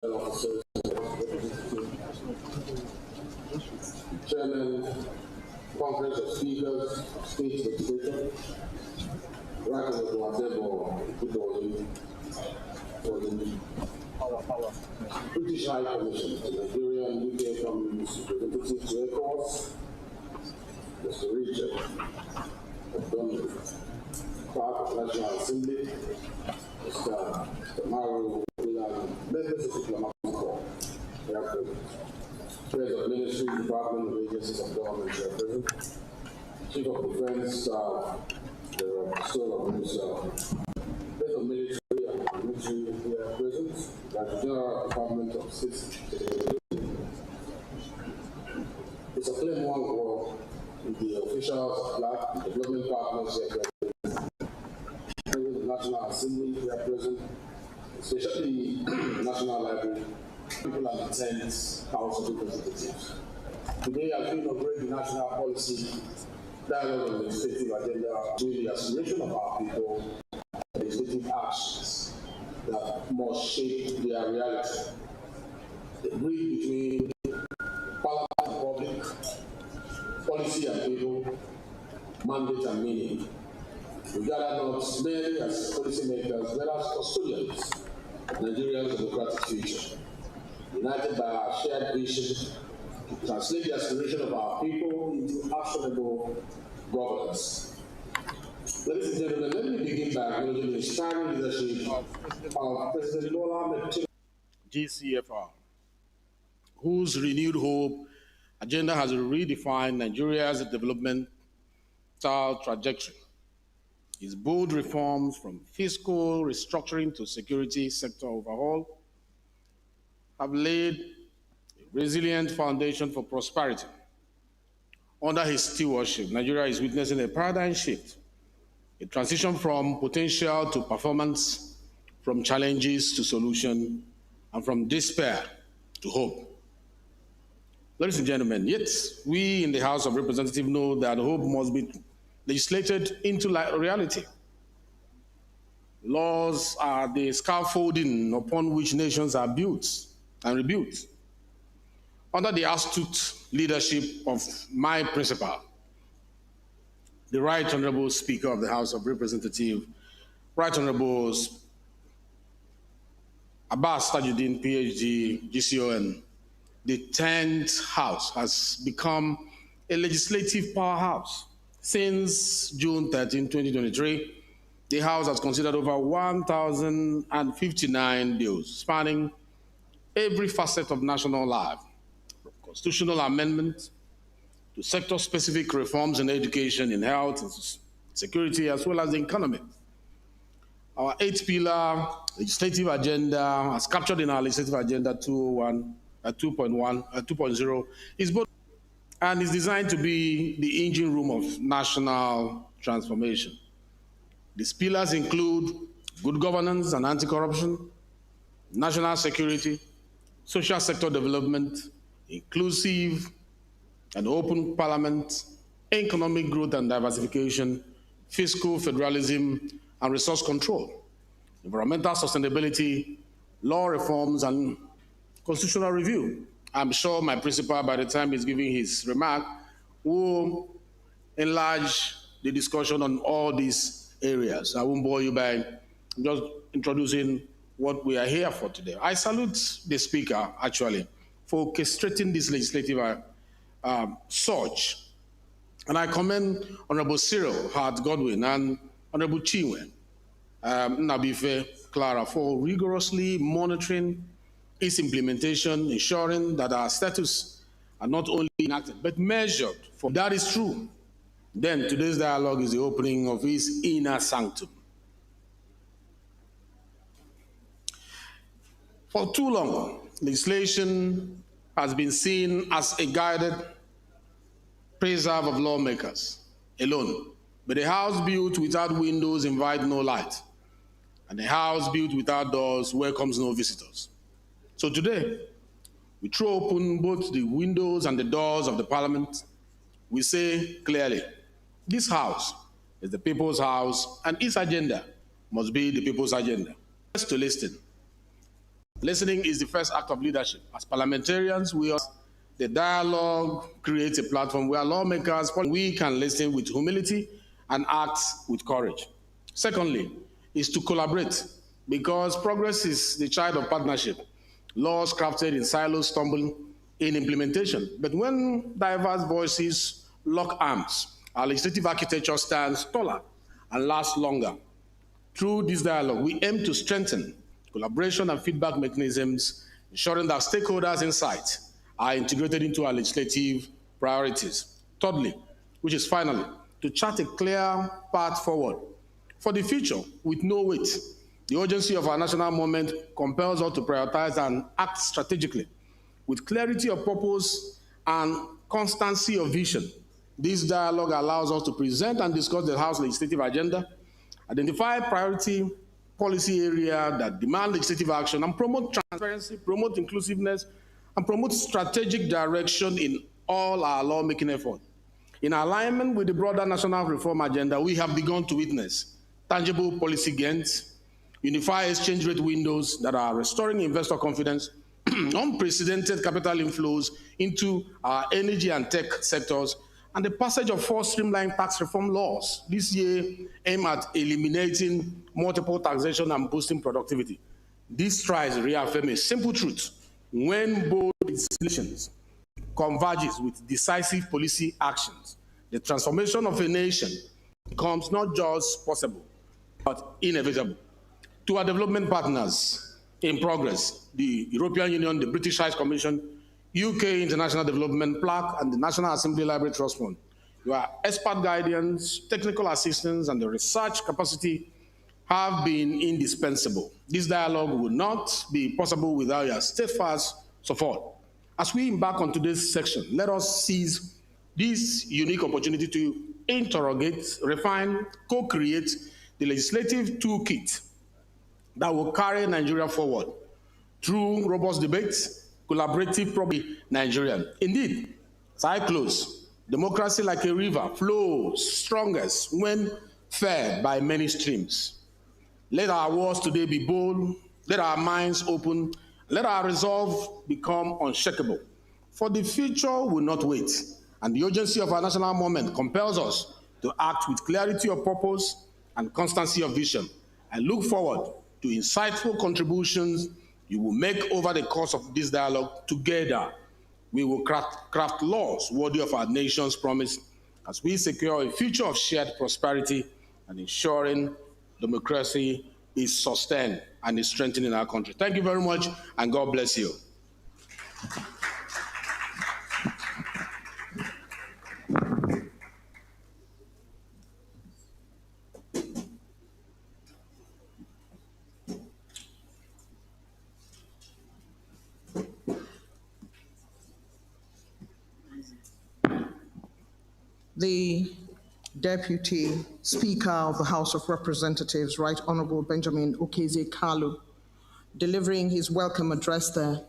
officers, Chairman, Conference of Speakers, State Legislature, right over to Adebo, for the British High Commission to Nigeria and UK Communist Representative to ECOWAS, Mr. Richard O'Donnell, Clerk of National Assembly, Mr. Maru, members of the Diplomatic Corps, they are present. Heads of Ministry, Department of Agencies of Government, they are present. Chief of Defense, the Soul of Minister, Heads of Military and Military, they are present. The General Department of State. It's a claim one for the officials, black development partners, they are present. The National Assembly, they are present. Especially National Library, people at the 10th House of Representatives. Today, as we inaugurate the national policy dialogue on the legislative agenda, to the aspiration of our people, legislative actions that must shape their reality. The bridge between Parliament and public, policy and people, mandate and meaning. We gather not merely as policymakers, but as custodians of Nigeria's democratic future, united by our shared vision to translate the aspiration of our people into actionable governance. Ladies and gentlemen, let me begin by acknowledging the inspiring leadership of President Bola Tinubu, GCFR, whose renewed hope agenda has redefined Nigeria's developmental trajectory. His bold reforms, from fiscal restructuring to security sector overhaul, have laid a resilient foundation for prosperity. Under his stewardship, Nigeria is witnessing a paradigm shift, a transition from potential to performance, from challenges to solution, and from despair to hope. Ladies and gentlemen, yet we in the House of Representatives know that hope must be legislated into reality. Laws are the scaffolding upon which nations are built and rebuilt. Under the astute leadership of my principal, the Right Honorable Speaker of the House of Representatives, Right Honorable Abbas Tajuddin, PhD, GCON, the 10th House has become a legislative powerhouse. Since June 13, 2023, the House has considered over 1,059 bills spanning every facet of national life, from constitutional amendments to sector-specific reforms in education, in health, and security, as well as the economy. Our 8-pillar legislative agenda, as captured in our legislative agenda 2.0, is both and is designed to be the engine room of national transformation. These pillars include good governance and anti-corruption, national security, social sector development, inclusive and open parliament, economic growth and diversification, fiscal federalism and resource control, environmental sustainability, law reforms, and constitutional review. I'm sure my principal, by the time he's giving his remark, will enlarge the discussion on all these areas. I won't bore you by just introducing what we are here for today. I salute the Speaker, actually, for orchestrating this legislative surge. And I commend Honorable Cyril Hart Godwin and Honorable Chinwe Nabife Clara for rigorously monitoring its implementation, ensuring that our status are not only enacted, but measured. For that is true, then today's dialogue is the opening of his inner sanctum. For too long, legislation has been seen as a guided preserve of lawmakers alone. But a house built without windows invites no light, and a house built without doors welcomes no visitors. So today, we throw open both the windows and the doors of the parliament. We say clearly, this house is the people's house, and its agenda must be the people's agenda. Just to listen. Listening is the first act of leadership. As parliamentarians, the dialogue creates a platform where lawmakers, we can listen with humility and act with courage. Secondly, is to collaborate because progress is the child of partnership. Laws crafted in silos stumble in implementation. But when diverse voices lock arms, our legislative architecture stands taller and lasts longer. Through this dialogue, we aim to strengthen collaboration and feedback mechanisms, ensuring that stakeholders' insights are integrated into our legislative priorities. Thirdly, which is finally, to chart a clear path forward for the future with no wait. The urgency of our national moment compels us to prioritize and act strategically with clarity of purpose and constancy of vision. This dialogue allows us to present and discuss the House legislative agenda, identify priority policy area that demand legislative action, and promote transparency, promote inclusiveness, and promote strategic direction in all our lawmaking efforts. In alignment with the broader national reform agenda, we have begun to witness tangible policy gains, unified exchange rate windows that are restoring investor confidence, unprecedented capital inflows into our energy and tech sectors, and the passage of 4 streamlined tax reform laws this year aim at eliminating multiple taxation and boosting productivity. These strides reaffirm a simple truth. When both legislations converges with decisive policy actions, the transformation of a nation becomes not just possible, but inevitable. To our development partners in progress, the European Union, the British High Commission, UK International Development Plaque, and the National Assembly Library Trust Fund, your expert guidance, technical assistance, and the research capacity have been indispensable. This dialogue would not be possible without your steadfast support. As we embark on today's section, let us seize this unique opportunity to interrogate, refine, co-create the legislative toolkit that will carry Nigeria forward through robust debates, collaborative, probably Nigerian. Indeed, as I close, democracy like a river flows strongest when fed by many streams. Let our words today be bold, let our minds open, let our resolve become unshakable. For the future will not wait, and the urgency of our national moment compels us to act with clarity of purpose and constancy of vision. I look forward to insightful contributions you will make over the course of this dialogue. Together, we will craft laws worthy of our nation's promise as we secure a future of shared prosperity and ensuring democracy is sustained and is strengthened in our country. Thank you very much, and God bless you. The Deputy Speaker of the House of Representatives, Right Honorable Benjamin Okezie-Kalu, delivering his welcome address there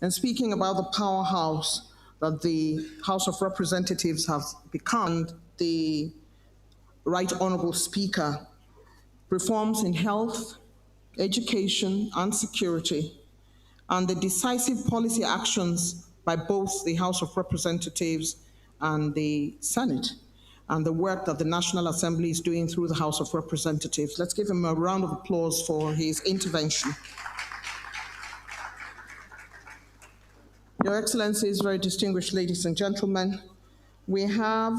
and speaking about the powerhouse that the House of Representatives has become. The Right Honorable Speaker, reforms in health, education, and security, and the decisive policy actions by both the House of Representatives and the Senate, and the work that the National Assembly is doing through the House of Representatives. Let's give him a round of applause for his intervention. Your Excellencies, very distinguished ladies and gentlemen, we have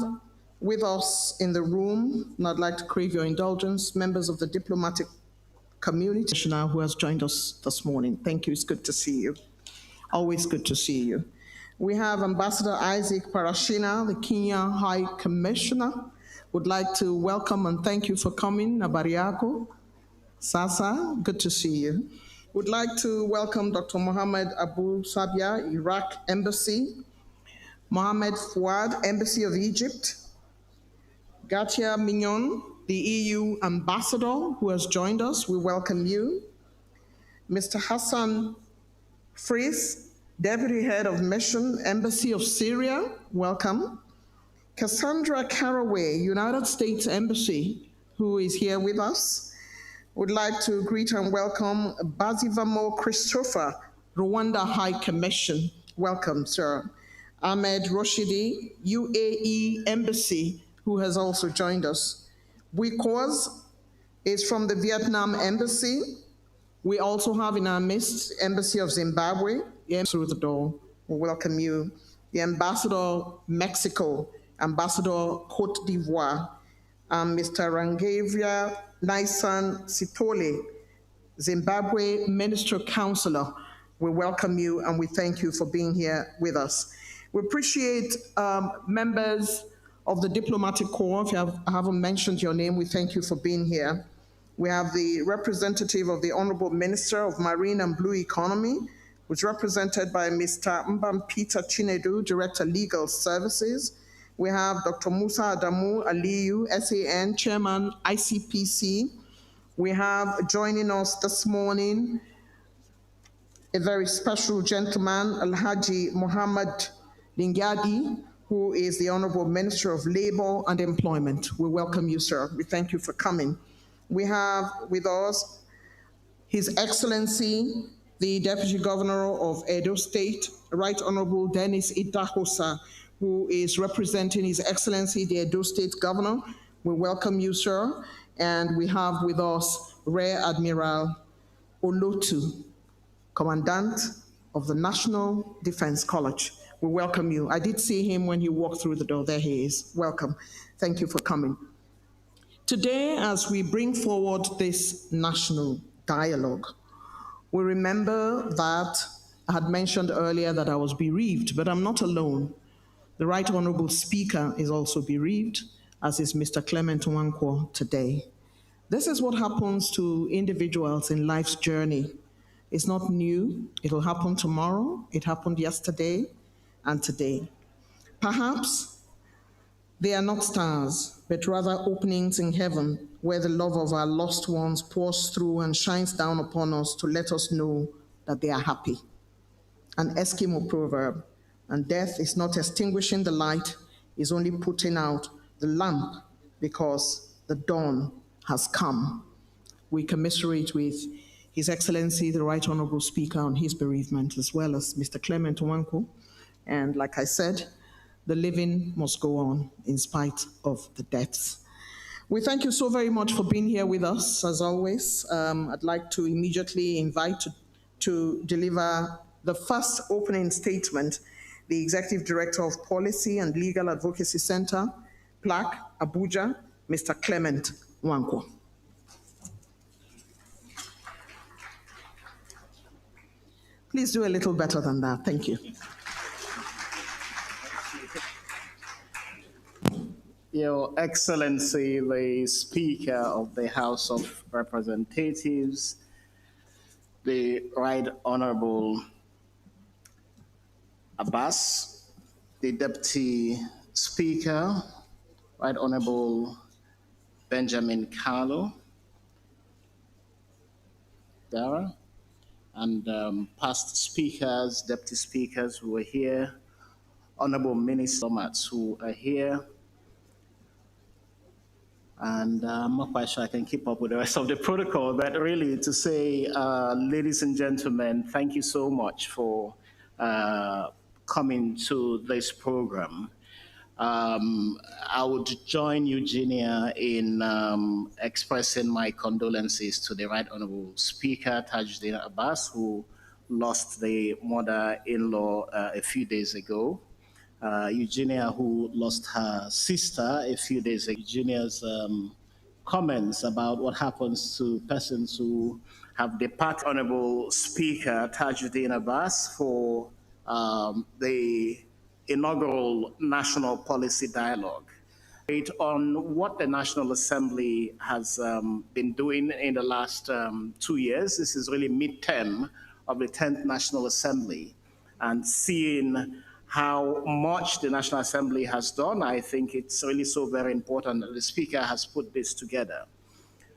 with us in the room, and I'd like to crave your indulgence, members of the diplomatic community who has joined us this morning. Thank you, it's good to see you. Always good to see you. We have Ambassador Isaac Parashina, the Kenya High Commissioner. Would like to welcome and thank you for coming. Nabariako, Sasa, good to see you. Would like to welcome Dr. Mohammed Abu Sabia, Iraq Embassy. Mohammed Fouad, Embassy of Egypt. Gatia Mignon, the EU Ambassador who has joined us, we welcome you. Mr. Hassan Fries, Deputy Head of Mission, Embassy of Syria, welcome. Cassandra Caraway, United States Embassy, who is here with us. Would like to greet and welcome Bazivamo Christopher, Rwanda High Commission. Welcome, sir. Ahmed Roshidi, UAE Embassy, who has also joined us. Buikoz is from the Vietnam Embassy. We also have in our midst Embassy of Zimbabwe, through the door. We welcome you. The Ambassador Mexico, Ambassador Cote d'Ivoire, Mr. Rangavia Naisan Sitole, Zimbabwe Minister Counselor. We welcome you and we thank you for being here with us. We appreciate members of the Diplomatic Corps. If I haven't mentioned your name, we thank you for being here. We have the representative of the Honorable Minister of Marine and Blue Economy, which is represented by Mr. Mbam Peter Chinedu, Director Legal Services. We have Dr. Musa Adamu Aliyu, SAN, Chairman, ICPC. We have joining us this morning a very special gentleman, Alhaji Muhammad Lingyadi, who is the Honorable Minister of Labor and Employment. We welcome you, sir. We thank you for coming. We have with us His Excellency, the Deputy Governor of Edo State, Right Honorable Dennis Idahosa, who is representing His Excellency, the Edo State Governor. We welcome you, sir. And we have with us Rear Admiral Olotu, Commandant of the National Defense College. We welcome you. I did see him when he walked through the door. There he is. Welcome. Thank you for coming. Today, as we bring forward this national dialogue, we remember that I had mentioned earlier that I was bereaved, but I'm not alone. The Right Honorable Speaker is also bereaved, as is Mr. Clement Nwankwo today. This is what happens to individuals in life's journey. It's not new. It'll happen tomorrow. It happened yesterday and today. Perhaps they are not stars, but rather openings in heaven where the love of our lost ones pours through and shines down upon us to let us know that they are happy. An Eskimo proverb, and death is not extinguishing the light, is only putting out the lamp because the dawn has come. We commiserate with His Excellency, the Right Honorable Speaker, on his bereavement, as well as Mr. Clement Nwankwo. And like I said, the living must go on in spite of the deaths. We thank you so very much for being here with us, as always. I'd like to immediately invite to deliver the first opening statement, the Executive Director of Policy and Legal Advocacy Center, PLAC, Abuja, Mr. Clement Nwankwo. Please do a little better than that. Thank you. Your Excellency, the Speaker of the House of Representatives, the Right Honorable Abbas, the Deputy Speaker, Right Honorable Benjamin Carlo, Dara, and past speakers, deputy speakers who are here, Honorable Minister who are here, and I'm not quite sure I can keep up with the rest of the protocol, but really to say, ladies and gentlemen, thank you so much for coming to this program. I would join Eugenia in expressing my condolences to the Right Honorable Speaker, Tajuddin Abbas, who lost the mother-in-law a few days ago. Eugenia, who lost her sister a few days ago. Eugenia's comments about what happens to persons who have departed. Honorable Speaker Tajuddin Abbas for the inaugural National Policy Dialogue on what the National Assembly has been doing in the last 2 years. This is really mid-term of the 10th National Assembly, and seeing how much the National Assembly has done, I think it's really so very important that the Speaker has put this together.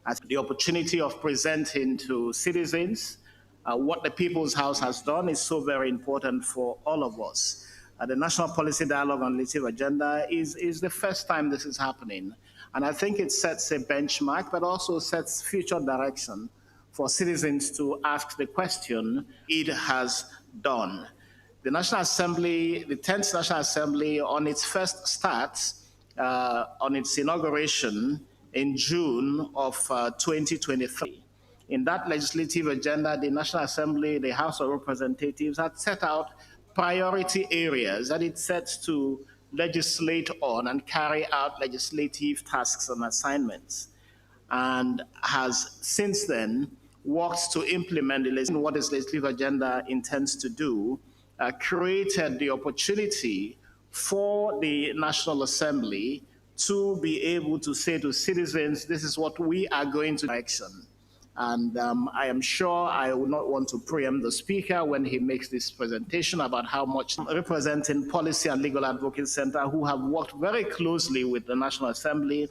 As the opportunity of presenting to citizens what the People's House has done is so very important for all of us. The National Policy Dialogue on Legislative Agenda is the first time this is happening. And I think it sets a benchmark, but also sets future direction for citizens to ask the question it has done. The National Assembly, the 10th National Assembly, on its first start, on its inauguration in June of 2023. In that legislative agenda, the National Assembly, the House of Representatives, had set out priority areas that it sets to legislate on and carry out legislative tasks and assignments, and has since then worked to implement what this legislative agenda intends to do, created the opportunity for the National Assembly to be able to say to citizens, this is what we are going to action. And I am sure I will not want to preempt the speaker when he makes this presentation about how much representing Policy and Legal Advocacy Center, who have worked very closely with the National Assembly,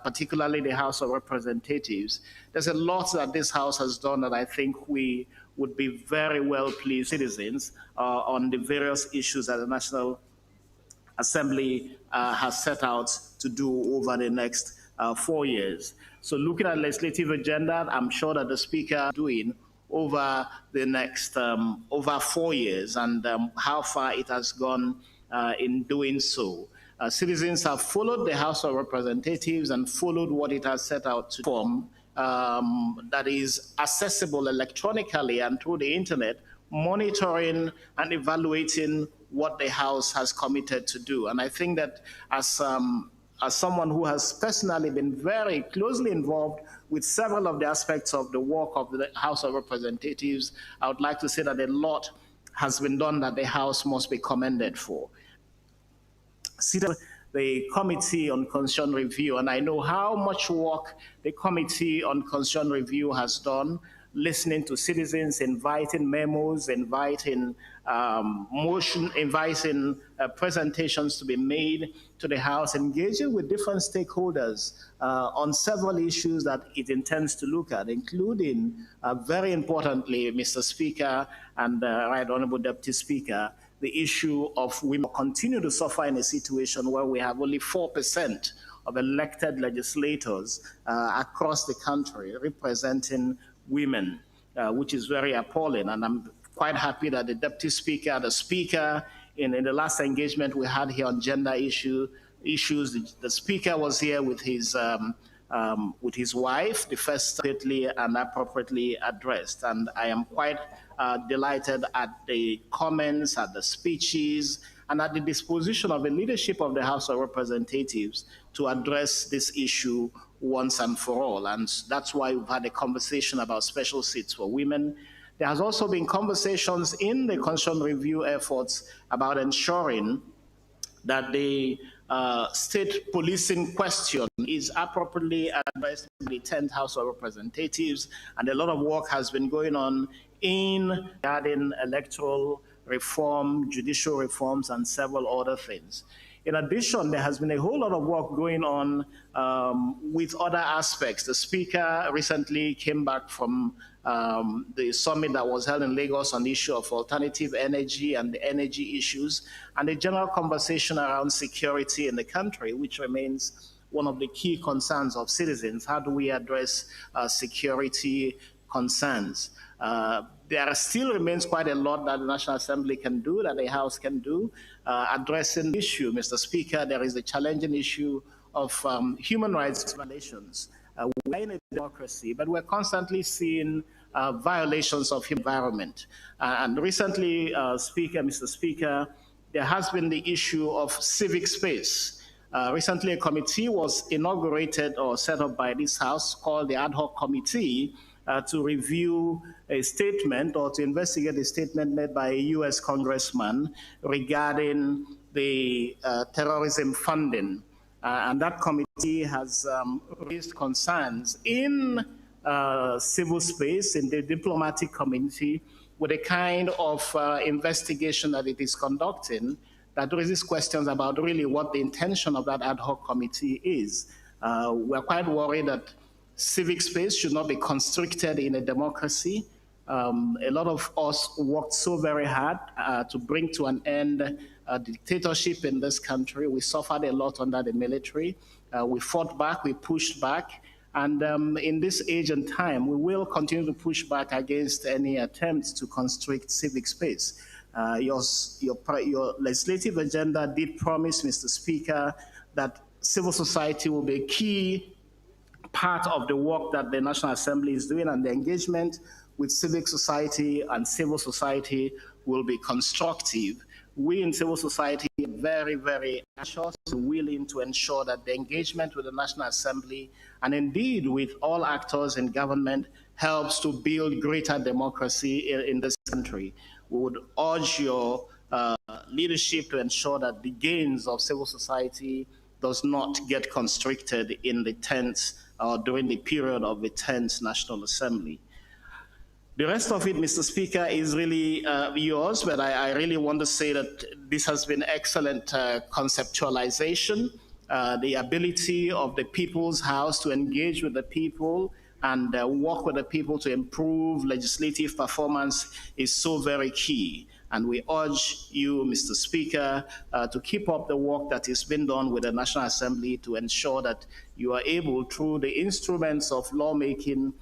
particularly the House of Representatives. There's a lot that this House has done that I think we would be very well pleased citizens on the various issues that the National Assembly has set out to do over the next 4 years. So looking at legislative agenda, I'm sure that the speaker is doing over the next, over 4 years, and how far it has gone in doing so. Citizens have followed the House of Representatives and followed what it has set out to form that is accessible electronically and through the internet, monitoring and evaluating what the House has committed to do. And I think that as someone who has personally been very closely involved with several of the aspects of the work of the House of Representatives, I would like to say that a lot has been done that the House must be commended for. The Committee on Constitutional Review, and I know how much work the Committee on Constitutional Review has done, listening to citizens, inviting memos, inviting inviting presentations to be made to the House, engaging with different stakeholders on several issues that it intends to look at, including, very importantly, Mr. Speaker and Right Honorable Deputy Speaker, the issue of women continue to suffer in a situation where we have only 4% of elected legislators across the country representing women, which is very appalling. And I'm quite happy that the Deputy Speaker, the Speaker, in the last engagement we had here on gender issues, the Speaker was here with his wife, the first appropriately and appropriately addressed. And I am quite delighted at the comments, at the speeches, and at the disposition of the leadership of the House of Representatives to address this issue once and for all. And that's why we've had a conversation about special seats for women. There has also been conversations in the constitutional review efforts about ensuring that the state policing question is appropriately addressed by the 10th House of Representatives, and a lot of work has been going on in regarding electoral reform, judicial reforms, and several other things. In addition, there has been a whole lot of work going on with other aspects. The Speaker recently came back from the summit that was held in Lagos on the issue of alternative energy and the energy issues, and the general conversation around security in the country, which remains one of the key concerns of citizens. How do we address security concerns? There still remains quite a lot that the National Assembly can do, that the House can do, addressing the issue. Mr. Speaker, there is the challenging issue of human rights violations. We're in a democracy, but we're constantly seeing violations of human environment. And recently, Mr. Speaker, there has been the issue of civic space. Recently, a committee was inaugurated or set up by this House called the Ad Hoc Committee to review a statement or to investigate a statement made by a U.S. congressman regarding the terrorism funding. And that committee has raised concerns in civil space, in the diplomatic community, with a kind of investigation that it is conducting that raises questions about really what the intention of that ad hoc committee is. We're quite worried that civic space should not be constricted in a democracy. A lot of us worked so very hard to bring to an end dictatorship in this country. We suffered a lot under the military. We fought back, we pushed back. And in this age and time, we will continue to push back against any attempts to constrict civic space. Your legislative agenda did promise, Mr. Speaker, that civil society will be a key part of the work that the National Assembly is doing, and the engagement with civic society and civil society will be constructive. We in civil society are very, very anxious and willing to ensure that the engagement with the National Assembly and indeed with all actors in government helps to build greater democracy in this country. We would urge your leadership to ensure that the gains of civil society does not get constricted in the 10th or during the period of the 10th National Assembly. The rest of it, Mr. Speaker, is really yours, but I really want to say that this has been excellent conceptualization, the ability of the People's House to engage with the people and work with the people to improve legislative performance is so very key. And we urge you, Mr. Speaker, to keep up the work that is being done with the National Assembly to ensure that you are able, through the instruments of lawmaking,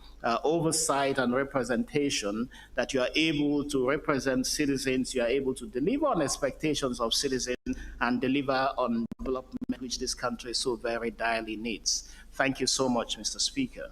oversight and representation, that you are able to represent citizens, you are able to deliver on expectations of citizens and deliver on development which this country so very direly needs. Thank you so much, Mr. Speaker.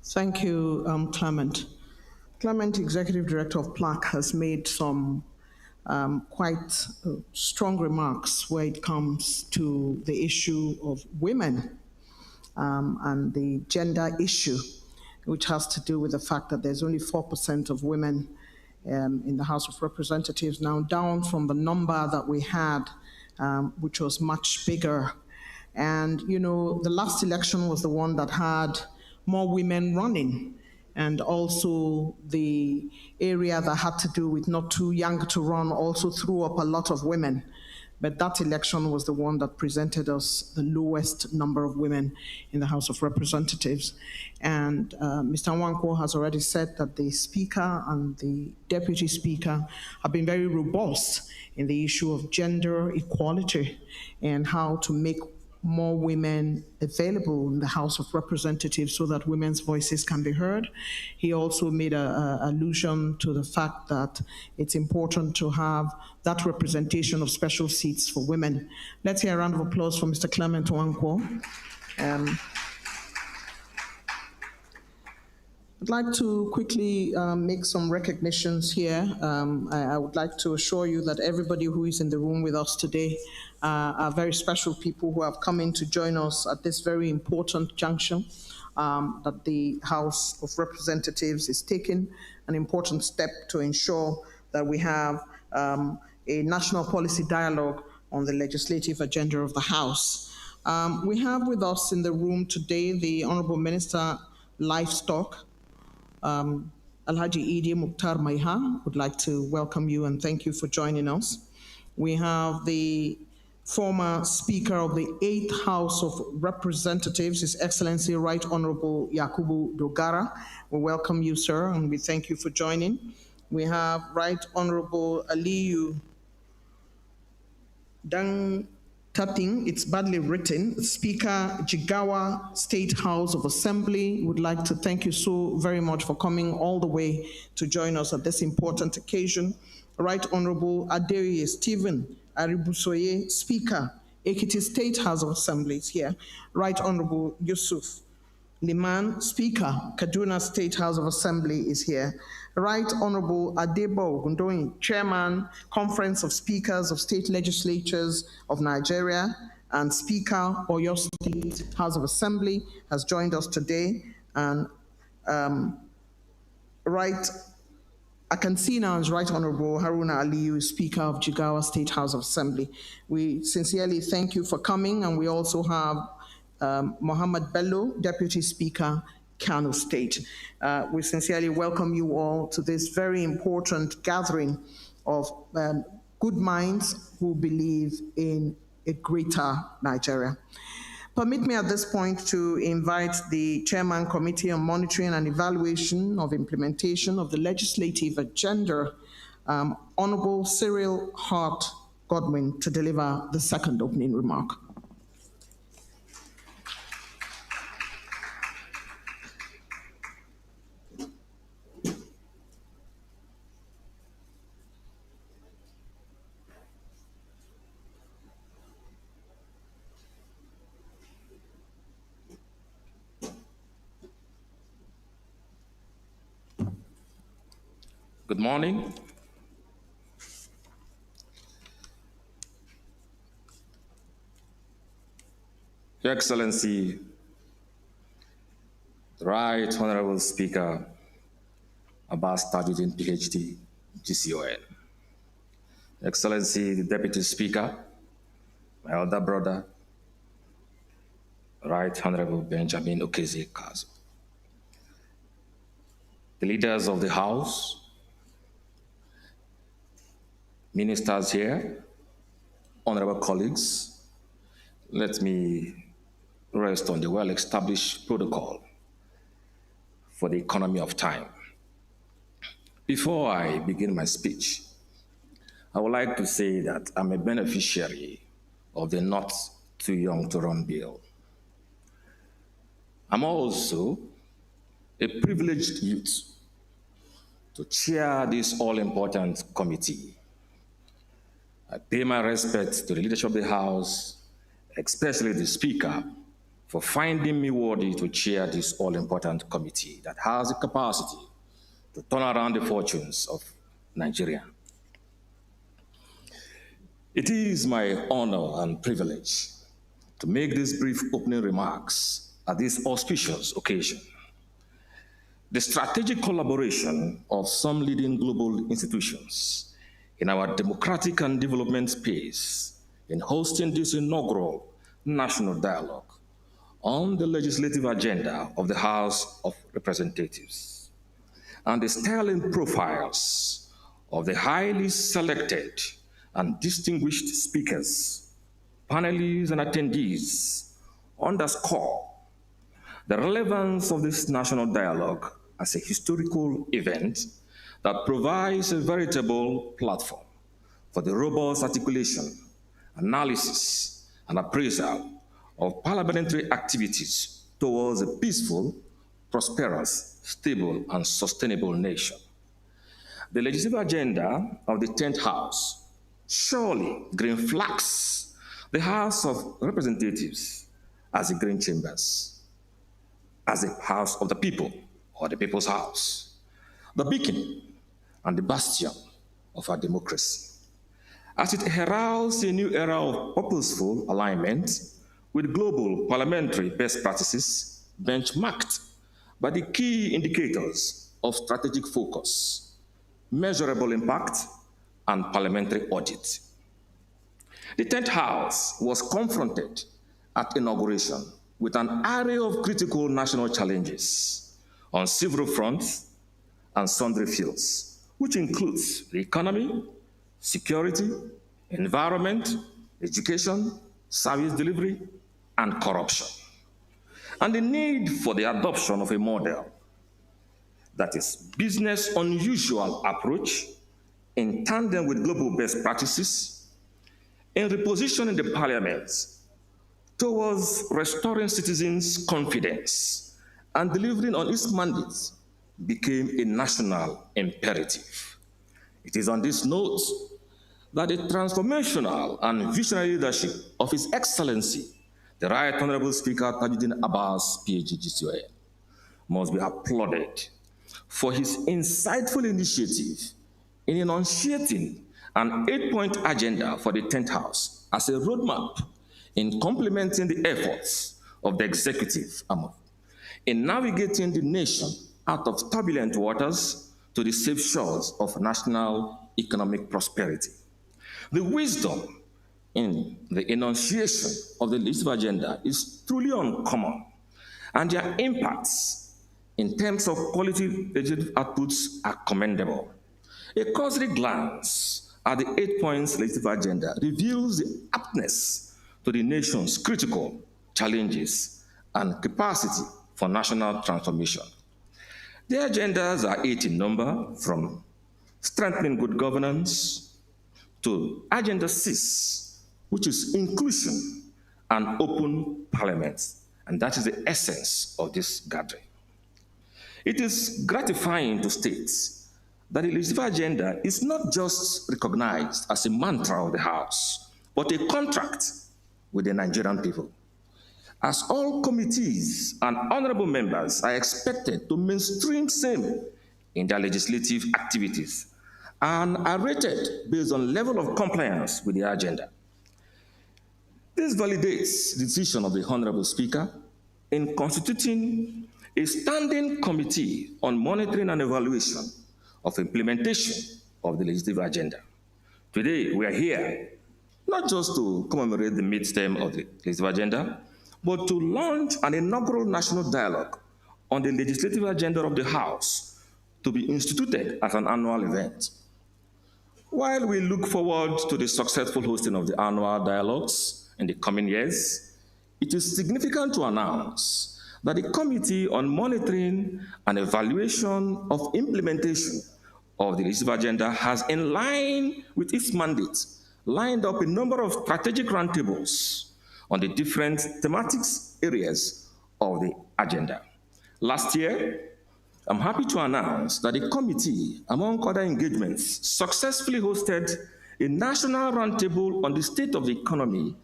Thank you, Clement. Clement, Executive Director of PLAC, has made some quite strong remarks where it comes to the issue of women and the gender issue, which has to do with the fact that there's only 4% of women in the House of Representatives now, down from the number that we had, which was much bigger. And, you know, the last election was the one that had more women running, and also the area that had to do with not too young to run also threw up a lot of women. But that election was the one that presented us the lowest number of women in the House of Representatives. And Mr. Nwankwo has already said that the Speaker and the Deputy Speaker have been very robust in the issue of gender equality and how to make more women available in the House of Representatives so that women's voices can be heard. He also made an allusion to the fact that it's important to have that representation of special seats for women. Let's hear a round of applause for Mr. Clement Nwankwo. I'd like to quickly make some recognitions here. I would like to assure you that everybody who is in the room with us today are very special people who have come in to join us at this very important junction that the House of Representatives is taking an important step to ensure that we have a national policy dialogue on the legislative agenda of the House. We have with us in the room today the Honorable Minister Livestock, Alhaji Idi Mukhtar Maiha. Would like to welcome you and thank you for joining us. We have the former Speaker of the 8th House of Representatives, His Excellency Right Honorable Yakubu Dogara. We welcome you, sir, and we thank you for joining. We have Right Honorable Aliyu Dang Tating, it's badly written, Speaker, Jigawa State House of Assembly. Would like to thank you so very much for coming all the way to join us at this important occasion. Right Honorable Aderi Stephen Aribusoye, Speaker, Ekiti State House of Assembly is here. Right Honorable Yusuf Liman, Speaker, Kaduna State House of Assembly is here. Right Honorable Adebo Gundoyin, Chairman, Conference of Speakers of State Legislatures of Nigeria, and Speaker, Oyo State House of Assembly, has joined us today. And I can see now is Right Honorable Haruna Aliyu, Speaker of Jigawa State House of Assembly. We sincerely thank you for coming, and we also have Mohammed Bello, Deputy Speaker, Kano State. We sincerely welcome you all to this very important gathering of good minds who believe in a greater Nigeria. Permit me at this point to invite the Chairman Committee on Monitoring and Evaluation of Implementation of the Legislative Agenda, Honorable Cyril Hart Godwin, to deliver the second opening remark. Good morning. Your Excellency, the Right Honorable Speaker, Abbas Tajuddin, PhD, GCON. Your Excellency, the Deputy Speaker, my elder brother, Right Honorable Benjamin Okezie-Kazu. The leaders of the House, ministers here, honorable colleagues, let me rest on the well-established protocol for the economy of time. Before I begin my speech, I would like to say that I'm a beneficiary of the Not Too Young to Run bill. I'm also a privileged youth to chair this all-important committee. I pay my respect to the leadership of the House, especially the Speaker, for finding me worthy to chair this all-important committee that has the capacity to turn around the fortunes of Nigeria. It is my honor and privilege to make these brief opening remarks at this auspicious occasion. The strategic collaboration of some leading global institutions in our democratic and development space in hosting this inaugural national dialogue on the legislative agenda of the House of Representatives, and the sterling profiles of the highly selected and distinguished speakers, panelists, and attendees underscore the relevance of this national dialogue as a historical event that provides a veritable platform for the robust articulation, analysis, and appraisal of parliamentary activities towards a peaceful, prosperous, stable, and sustainable nation. The legislative agenda of the 10th House surely green flags the House of Representatives as the green chambers, as a house of the people, or the people's house, the beacon and the bastion of our democracy, as it heralds a new era of purposeful alignment with global parliamentary best practices benchmarked by the key indicators of strategic focus, measurable impact, and parliamentary audit. The 10th House was confronted at inauguration with an array of critical national challenges on several fronts and sundry fields, which includes the economy, security, environment, education, service delivery, and corruption, and the need for the adoption of a model that is business unusual approach in tandem with global best practices in repositioning the parliament towards restoring citizens' confidence and delivering on its mandate became a national imperative. It is on this note that the transformational and visionary leadership of His Excellency, the Right Honorable Speaker Tajuddin Abbas, PhD, GCON, must be applauded for his insightful initiative in enunciating an 8-point agenda for the 10th House as a roadmap in complementing the efforts of the executive in navigating the nation out of turbulent waters to the safe shores of national economic prosperity. The wisdom in the enunciation of the legislative agenda is truly uncommon, and their impacts in terms of quality legislative outputs are commendable. A cursory glance at the 8 points legislative agenda reveals the aptness to the nation's critical challenges and capacity for national transformation. The agendas are 8 in number, from strengthening good governance to Agenda 6, which is inclusion and open parliament. And that is the essence of this gathering. It is gratifying to state that the legislative agenda is not just recognized as a mantra of the House, but a contract with the Nigerian people. As all committees and honorable members are expected to mainstream same in their legislative activities and are rated based on level of compliance with the agenda. This validates the decision of the Honorable Speaker in constituting a standing committee on monitoring and evaluation of implementation of the legislative agenda. Today, we are here not just to commemorate the midterm of the legislative agenda, but to launch an inaugural national dialogue on the legislative agenda of the House to be instituted as an annual event. While we look forward to the successful hosting of the annual dialogues in the coming years, it is significant to announce that the Committee on Monitoring and Evaluation of Implementation of the legislative agenda has, in line with its mandate, lined up a number of strategic roundtables on the different thematics areas of the agenda. Last year, I'm happy to announce that the committee, among other engagements, successfully hosted a national roundtable on the state of the economy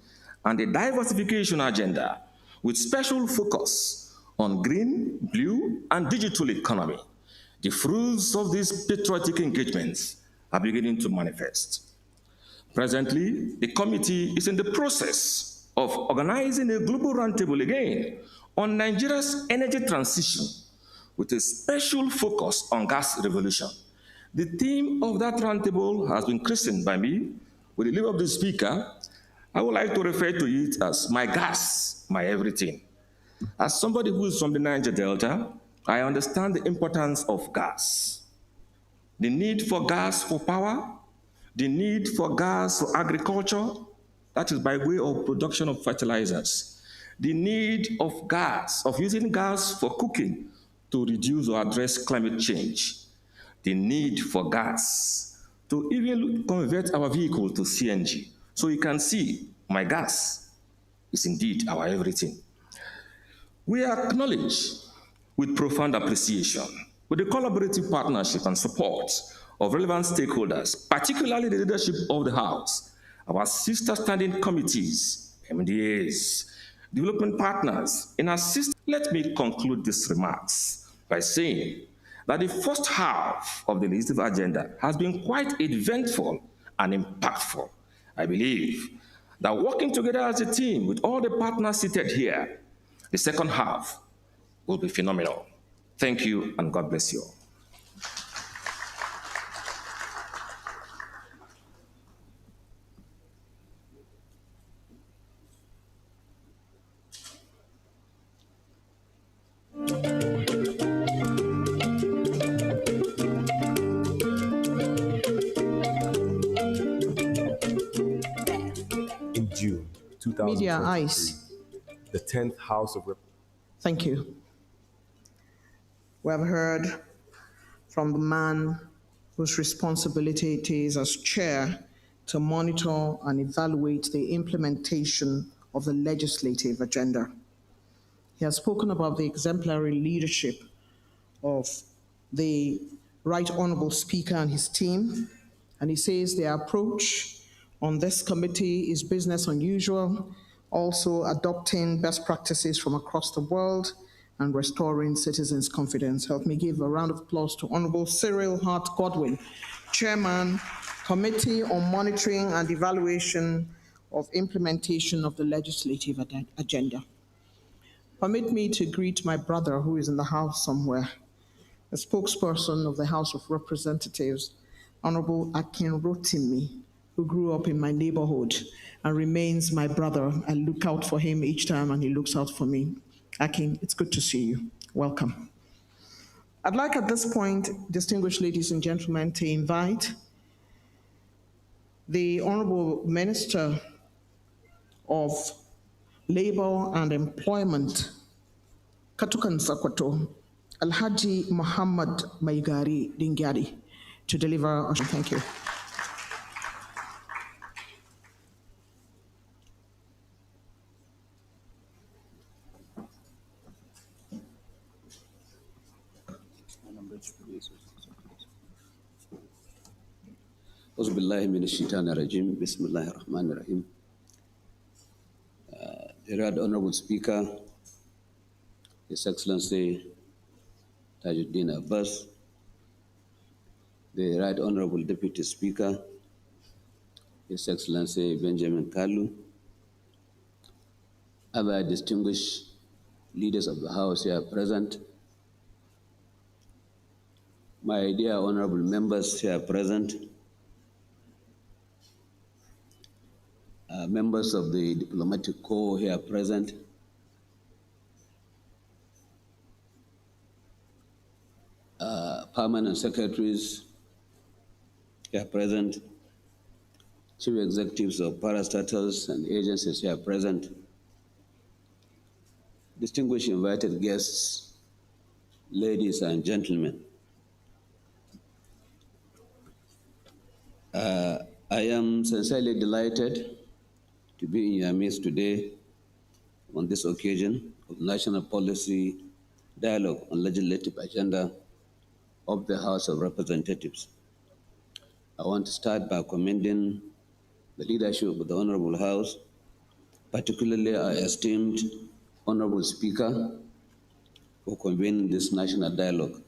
and the diversification agenda, with special focus on green, blue, and digital economy. The fruits of these patriotic engagements are beginning to manifest. Presently, the committee is in the process of organizing a global roundtable again on Nigeria's energy transition, with a special focus on gas revolution. The theme of that roundtable has been christened by me. With the leave of the Speaker, I would like to refer to it as my gas, my everything. As somebody who is from the Niger Delta, I understand the importance of gas. The need for gas for power, the need for gas for agriculture, that is by way of production of fertilizers, the need of gas, of using gas for cooking to reduce or address climate change, the need for gas to even convert our vehicle to CNG. So you can see, my gas is indeed our everything. We acknowledge with profound appreciation, with the collaborative partnership and support of relevant stakeholders, particularly the leadership of the House, our sister standing committees, MDAs, development partners, in assist. Let me conclude these remarks by saying that the first half of the legislative agenda has been quite eventful and impactful. I believe that working together as a team with all the partners seated here, the second half will be phenomenal. Thank you, and God bless you all. In June Media 2023, eyes. the 10th House of Representatives. Thank you. We have heard from the man whose responsibility it is as chair to monitor and evaluate the implementation of the legislative agenda. He has spoken about the exemplary leadership of the Right Honorable Speaker and his team, and he says their approach on this committee is business unusual, also adopting best practices from across the world and restoring citizens' confidence. Help me give a round of applause to Honorable Cyril Hart Godwin, Chairman, Committee on Monitoring and Evaluation of Implementation of the Legislative Agenda. Permit me to greet my brother who is in the house somewhere, a spokesperson of the House of Representatives, Honorable Akin Rotimi, who grew up in my neighborhood and remains my brother. I look out for him each time and he looks out for me. Akin, it's good to see you. Welcome. I'd like at this point, distinguished ladies and gentlemen, to invite the Honorable Minister of Labor and Employment, Katukan Sakwato, Alhaji Muhammad Maigari Dingyadi, to deliver. Thank you. أعوذ بالله من الشيطان الرجيم بسم الله الرحمن الرحيم. The Right Honorable Speaker, His Excellency Tajuddin Abbas, the Right Honorable Deputy Speaker, His Excellency Benjamin Kalu, other distinguished leaders of the House here present, my dear honorable members here present, members of the diplomatic corps here present, permanent secretaries here present, chief executives of parastatals and agencies here present, distinguished invited guests, ladies and gentlemen. I am sincerely delighted to be in your midst today on this occasion of National Policy Dialogue on Legislative Agenda of the House of Representatives. I want to start by commending the leadership of the Honorable House, particularly our esteemed Honorable Speaker, for convening this national dialogue.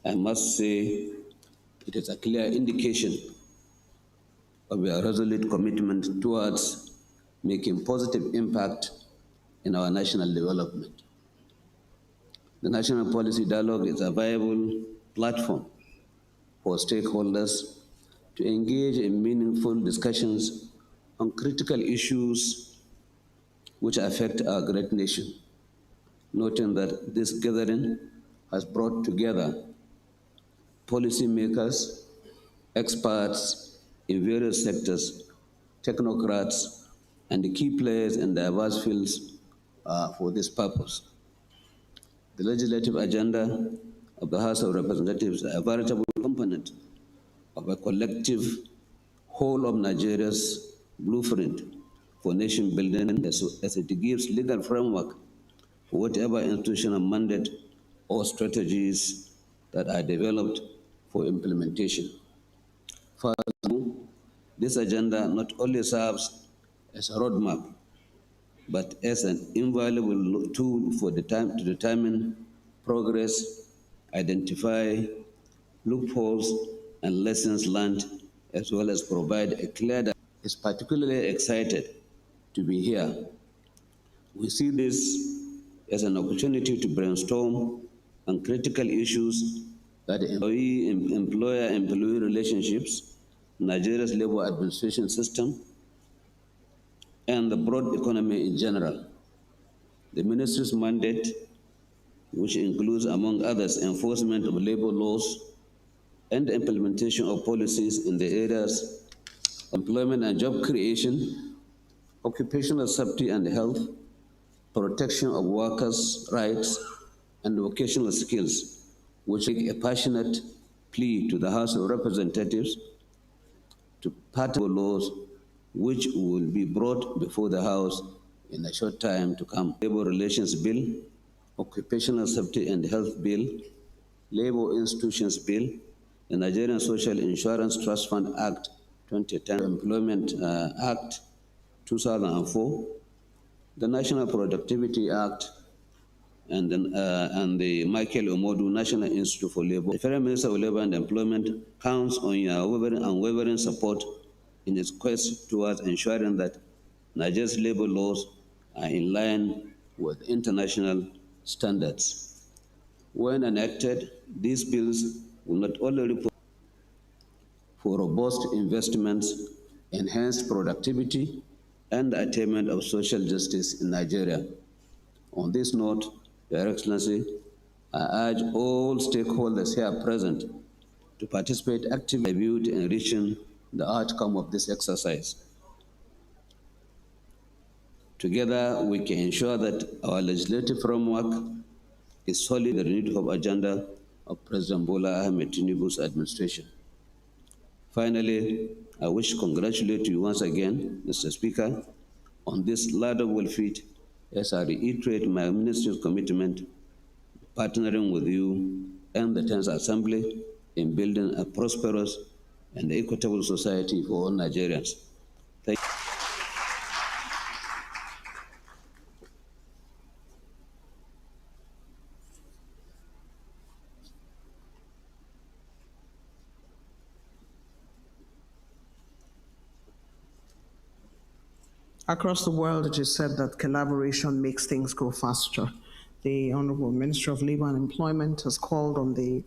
I must say it is a clear indication of a resolute commitment towards making positive impact in our national development. The National Policy Dialogue is a viable platform for stakeholders to engage in meaningful discussions on critical issues which affect our great nation, noting that this gathering has brought together policymakers, experts in various sectors, technocrats, and the key players in diverse fields for this purpose. The legislative agenda of the House of Representatives is a veritable component of a collective whole of Nigeria's blueprint for nation building as it gives legal framework for whatever institutional mandate or strategies that are developed for implementation. Furthermore, this agenda not only serves as a roadmap, but as an invaluable tool for to determine progress, identify loopholes and lessons learned, as well as provide a clear direction. Is particularly excited to be here. We see this as an opportunity to brainstorm on critical issues that employer-employee relationships, Nigeria's labor administration system, and the broad economy in general. The ministry's mandate, which includes, among others, enforcement of labor laws and implementation of policies in the areas of employment and job creation, occupational safety and health, protection of workers' rights, and vocational skills, which make a passionate plea to the House of Representatives to pass laws which will be brought before the House in a short time to come. Labor Relations Bill, Occupational Safety and Health Bill, Labor Institutions Bill, the Nigerian Social Insurance Trust Fund Act 2010, Employment Act 2004, the National Productivity Act, and the Michael Omodu National Institute for Labor. The Federal Minister of Labor and Employment counts on your unwavering support in its quest towards ensuring that Nigeria's labor laws are in line with international standards. When enacted, these bills will not only report for robust investments, enhanced productivity, and the attainment of social justice in Nigeria. On this note, Your Excellency, I urge all stakeholders here present to participate actively in enriching the outcome of this exercise. Together, we can ensure that our legislative framework is solid in the renewed hope agenda of President Bola Ahmed Tinubu's administration. Finally, I wish to congratulate you once again, Mr. Speaker, on this laudable feat, as I reiterate my ministry's commitment partnering with you and the 10th Assembly in building a prosperous and equitable society for all Nigerians. Thank you. Across the world, it is said that collaboration makes things go faster. The Honorable Minister of Labour and Employment has called on the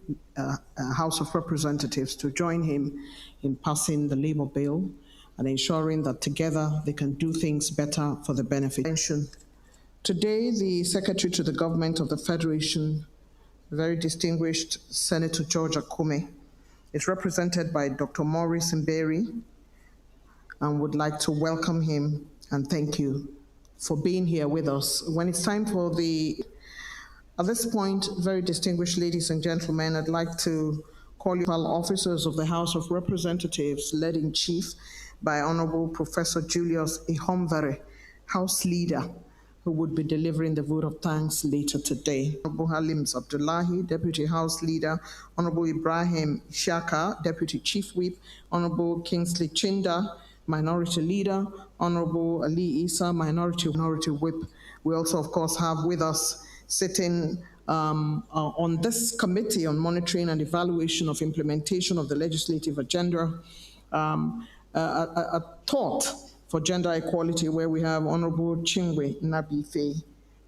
House of Representatives to join him in passing the Labour Bill and ensuring that together they can do things better for the benefit. Today, the Secretary to the Government of the Federation, very distinguished Senator George Akume, is represented by Dr. Maurice Mberi, and would like to welcome him and thank you for being here with us. When it's time for at this point, very distinguished ladies and gentlemen, I'd like to call you all officers of the House of Representatives, led in chief by Honorable Professor Julius Ihomvere, House Leader, who would be delivering the vote of thanks later today. Honorable Halim Abdullahi, Deputy House Leader, Honorable Ibrahim Shaka, Deputy Chief Whip, Honorable Kingsley Chinda, Minority Leader, Honorable Ali Isa, Minority Whip. We also, of course, have with us sitting on this committee on monitoring and evaluation of implementation of the legislative agenda, a thought for gender equality, where we have Honorable Chingwe Nabife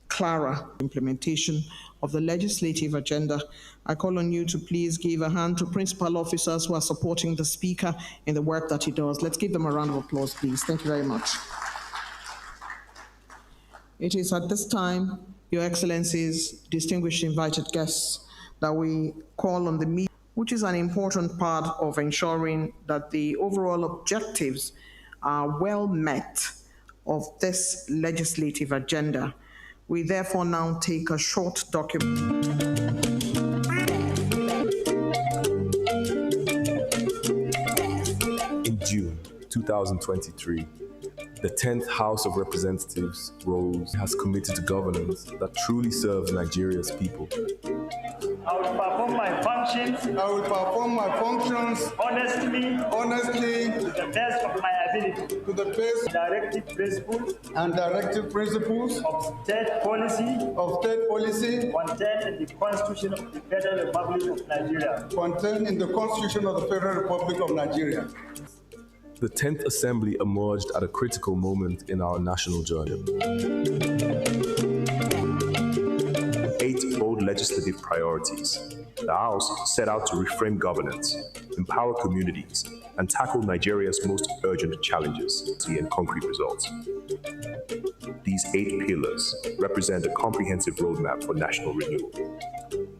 Clara, implementation of the legislative agenda. I call on you to please give a hand to principal officers who are supporting the Speaker in the work that he does. Let's give them a round of applause, please. Thank you very much. It is at this time, Your Excellencies, distinguished invited guests, that we call on the meeting, which is an important part of ensuring that the overall objectives are well met of this legislative agenda. We therefore now take a short document. In June 2023, the 10th House of Representatives has committed to governance that truly serves Nigeria's people. I will perform my functions. Honestly. To the best of my ability. To the best. Directive principles. Of state policy. Contained in the Constitution of the Federal Republic of Nigeria. The 10th Assembly emerged at a critical moment in our national journey. 8 bold legislative priorities. The House set out to reframe governance, empower communities, and tackle Nigeria's most urgent challenges and concrete results. These 8 pillars represent a comprehensive roadmap for national renewal.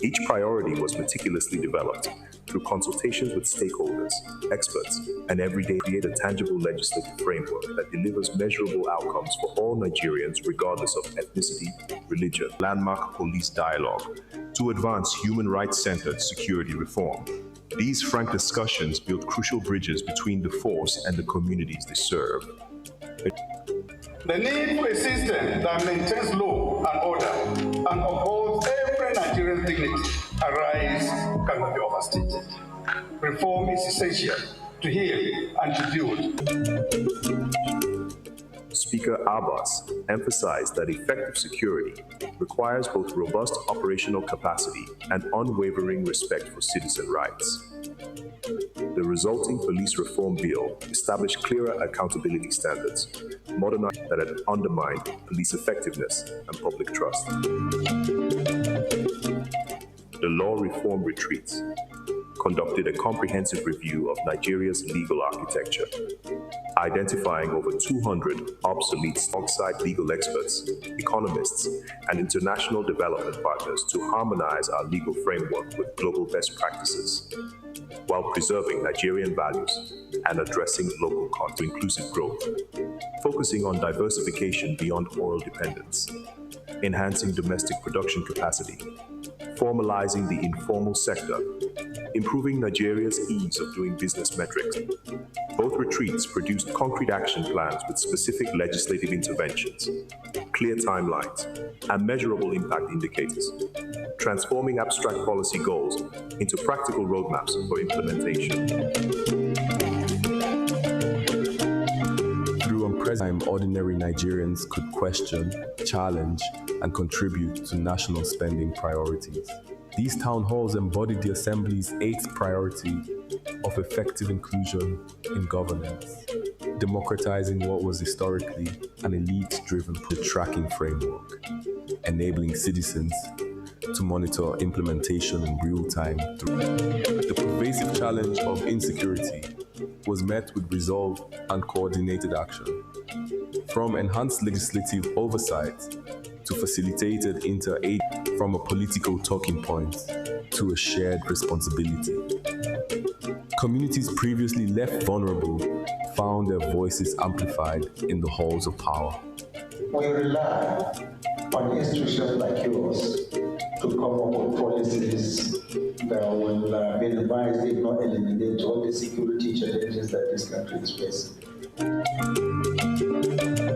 Each priority was meticulously developed through consultations with stakeholders, experts, and everyday create a tangible legislative framework that delivers measurable outcomes for all Nigerians regardless of ethnicity, religion. Landmark police dialogue to advance human rights-centered security reform. These frank discussions build crucial bridges between the force and the communities they serve. The need for a system that maintains law and order and upholds every Nigerian dignity cannot be overstated. Reform is essential to heal and to build. Speaker Abbas emphasized that effective security requires both robust operational capacity and unwavering respect for citizen rights. The resulting police reform bill established clearer accountability standards, modernized that had undermined police effectiveness and public trust. The law reform retreats conducted a comprehensive review of Nigeria's legal architecture, identifying over 200 obsolete alongside legal experts, economists, and international development partners to harmonize our legal framework with global best practices, while preserving Nigerian values and addressing local context to inclusive growth, focusing on diversification beyond oil dependence, enhancing domestic production capacity, formalizing the informal sector, improving Nigeria's ease of doing business metrics. Both retreats produced concrete action plans with specific legislative interventions, clear timelines, and measurable impact indicators, transforming abstract policy goals into practical roadmaps for implementation. Through unprecedented time, ordinary Nigerians could question, challenge, and contribute to national spending priorities. These town halls embodied the Assembly's 8th priority of effective inclusion in governance, democratizing what was historically an elite-driven tracking framework, enabling citizens to monitor implementation in real time. The pervasive challenge of insecurity was met with resolve and coordinated action. From enhanced legislative oversight to facilitated inter-aid, from a political talking point to a shared responsibility. Communities previously left vulnerable found their voices amplified in the halls of power. We rely on institutions like yours to come up with policies that will minimize, if not eliminate, all the security challenges that this country is facing.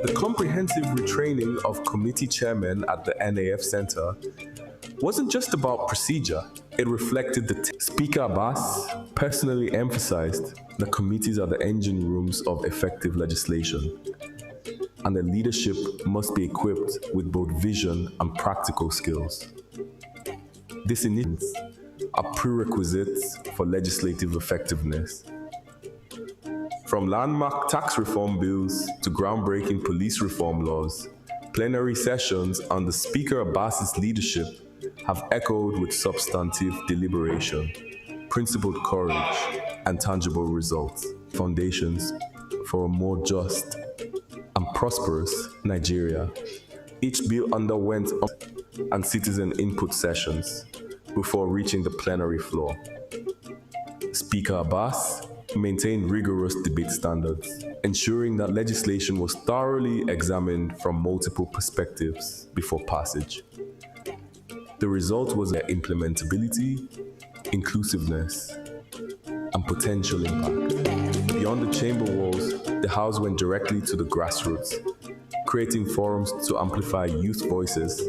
The comprehensive retraining of committee chairmen at the NAF Center wasn't just about procedure. It reflected the Speaker Abbas personally emphasized that committees are the engine rooms of effective legislation, and the leadership must be equipped with both vision and practical skills. This initiatives are prerequisites for legislative effectiveness. From landmark tax reform bills to groundbreaking police reform laws, plenary sessions under Speaker Abbas's leadership have echoed with substantive deliberation, principled courage, and tangible results. Foundations for a more just and prosperous Nigeria. Each bill underwent and citizen input sessions before reaching the plenary floor. Speaker Abbas maintained rigorous debate standards, ensuring that legislation was thoroughly examined from multiple perspectives before passage. The result was their implementability, inclusiveness, and potential impact. Beyond the chamber walls, the House went directly to the grassroots, creating forums to amplify youth voices,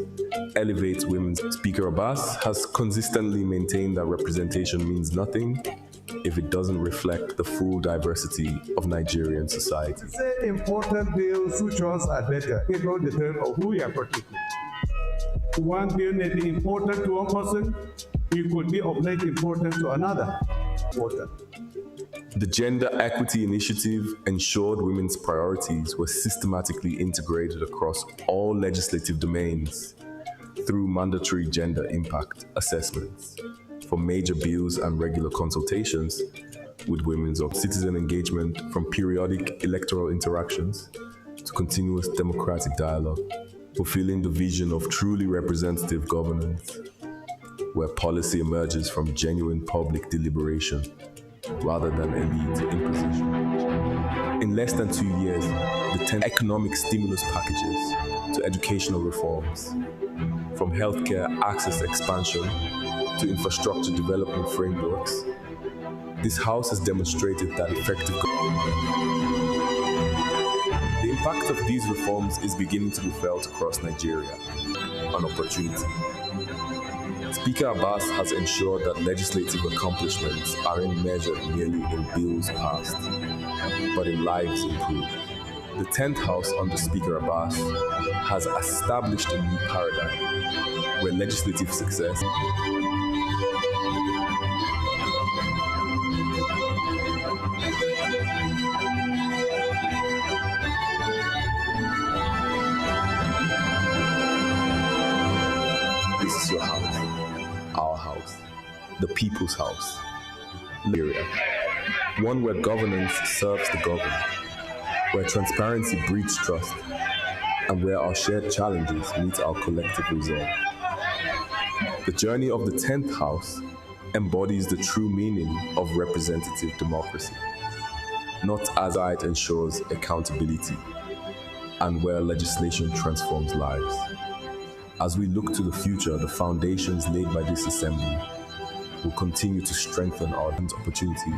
elevate women. Speaker Abbas has consistently maintained that representation means nothing if it doesn't reflect the full diversity of Nigerian society. Say important bills, which ones are better? It all depends on who you are protecting. One bill may be important to one person, it could be of less importance to another. The Gender Equity Initiative ensured women's priorities were systematically integrated across all legislative domains through mandatory gender impact assessments for major bills and regular consultations with women's citizen engagement, from periodic electoral interactions to continuous democratic dialogue, fulfilling the vision of truly representative governance, where policy emerges from genuine public deliberation rather than elite imposition. In less than 2 years, the 10 economic stimulus packages to educational reforms, from healthcare access expansion to infrastructure development frameworks, this House has demonstrated that effective The impact of these reforms is beginning to be felt across Nigeria, an opportunity. Speaker Abbas has ensured that legislative accomplishments aren't measured merely in bills passed, but in lives improved. The 10th House under Speaker Abbas has established a new paradigm where legislative success This is your house, our house, the people's house. area, one where governance serves the governed, where transparency breeds trust, and where our shared challenges meet our collective resolve. The journey of the 10th House embodies the true meaning of representative democracy, not as it ensures accountability, and where legislation transforms lives. As we look to the future, the foundations laid by this assembly will continue to strengthen our opportunity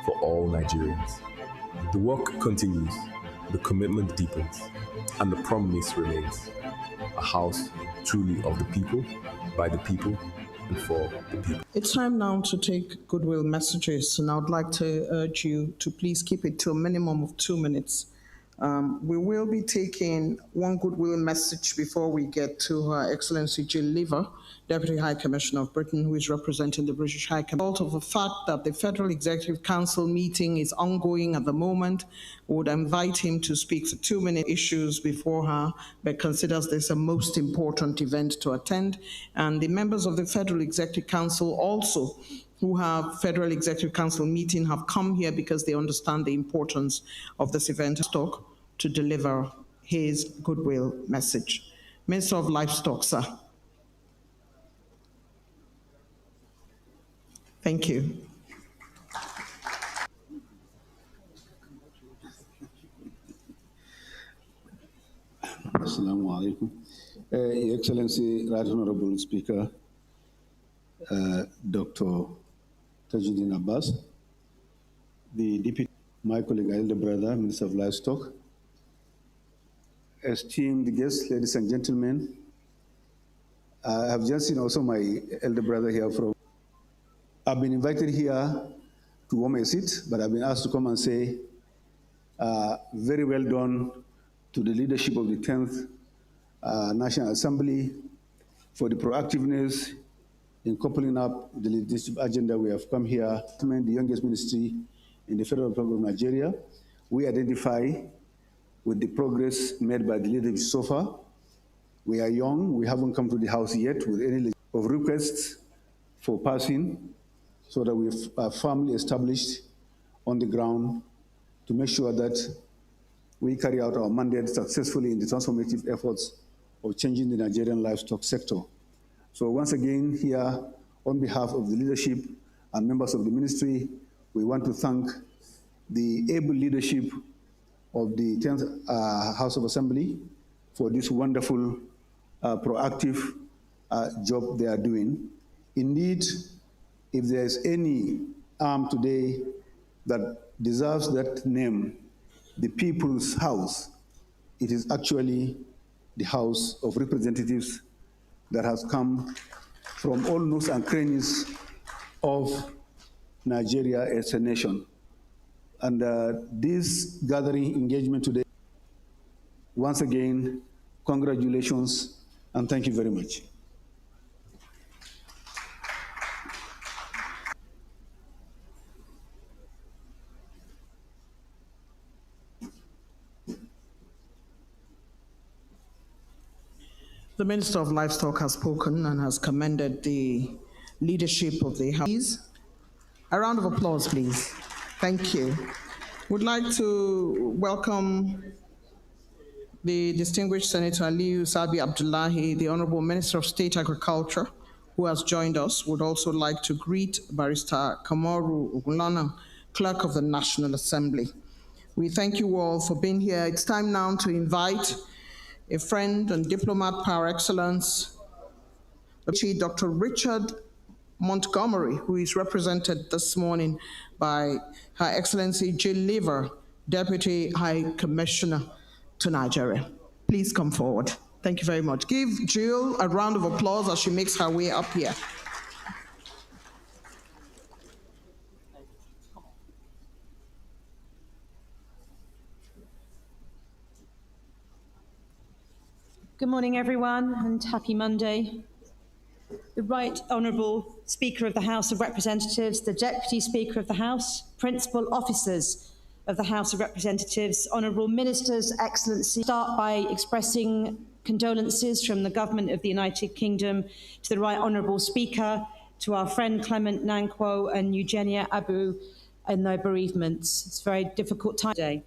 for all Nigerians. The work continues, the commitment deepens, and the promise remains. A house truly of the people, by the people, and for the people. It's time now to take goodwill messages, and I would like to urge you to please keep it to a minimum of 2 minutes. We will be taking one goodwill message before we get to Her Excellency Jill Lever, Deputy High Commissioner of Britain, who is representing the British High Commission. As a result of the fact that the Federal Executive Council meeting is ongoing at the moment, we would invite him to speak for 2 minute issues before her, but considers this a most important event to attend. And the members of the Federal Executive Council also who have Federal Executive Council meeting have come here because they understand the importance of this event to deliver his goodwill message. Minister of Livestock, sir. Thank you. Assalamu alaikum. Your Excellency, Right Honorable Speaker, Dr. Tajuddin Abbas, the Deputy, my colleague, elder brother, Minister of Livestock, esteemed guests, ladies and gentlemen, I have just seen also my elder brother here from. I've been invited here to warm a seat, but I've been asked to come and say, very well done to the leadership of the 10th National Assembly for the proactiveness in coupling up the leadership agenda. We have come here to make the youngest ministry in the Federal Republic of Nigeria. We identify with the progress made by the leadership so far. We are young, we haven't come to the House yet with any of requests for passing, so that we are firmly established on the ground to make sure that we carry out our mandate successfully in the transformative efforts of changing the Nigerian livestock sector. So once again here, on behalf of the leadership and members of the ministry, we want to thank the able leadership of the 10th House of Assembly for this wonderful, proactive job they are doing. Indeed, if there is any arm today that deserves that name, the People's House, it is actually the House of Representatives that has come from all nooks and crannies of Nigeria as a nation. And this gathering engagement today, once again, congratulations and thank you very much. The Minister of Livestock has spoken and has commended the leadership of the House. A round of applause, please. Thank you. Would like to welcome the distinguished Senator Aliyu Sabi Abdullahi, the Honorable Minister of State Agriculture, who has joined us. Would also like to greet Barrister Kamoru Ogunlana, Clerk of the National Assembly. We thank you all for being here. It's time now to invite a friend and diplomat par excellence, Dr. Richard Montgomery, who is represented this morning by Her Excellency Jill Lever, Deputy High Commissioner to Nigeria. Please come forward. Thank you very much. Give Jill a round of applause as she makes her way up here. Good morning, everyone, and happy Monday. The Right Honourable Speaker of the House of Representatives, the Deputy Speaker of the House, Principal Officers of the House of Representatives, Honourable Ministers, Excellency, start by expressing condolences from the Government of the United Kingdom to the Right Honourable Speaker to our friend Clement Nankwo and Eugenia Abu in their bereavements. It's a very difficult time today.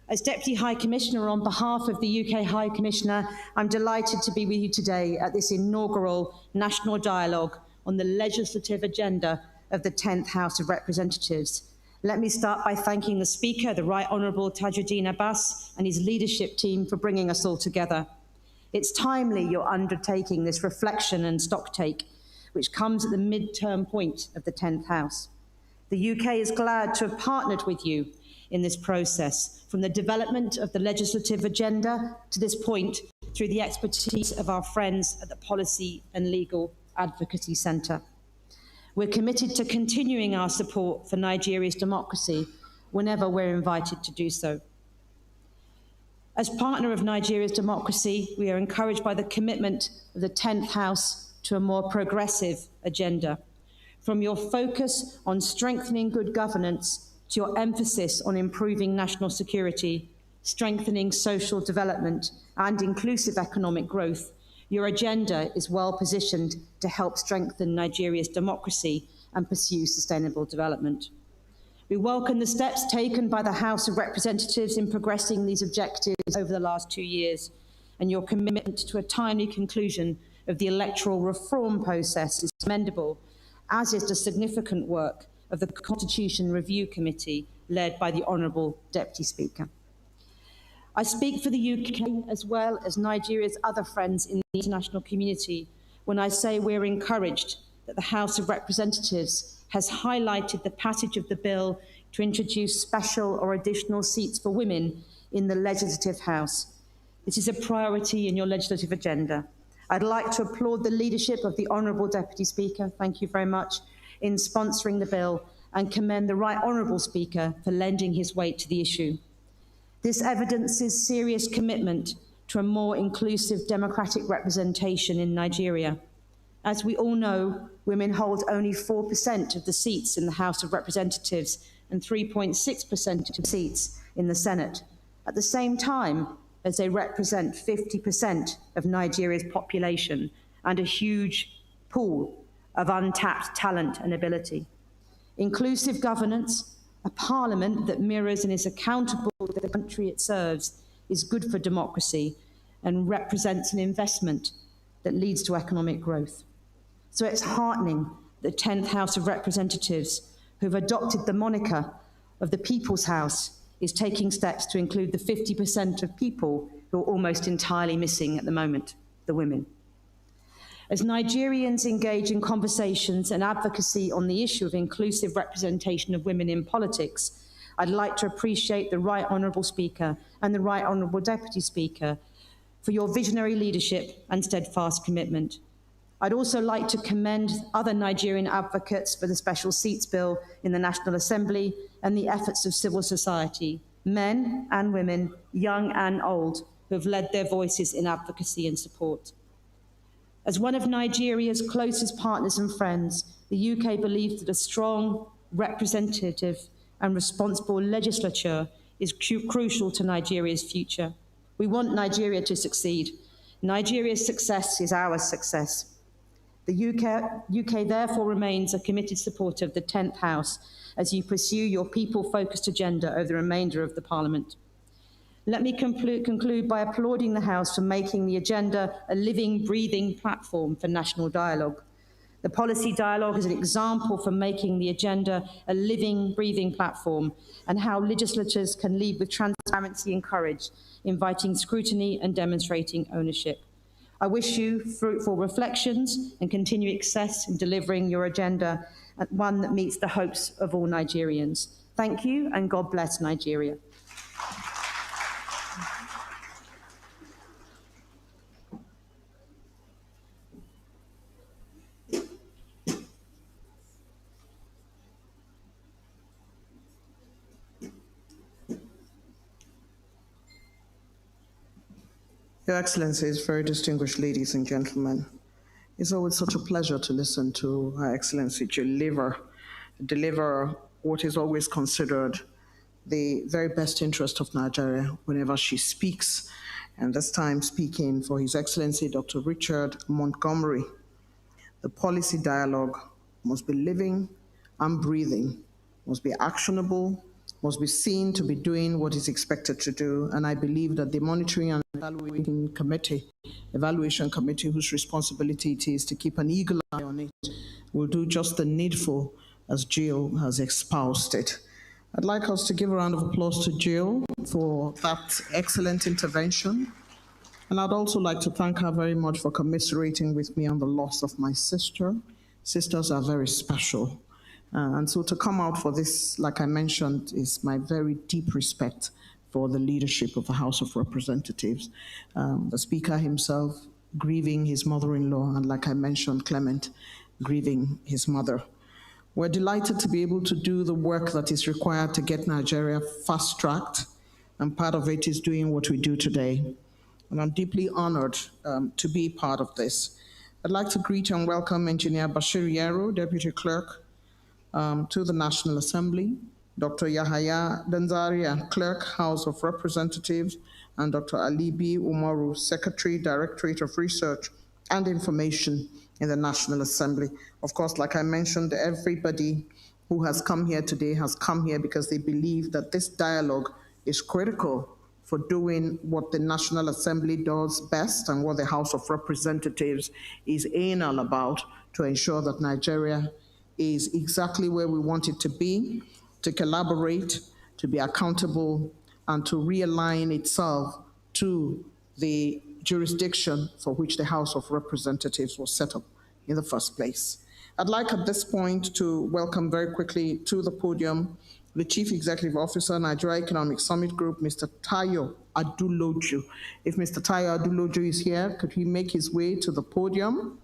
As Deputy High Commissioner, on behalf of the UK High Commissioner, I'm delighted to be with you today at this inaugural national dialogue on the legislative agenda of the 10th House of Representatives. Let me start by thanking the Speaker, the Right Honourable Tajuddin Abbas, and his leadership team for bringing us all together. It's timely you're undertaking this reflection and stocktake, which comes at the mid-term point of the 10th House. The UK is glad to have partnered with you in this process, from the development of the legislative agenda to this point, through the expertise of our friends at the Policy and Legal Advocacy Centre. We're committed to continuing our support for Nigeria's democracy whenever we're invited to do so. As partner of Nigeria's democracy, we are encouraged by the commitment of the 10th House to a more progressive agenda. From your focus on strengthening good governance to your emphasis on improving national security, strengthening social development, and inclusive economic growth, your agenda is well positioned to help strengthen Nigeria's democracy and pursue sustainable development. We welcome the steps taken by the House of Representatives in progressing these objectives over the last 2 years, and your commitment to a timely conclusion of the electoral reform process is commendable, as is the significant work of the Constitution Review Committee led by the Honourable Deputy Speaker. I speak for the UK as well as Nigeria's other friends in the international community when I say we're encouraged that the House of Representatives has highlighted the passage of the bill to introduce special or additional seats for women in the Legislative House. This is a priority in your legislative agenda. I'd like to applaud the leadership of the Honourable Deputy Speaker, thank you very much, in sponsoring the bill, and commend the Right Honourable Speaker for lending his weight to the issue. This evidences serious commitment to a more inclusive democratic representation in Nigeria. As we all know, women hold only 4% of the seats in the House of Representatives and 3.6% of seats in the Senate, at the same time as they represent 50% of Nigeria's population and a huge pool of untapped talent and ability. Inclusive governance, a parliament that mirrors and is accountable to the country it serves, is good for democracy and represents an investment that leads to economic growth. So it's heartening that the 10th House of Representatives, who have adopted the moniker of the People's House, is taking steps to include the 50% of people who are almost entirely missing at the moment, the women. As Nigerians engage in conversations and advocacy on the issue of inclusive representation of women in politics, I'd like to appreciate the Right Honourable Speaker and the Right Honourable Deputy Speaker for your visionary leadership and steadfast commitment. I'd also like to commend other Nigerian advocates for the Special Seats Bill in the National Assembly and the efforts of civil society, men and women, young and old, who have led their voices in advocacy and support. As one of Nigeria's closest partners and friends, the UK believes that a strong, representative and responsible legislature is crucial to Nigeria's future. We want Nigeria to succeed. Nigeria's success is our success. The UK therefore remains a committed supporter of the 10th House as you pursue your people-focused agenda over the remainder of the Parliament. Let me conclude by applauding the House for making the agenda a living, breathing platform for national dialogue. The policy dialogue is an example for making the agenda a living, breathing platform and how legislatures can lead with transparency and courage, inviting scrutiny and demonstrating ownership. I wish you fruitful reflections and continued success in delivering your agenda, one that meets the hopes of all Nigerians. Thank you, and God bless Nigeria. Your Excellencies, very distinguished ladies and gentlemen, it's always such a pleasure to listen to Her Excellency deliver what is always considered the very best interest of Nigeria whenever she speaks, and this time speaking for His Excellency Dr. Richard Montgomery. The policy dialogue must be living and breathing, must be actionable, must be seen to be doing what is expected to do. And I believe that the Monitoring and Evaluation Committee, whose responsibility it is to keep an eagle eye on it, will do just the needful as Jill has espoused it. I'd like us to give a round of applause to Jill for that excellent intervention. And I'd also like to thank her very much for commiserating with me on the loss of my sister. Sisters are very special. And so to come out for this, like I mentioned, is my very deep respect for the leadership of the House of Representatives. The Speaker himself grieving his mother-in-law, and like I mentioned, Clement grieving his mother. We're delighted to be able to do the work that is required to get Nigeria fast-tracked, and part of it is doing what we do today. And I'm deeply honored to be part of this. I'd like to greet and welcome Engineer Bashir Yero, Deputy Clerk to the National Assembly, Dr. Yahaya Danzaria, Clerk, House of Representatives, and Dr. Alibi Umaru, Secretary, Directorate of Research and Information in the National Assembly. Of course, like I mentioned, everybody who has come here today has come here because they believe that this dialogue is critical for doing what the National Assembly does best and what the House of Representatives is anal about to ensure that Nigeria is exactly where we want it to be, to collaborate, to be accountable, and to realign itself to the jurisdiction for which the House of Representatives was set up in the first place. I'd like at this point to welcome very quickly to the podium the Chief Executive Officer, Nigeria Economic Summit Group, Mr. Tayo Aduloju. If Mr. Tayo Aduloju is here, could he make his way to the podium?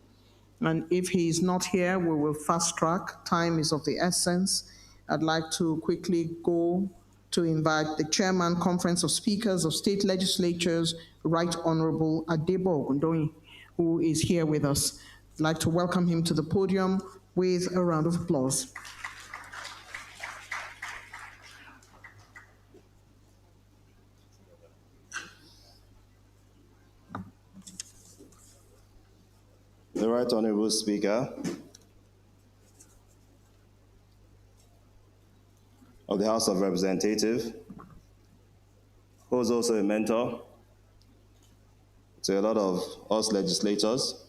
And if he is not here, we will fast track. Time is of the essence. I'd like to quickly go to invite the Chairman, Conference of Speakers of State Legislatures, Right Honorable Adebo Ogundoyin, who is here with us. I'd like to welcome him to the podium with a round of applause. The Right Honorable Speaker of the House of Representatives, who is also a mentor to a lot of us legislators,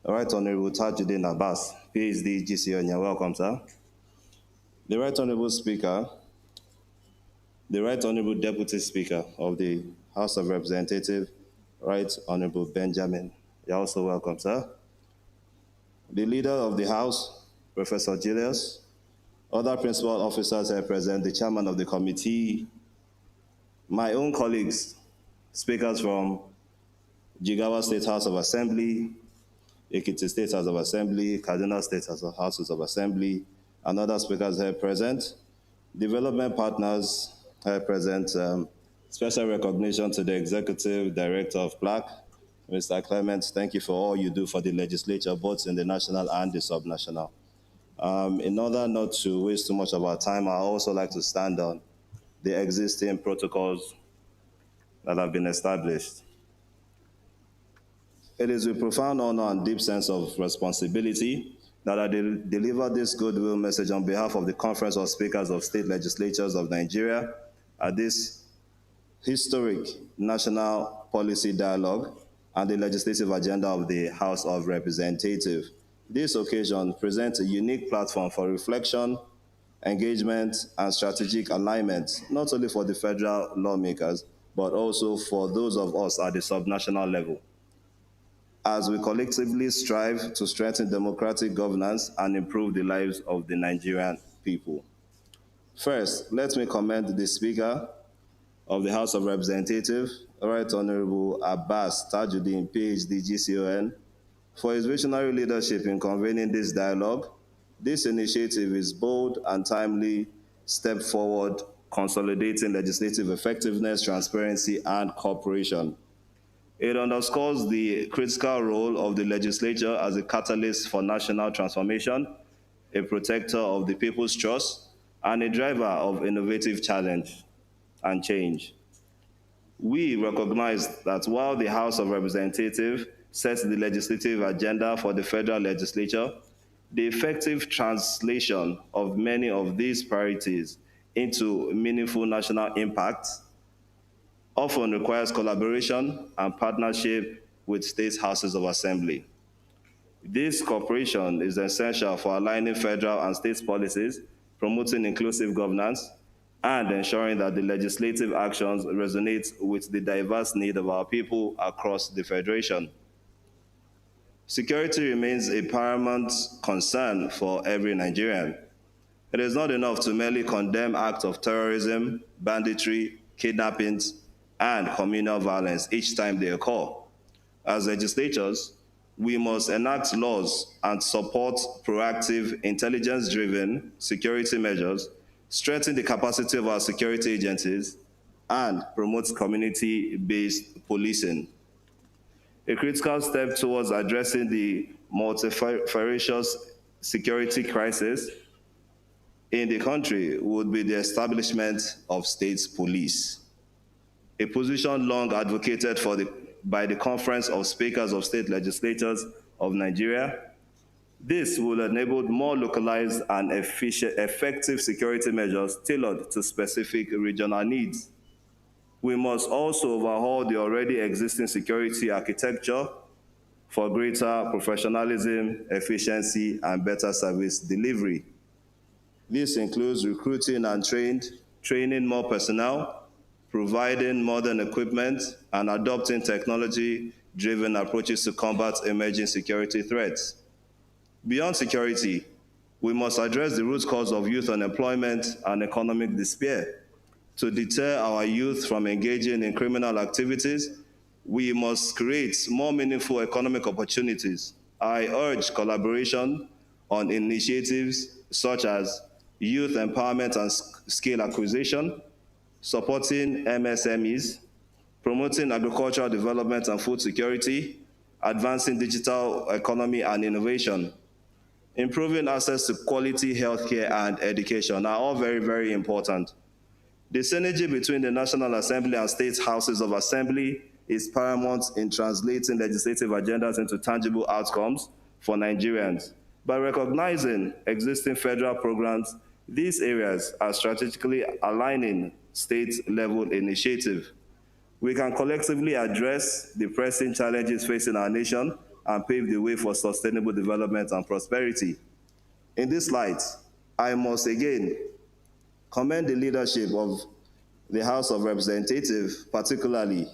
the Right Honorable Tajuddin Abbas, PhD, GCN, you're welcome, sir. The Right Honorable Speaker, the Right Honorable Deputy Speaker of the House of Representatives, Right Honorable Benjamin, you're also welcome, sir. The Leader of the House, Professor Julius, other principal officers here present, the Chairman of the committee, my own colleagues, speakers from Jigawa State House of Assembly, Ekiti State House of Assembly, Kaduna State Houses of Assembly, and other speakers here present. Development partners here present. Special recognition to the Executive Director of PLAC, Mr. Clement. Thank you for all you do for the legislature, both in the national and the subnational. In order not to waste too much of our time, I also like to stand on the existing protocols that have been established. It is with profound honor and deep sense of responsibility that I deliver this goodwill message on behalf of the Conference of Speakers of State Legislatures of Nigeria at this historic national policy dialogue and the legislative agenda of the House of Representatives. This occasion presents a unique platform for reflection, engagement, and strategic alignment, not only for the federal lawmakers, but also for those of us at the subnational level, as we collectively strive to strengthen democratic governance and improve the lives of the Nigerian people. First, let me commend the Speaker of the House of Representatives, Right Honorable Abbas Tajuddin, PhD, GCON, for his visionary leadership in convening this dialogue. This initiative is bold and timely step forward, consolidating legislative effectiveness, transparency, and cooperation. It underscores the critical role of the legislature as a catalyst for national transformation, a protector of the people's trust, and a driver of innovative challenge and change. We recognize that while the House of Representatives sets the legislative agenda for the federal legislature, the effective translation of many of these priorities into meaningful national impact often requires collaboration and partnership with state houses of assembly. This cooperation is essential for aligning federal and state policies, promoting inclusive governance, and ensuring that the legislative actions resonate with the diverse needs of our people across the Federation. Security remains a paramount concern for every Nigerian. It is not enough to merely condemn acts of terrorism, banditry, kidnappings, and communal violence each time they occur. As legislators, we must enact laws and support proactive, intelligence-driven security measures, strengthen the capacity of our security agencies, and promote community-based policing. A critical step towards addressing the multifarious security crisis in the country would be the establishment of state police, a position long advocated by the Conference of Speakers of State Legislatures of Nigeria. This will enable more localized and effective security measures tailored to specific regional needs. We must also overhaul the already existing security architecture for greater professionalism, efficiency, and better service delivery. This includes recruiting and training more personnel, providing modern equipment, and adopting technology-driven approaches to combat emerging security threats. Beyond security, we must address the root cause of youth unemployment and economic despair. To deter our youth from engaging in criminal activities, we must create more meaningful economic opportunities. I urge collaboration on initiatives such as youth empowerment and skill acquisition, supporting MSMEs, promoting agricultural development and food security, advancing digital economy and innovation. Improving access to quality healthcare and education are all very, very important. The synergy between the National Assembly and state houses of assembly is paramount in translating legislative agendas into tangible outcomes for Nigerians. By recognizing existing federal programs, these areas are strategically aligning state-level initiative. We can collectively address the pressing challenges facing our nation and pave the way for sustainable development and prosperity. In this light, I must again commend the leadership of the House of Representatives, particularly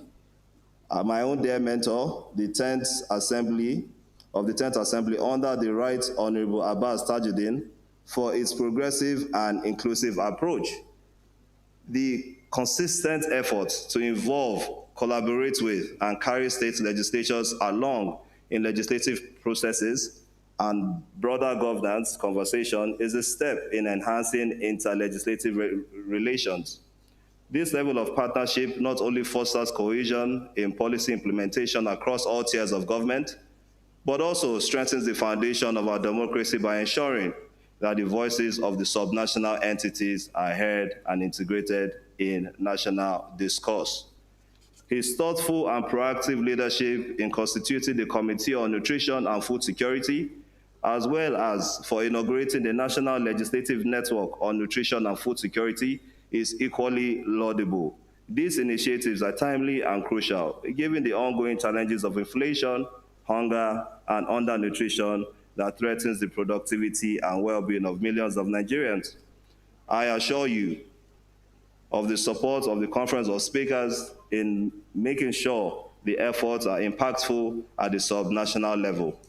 my own dear mentor, the 10th Assembly under the Right Honorable Abbas Tajuddin, for its progressive and inclusive approach. The consistent effort to involve, collaborate with, and carry state legislatures along in legislative processes and broader governance conversation is a step in enhancing inter-legislative relations. This level of partnership not only fosters cohesion in policy implementation across all tiers of government, but also strengthens the foundation of our democracy by ensuring that the voices of the subnational entities are heard and integrated in national discourse. His thoughtful and proactive leadership in constituting the Committee on Nutrition and Food Security, as well as for inaugurating the National Legislative Network on Nutrition and Food Security, is equally laudable. These initiatives are timely and crucial, given the ongoing challenges of inflation, hunger, and undernutrition that threatens the productivity and well-being of millions of Nigerians. I assure you of the support of the Conference of Speakers in making sure the efforts are impactful at the subnational level.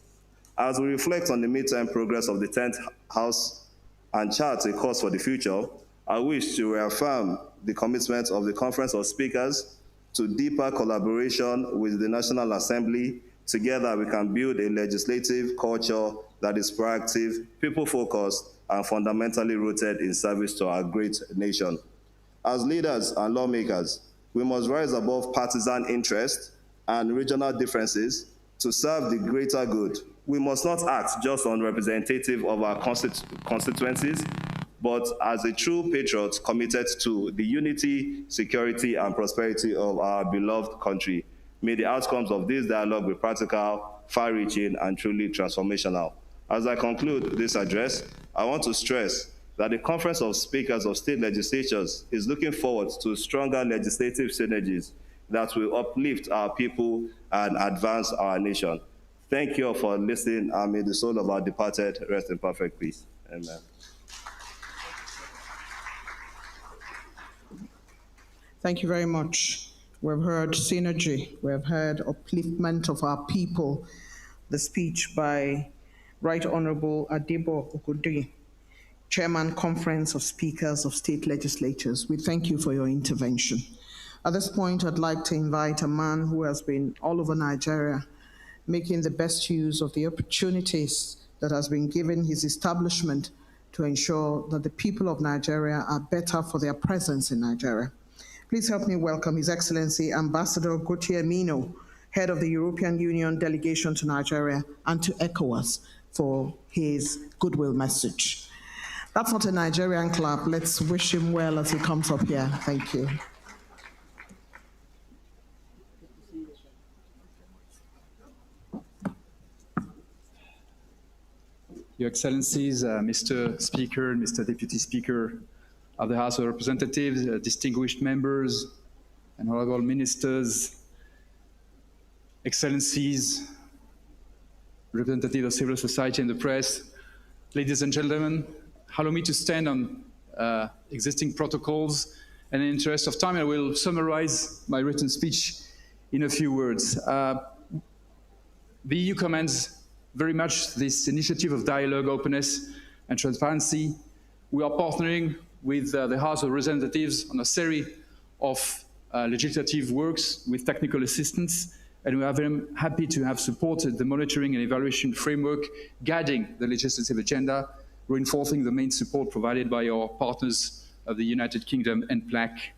As we reflect on the midterm progress of the 10th House and chart a course for the future, I wish to reaffirm the commitment of the Conference of Speakers to deeper collaboration with the National Assembly. Together, we can build a legislative culture that is proactive, people-focused, and fundamentally rooted in service to our great nation. As leaders and lawmakers, we must rise above partisan interests and regional differences to serve the greater good. We must not act just on representative of our constituencies, but as a true patriot committed to the unity, security, and prosperity of our beloved country. May the outcomes of this dialogue be practical, far-reaching, and truly transformational. As I conclude this address, I want to stress that the Conference of Speakers of State Legislatures is looking forward to stronger legislative synergies that will uplift our people and advance our nation. Thank you all for listening, and may the soul of our departed rest in perfect peace. Amen. Thank you very much. We've heard synergy. We've heard upliftment of our people. The speech by Right Honorable Adebo Okudi, Chairman, Conference of Speakers of State Legislatures. We thank you for your intervention. At this point, I'd like to invite a man who has been all over Nigeria, making the best use of the opportunities that has been given his establishment to ensure that the people of Nigeria are better for their presence in Nigeria. Please help me welcome His Excellency Ambassador Gautier Mino, Head of the European Union Delegation to Nigeria and to ECOWAS, for his goodwill message. That's not a Nigerian clap. Let's wish him well as he comes up here. Thank you. Your Excellencies, Mr. Speaker, Mr. Deputy Speaker of the House of Representatives, distinguished members, and honorable ministers, Excellencies, representatives of civil society and the press, ladies and gentlemen, allow me to stand on existing protocols, and in the interest of time, I will summarize my written speech in a few words. The EU commends very much this initiative of dialogue, openness, and transparency. We are partnering with the House of Representatives on a series of legislative works with technical assistance, and we are very happy to have supported the monitoring and evaluation framework guiding the legislative agenda, reinforcing the main support provided by our partners of the United Kingdom and PLAC.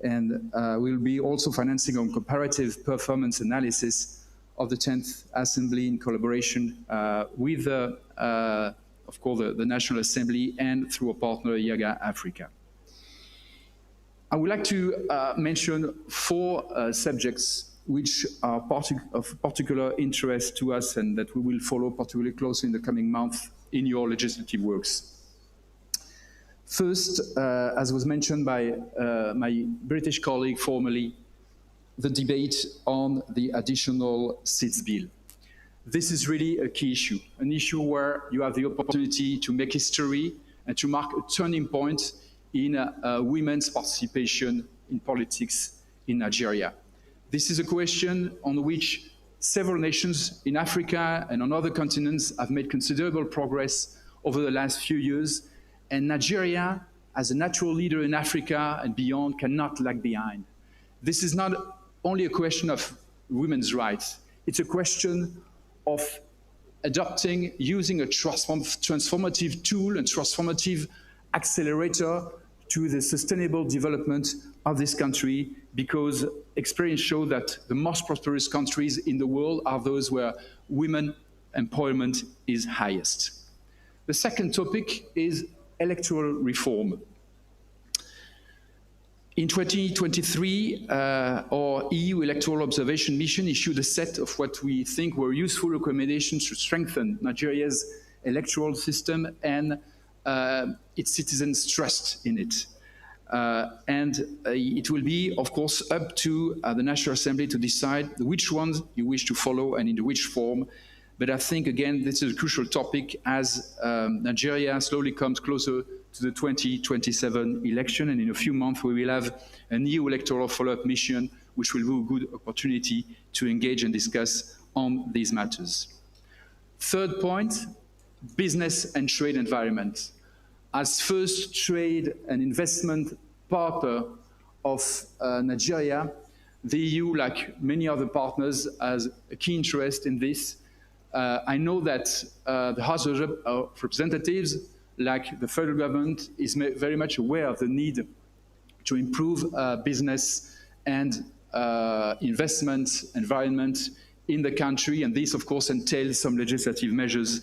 And we'll be also financing on comparative performance analysis of the 10th Assembly in collaboration with, of course, the National Assembly and through a partner, IAGA Africa. I would like to mention four subjects which are of particular interest to us and that we will follow particularly closely in the coming month in your legislative works. First, as was mentioned by my British colleague formerly, the debate on the additional seats bill. This is really a key issue, an issue where you have the opportunity to make history and to mark a turning point in women's participation in politics in Nigeria. This is a question on which several nations in Africa and on other continents have made considerable progress over the last few years, and Nigeria, as a natural leader in Africa and beyond, cannot lag behind. This is not only a question of women's rights, it's a question of adopting, using a transformative tool and transformative accelerator to the sustainable development of this country, because experience shows that the most prosperous countries in the world are those where women empowerment is highest. The second topic is electoral reform. In 2023, our EU Electoral Observation Mission issued a set of what we think were useful recommendations to strengthen Nigeria's electoral system and its citizens' trust in it. It will be, of course, up to the National Assembly to decide which ones you wish to follow and in which form. But I think, again, this is a crucial topic as Nigeria slowly comes closer to the 2027 election. And in a few months, we will have a new electoral follow-up mission, which will be a good opportunity to engage and discuss on these matters. Third point, business and trade environment. As first trade and investment partner of Nigeria, the EU, like many other partners, has a key interest in this. I know that the House of Representatives, like the federal government, is very much aware of the need to improve business and investment environment in the country. And this, of course, entails some legislative measures.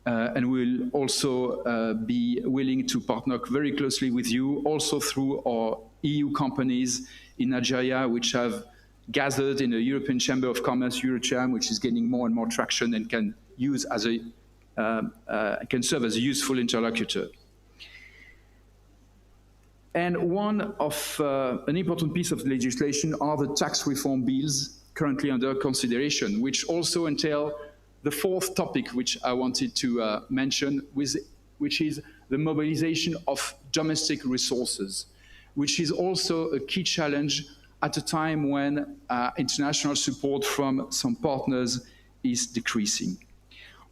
And we'll also be willing to partner very closely with you, also through our EU companies in Nigeria, which have gathered in the European Chamber of Commerce, Eurocham, which is gaining more and more traction and can serve as a useful interlocutor. And one of an important piece of legislation are the tax reform bills currently under consideration, which also entail the fourth topic which I wanted to mention, which is the mobilization of domestic resources, which is also a key challenge at a time when international support from some partners is decreasing.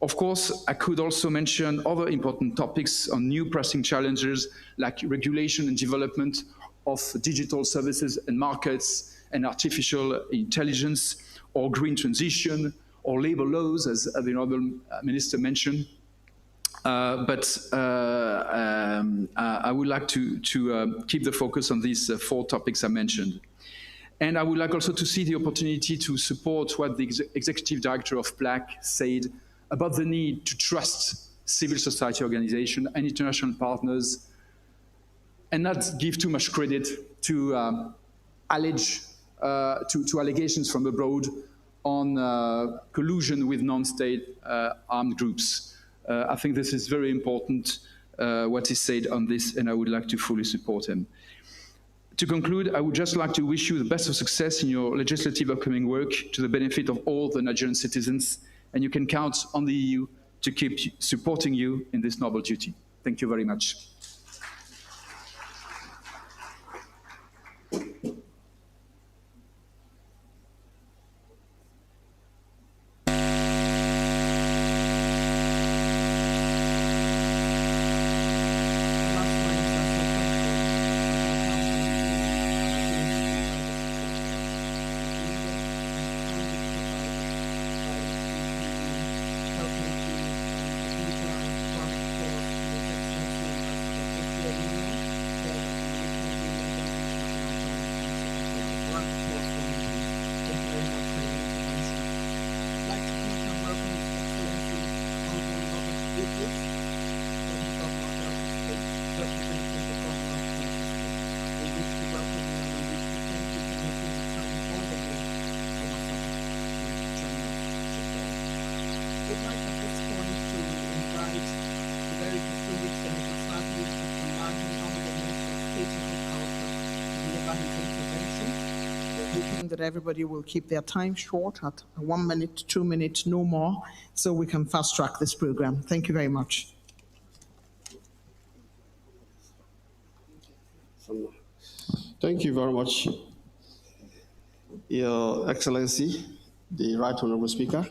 Of course, I could also mention other important topics on new pressing challenges like regulation and development of digital services and markets and artificial intelligence, or green transition, or labor laws, as the Honourable Minister mentioned. I would like to keep the focus on these four topics I mentioned. And I would like also to see the opportunity to support what the Executive Director of PLAC said about the need to trust civil society organizations and international partners and not give too much credit to allegations from abroad on collusion with non-state armed groups. I think this is very important, what is said on this, and I would like to fully support him. To conclude, I would just like to wish you the best of success in your legislative upcoming work to the benefit of all the Nigerian citizens, and you can count on the EU to keep supporting you in this noble duty. Thank you very much. That everybody will keep their time short at 1 minute, 2 minutes, no more, so we can fast track this program. Thank you very much. Thank you very much, Your Excellency, the Right Honourable Speaker.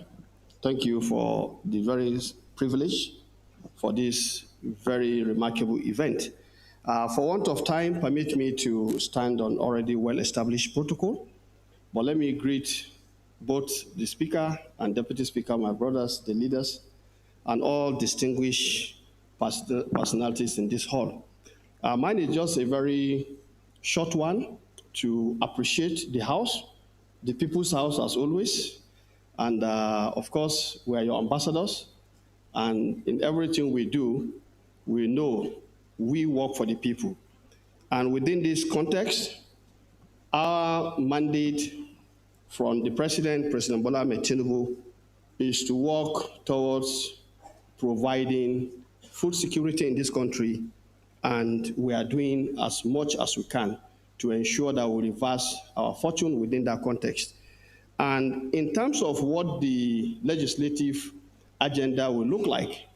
Thank you for the very privilege for this very remarkable event. For want of time, permit me to stand on already well-established protocol. But let me greet both the Speaker and Deputy Speaker, my brothers, the leaders, and all distinguished personalities in this hall. Mine is just a very short one to appreciate the House, the People's House as always, and of course, we are your ambassadors, and in everything we do, we know we work for the people. And within this context, our mandate from the President Bola Ahmed Tinubu, is to work towards providing food security in this country, and we are doing as much as we can to ensure that we reverse our fortune within that context. And in terms of what the legislative agenda will look like,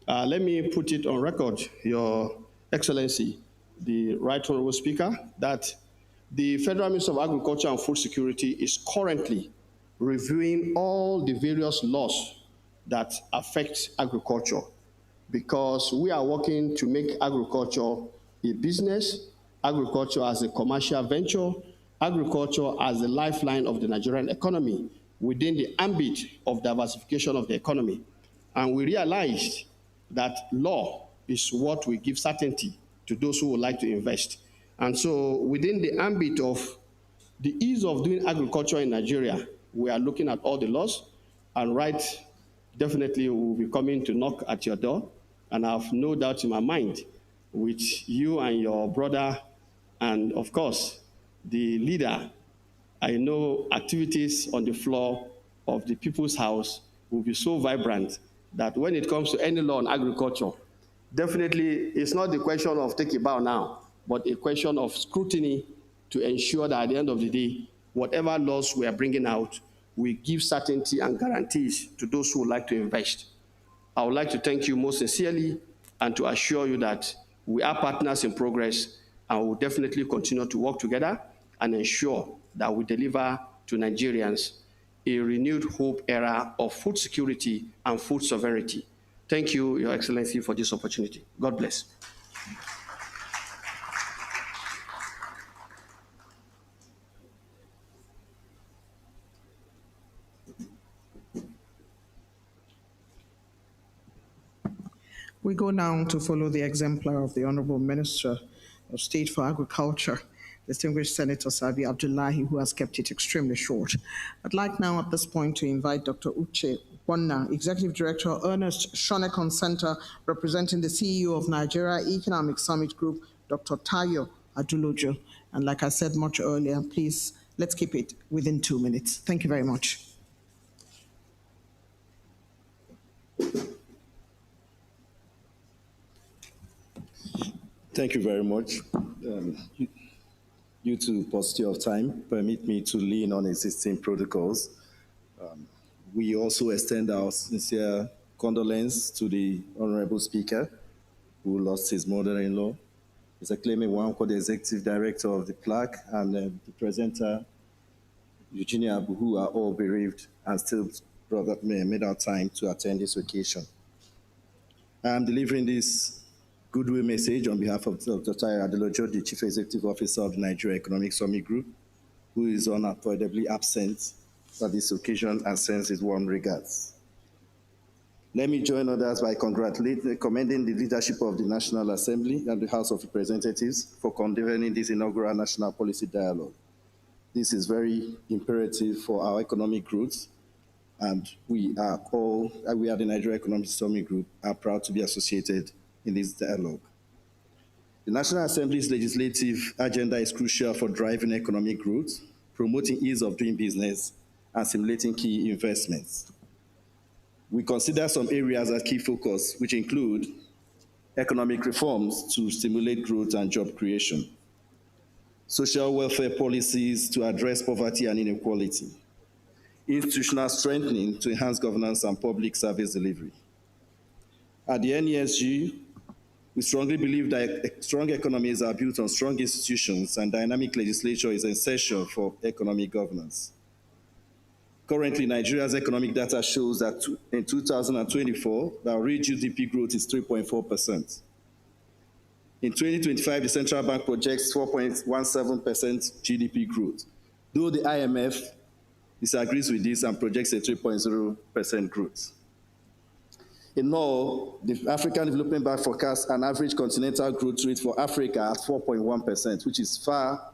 let me put it on record, Your Excellency, the Right Honourable Speaker, that the Federal Minister of Agriculture and Food Security is currently reviewing all the various laws that affect agriculture, because we are working to make agriculture a business, agriculture as a commercial venture, agriculture as the lifeline of the Nigerian economy within the ambit of diversification of the economy. And we realized that law is what will give certainty to those who would like to invest. And so within the ambit of the ease of doing agriculture in Nigeria, we are looking at all the laws, and definitely we will be coming to knock at your door. And I have no doubt in my mind with you and your brother, and of course, the leader I know activities on the floor of the People's House will be so vibrant that when it comes to any law on agriculture, definitely it's not the question of take a bow now, but a question of scrutiny to ensure that at the end of the day, whatever laws we are bringing out, we give certainty and guarantees to those who would like to invest. I would like to thank you most sincerely and to assure you that we are partners in progress and we will definitely continue to work together and ensure that we deliver to Nigerians a renewed hope era of food security and food sovereignty. Thank you, Your Excellency, for this opportunity. God bless. We go now to follow the exemplar of the Honorable Minister of State for Agriculture, distinguished Senator Sabi Abdullahi, who has kept it extremely short. I'd like now at this point to invite Dr. Uche Bonna, Executive Director, Ernest Shonekon Center, representing the CEO of Nigeria Economic Summit Group, Dr. Tayo Adulojo. And like I said much earlier, please, let's keep it within 2 minutes. Thank you very much. Thank you very much. Due to paucity of time, permit me to lean on existing protocols. We also extend our sincere condolence to the Honorable Speaker who lost his mother-in-law, Mr. Clement Wanko, the Executive Director of the plaque, and the presenter, Eugenia Abu, who are all bereaved and still made our time to attend this occasion. I am delivering this goodwill message on behalf of Dr. Tayo Adelojo, the Chief Executive Officer of the Nigeria Economic Summit Group, who is unavoidably absent at this occasion and sends his warm regards. Let me join others by commending the leadership of the National Assembly and the House of Representatives for convening this inaugural national policy dialogue. This is very imperative for our economic growth, and we are the Nigeria Economic Summit Group, are proud to be associated in this dialogue. The National Assembly's legislative agenda is crucial for driving economic growth, promoting ease of doing business, and stimulating key investments. We consider some areas as key focus, which include economic reforms to stimulate growth and job creation, social welfare policies to address poverty and inequality, institutional strengthening to enhance governance and public service delivery. At the NESG, we strongly believe that strong economies are built on strong institutions, and dynamic legislature is essential for economic governance. Currently, Nigeria's economic data shows that in 2024, our real GDP growth is 3.4%. In 2025, the central bank projects 4.17% GDP growth, though the IMF disagrees with this and projects a 3.0% growth. In all, the African Development Bank forecasts an average continental growth rate for Africa at 4.1%, which is far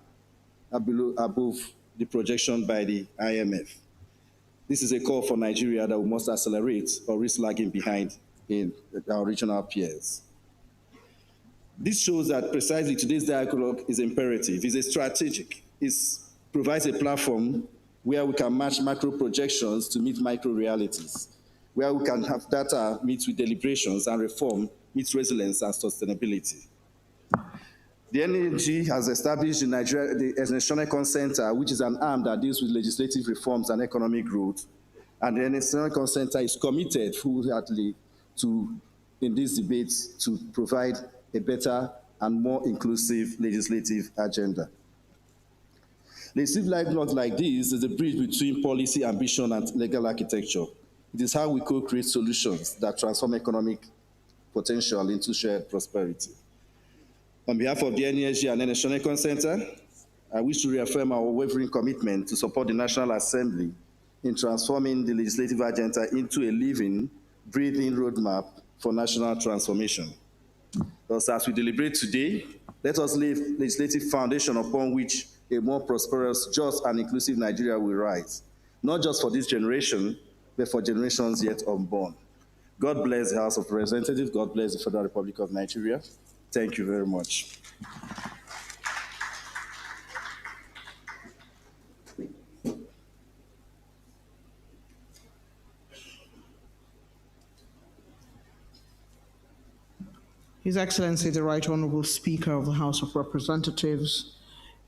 above the projection by the IMF. This is a call for Nigeria that we must accelerate or risk lagging behind in our regional peers. This shows that precisely today's dialogue is imperative, is strategic, it provides a platform where we can match macro projections to meet micro realities, where we can have data meet with deliberations and reform meet resilience and sustainability. The NAG has established the Shonekon Center, which is an arm that deals with legislative reforms and economic growth. And the Shonekon Center is committed full-heartedly in these debates to provide a better and more inclusive legislative agenda. Legislative dialogue like this is a bridge between policy, ambition, and legal architecture. It is how we co-create solutions that transform economic potential into shared prosperity. On behalf of the NESG and Shonekon Center, I wish to reaffirm our unwavering commitment to support the National Assembly in transforming the legislative agenda into a living, breathing roadmap for national transformation. Thus, as we deliberate today, let us lay legislative foundation upon which a more prosperous, just, and inclusive Nigeria will rise, not just for this generation, but for generations yet unborn. God bless the House of Representatives. God bless the Federal Republic of Nigeria. Thank you very much. His Excellency, the Right Honorable Speaker of the House of Representatives,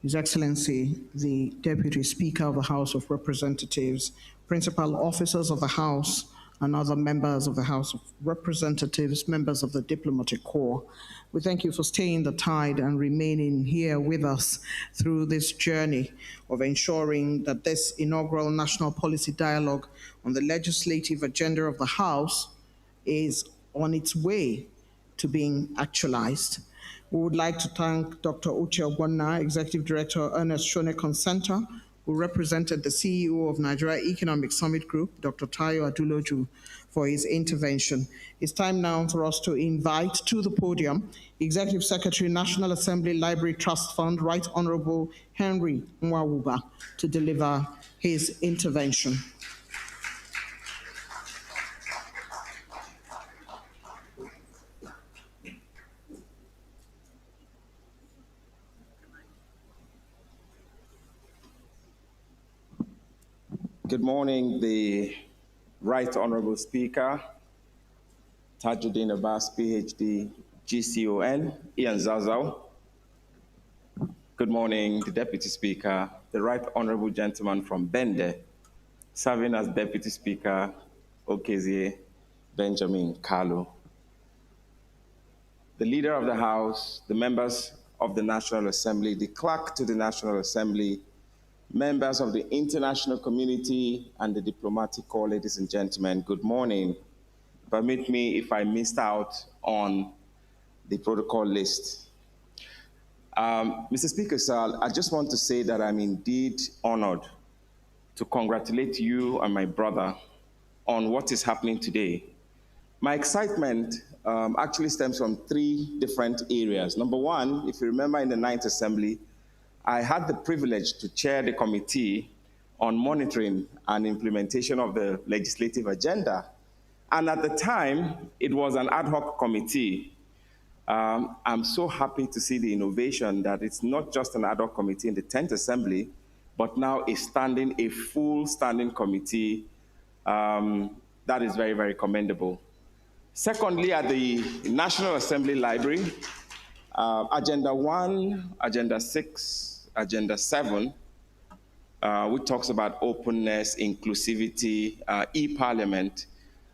His Excellency, the Deputy Speaker of the House of Representatives, principal officers of the House, and other members of the House of Representatives, members of the Diplomatic Corps. We thank you for staying the tide and remaining here with us through this journey of ensuring that this inaugural national policy dialogue on the legislative agenda of the House is on its way to being actualized. We would like to thank Dr. Uche Ogbonna, Executive Director, Ernest Shonekon Center, who represented the CEO of Nigeria Economic Summit Group, Dr. Tayo Aduloju, for his intervention. It's time now for us to invite to the podium Executive Secretary, National Assembly Library Trust Fund, Right Honorable Henry Nwawuba, to deliver his intervention. Good morning, the Right Honorable Speaker, Tajuddin Abbas, PhD, GCON, Ian Zazau. Good morning, the Deputy Speaker, the Right Honorable Gentleman from Bende, serving as Deputy Speaker, Okezie Benjamin Kalu. The Leader of the House, the members of the National Assembly, the Clerk to the National Assembly, members of the international community and the diplomatic corps, ladies and gentlemen, good morning. Permit me if I missed out on the protocol list. Mr. Speaker, sir, I just want to say that I'm indeed honored to congratulate you and my brother on what is happening today. My excitement actually stems from three different areas. Number one, if you remember in the 9th Assembly, I had the privilege to chair the committee on monitoring and implementation of the legislative agenda. And at the time, it was an ad hoc committee. I'm so happy to see the innovation that it's not just an ad hoc committee in the 10th Assembly, but now a full standing committee. That is very, very commendable. Secondly, at the National Assembly Library, Agenda 1, Agenda 6, Agenda 7, which talks about openness, inclusivity, e-parliament,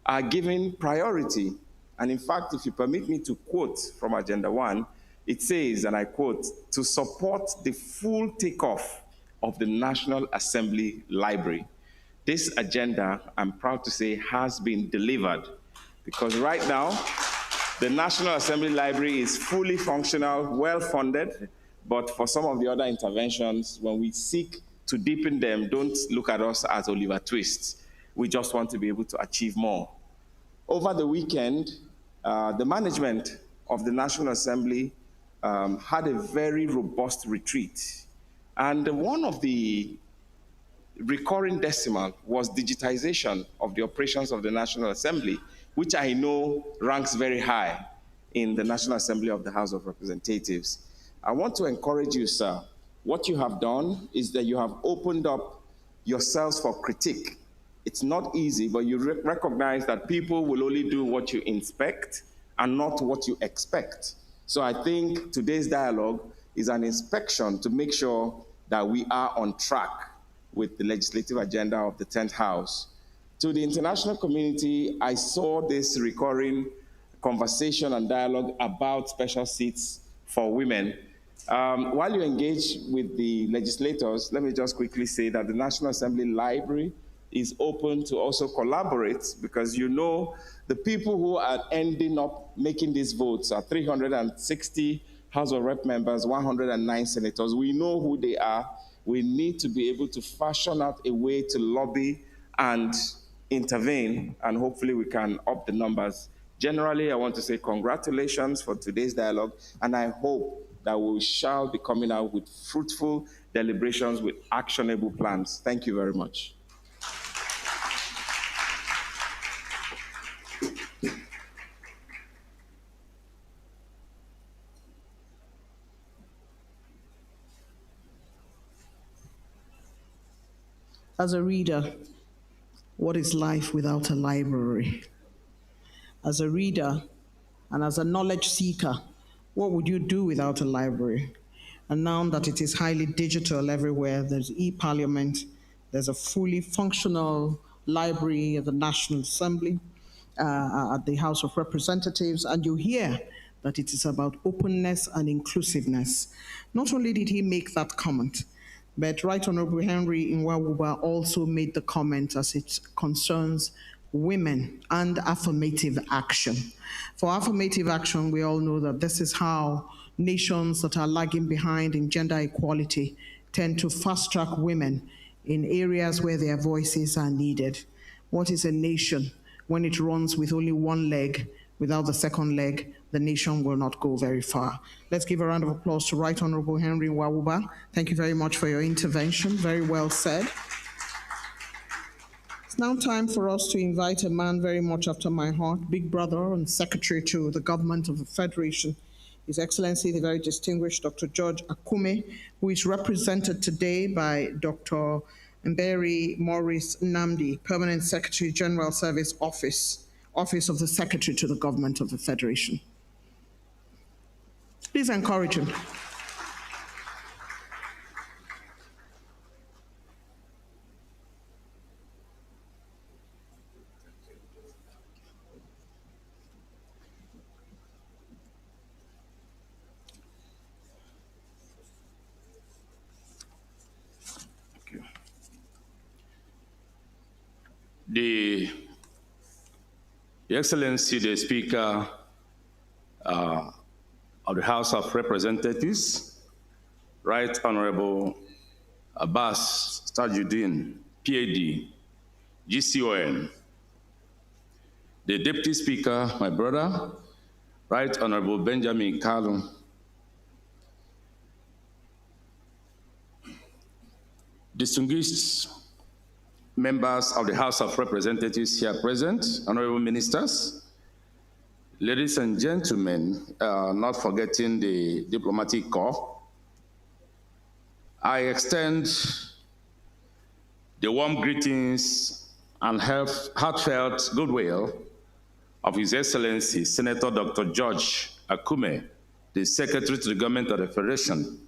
are given priority. And in fact, if you permit me to quote from Agenda 1, it says, and I quote, to support the full takeoff of the National Assembly Library. This agenda, I'm proud to say, has been delivered, because right now, the National Assembly Library is fully functional, well-funded, but for some of the other interventions, when we seek to deepen them, don't look at us as Oliver Twist. We just want to be able to achieve more. Over the weekend, the management of the National Assembly had a very robust retreat. And one of the recurring decimal was digitization of the operations of the National Assembly, which I know ranks very high in the National Assembly of the House of Representatives. I want to encourage you, sir. What you have done is that you have opened up yourselves for critique. It's not easy, but you recognize that people will only do what you inspect and not what you expect. So I think today's dialogue is an inspection to make sure that we are on track with the legislative agenda of the 10th House. To the international community, I saw this recurring conversation and dialogue about special seats for women. While you engage with the legislators, let me just quickly say that the National Assembly Library is open to also collaborate, because you know the people who are ending up making these votes are 360 House of Rep members, 109 senators. We know who they are. We need to be able to fashion out a way to lobby and intervene, and hopefully we can up the numbers. Generally, I want to say congratulations for today's dialogue, and I hope that we shall be coming out with fruitful deliberations with actionable plans. Thank you very much. As a reader, what is life without a library? As a reader, And as a knowledge seeker, what would you do without a library? And now that it is highly digital everywhere, there's e-parliament, there's a fully functional library at the National Assembly, at the House of Representatives, and you hear that it is about openness and inclusiveness. Not only did he make that comment, but Right Honorable Henry Nwawuba also made the comment as it concerns women and affirmative action. For affirmative action, we all know that this is how nations that are lagging behind in gender equality tend to fast-track women in areas where their voices are needed. What is a nation when it runs with only one leg? Without the second leg, the nation will not go very far. Let's give a round of applause to Right Honorable Henry Nwawuba. Thank you very much for your intervention. Very well said. It's now time for us to invite a man very much after my heart, big brother and secretary to the government of the Federation, His Excellency, the very distinguished Dr. George Akume, who is represented today by Dr. Mberi Maurice Nnamdi, Permanent Secretary General Service Office of the Secretary to the Government of the Federation. Please encourage him. The Excellency, the Speaker of the House of Representatives, Right Honorable Abbas Tajuddin, PhD, GCON, the Deputy Speaker, my brother, Right Honorable Benjamin Kalu, distinguished members of the House of Representatives here present, honorable ministers, ladies and gentlemen, not forgetting the diplomatic corps, I extend the warm greetings and heartfelt goodwill of His Excellency Senator Dr. George Akume, the Secretary to the Government of the Federation.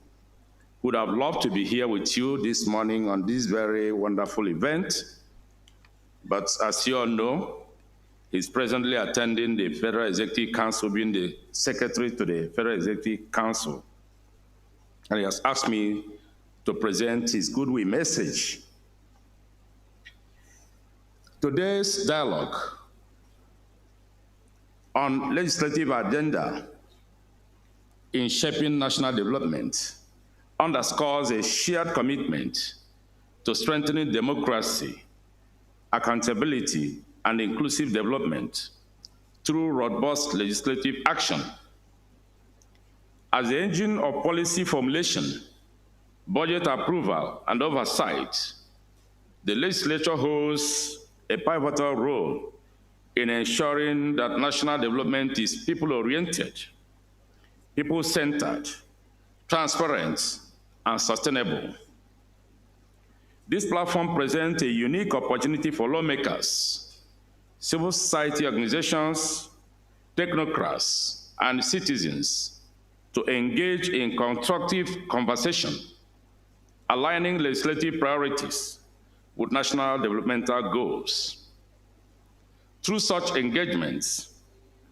Would have loved to be here with you this morning on this very wonderful event, but as you all know, he's presently attending the Federal Executive Council, being the Secretary to the Federal Executive Council, and he has asked me to present his goodwill message. Today's dialogue on legislative agenda in shaping national development underscores a shared commitment to strengthening democracy, accountability, and inclusive development through robust legislative action. As the engine of policy formulation, budget approval, and oversight, the legislature holds a pivotal role in ensuring that national development is people-oriented, people-centered, transparent, and sustainable. This platform presents a unique opportunity for lawmakers, civil society organizations, technocrats, and citizens to engage in constructive conversation, aligning legislative priorities with national developmental goals. Through such engagements,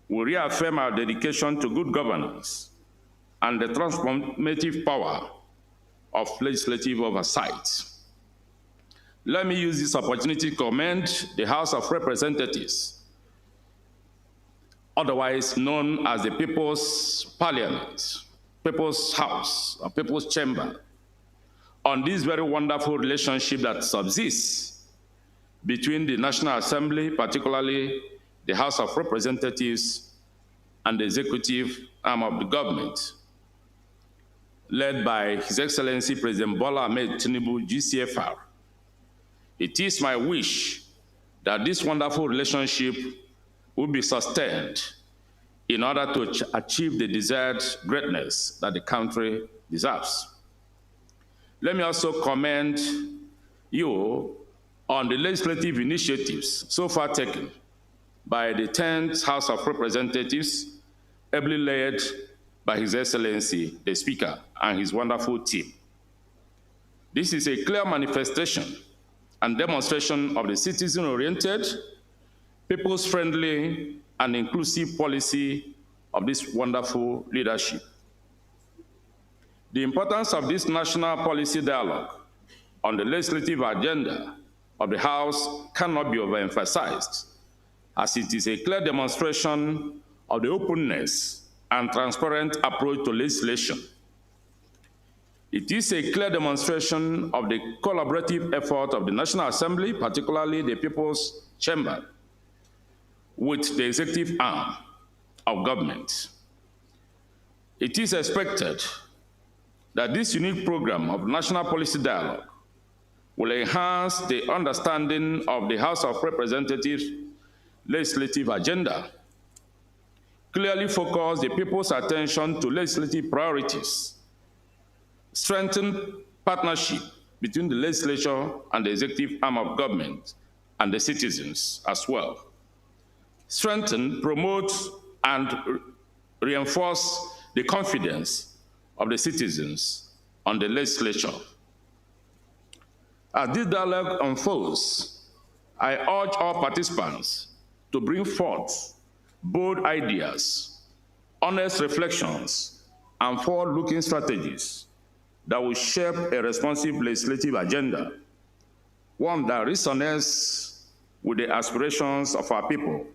we reaffirm our dedication to good governance and the transformative power of legislative oversight. Let me use this opportunity to commend the House of Representatives, otherwise known as the People's Parliament, People's House, or People's Chamber, on this very wonderful relationship that subsists between the National Assembly, particularly the House of Representatives, and the executive arm of the government, led by His Excellency President Bola Ahmed Tinubu, GCFR. It is my wish that this wonderful relationship will be sustained in order to achieve the desired greatness that the country deserves. Let me also commend you on the legislative initiatives so far taken by the 10th House of Representatives ably led by His Excellency, the Speaker, and his wonderful team. This is a clear manifestation and demonstration of the citizen-oriented, people's-friendly, and inclusive policy of this wonderful leadership. The importance of this national policy dialogue on the legislative agenda of the House cannot be overemphasized, as it is a clear demonstration of the openness and transparent approach to legislation. It is a clear demonstration of the collaborative effort of the National Assembly, particularly the People's Chamber, with the executive arm of government. It is expected that this unique program of national policy dialogue will enhance the understanding of the House of Representatives' legislative agenda, clearly focus the people's attention to legislative priorities, strengthen partnership between the legislature and the executive arm of government and the citizens as well, strengthen, promote, and reinforce the confidence of the citizens on the legislature. As this dialogue unfolds, I urge all participants to bring forth bold ideas, honest reflections, and forward-looking strategies that will shape a responsive legislative agenda, one that resonates with the aspirations of our people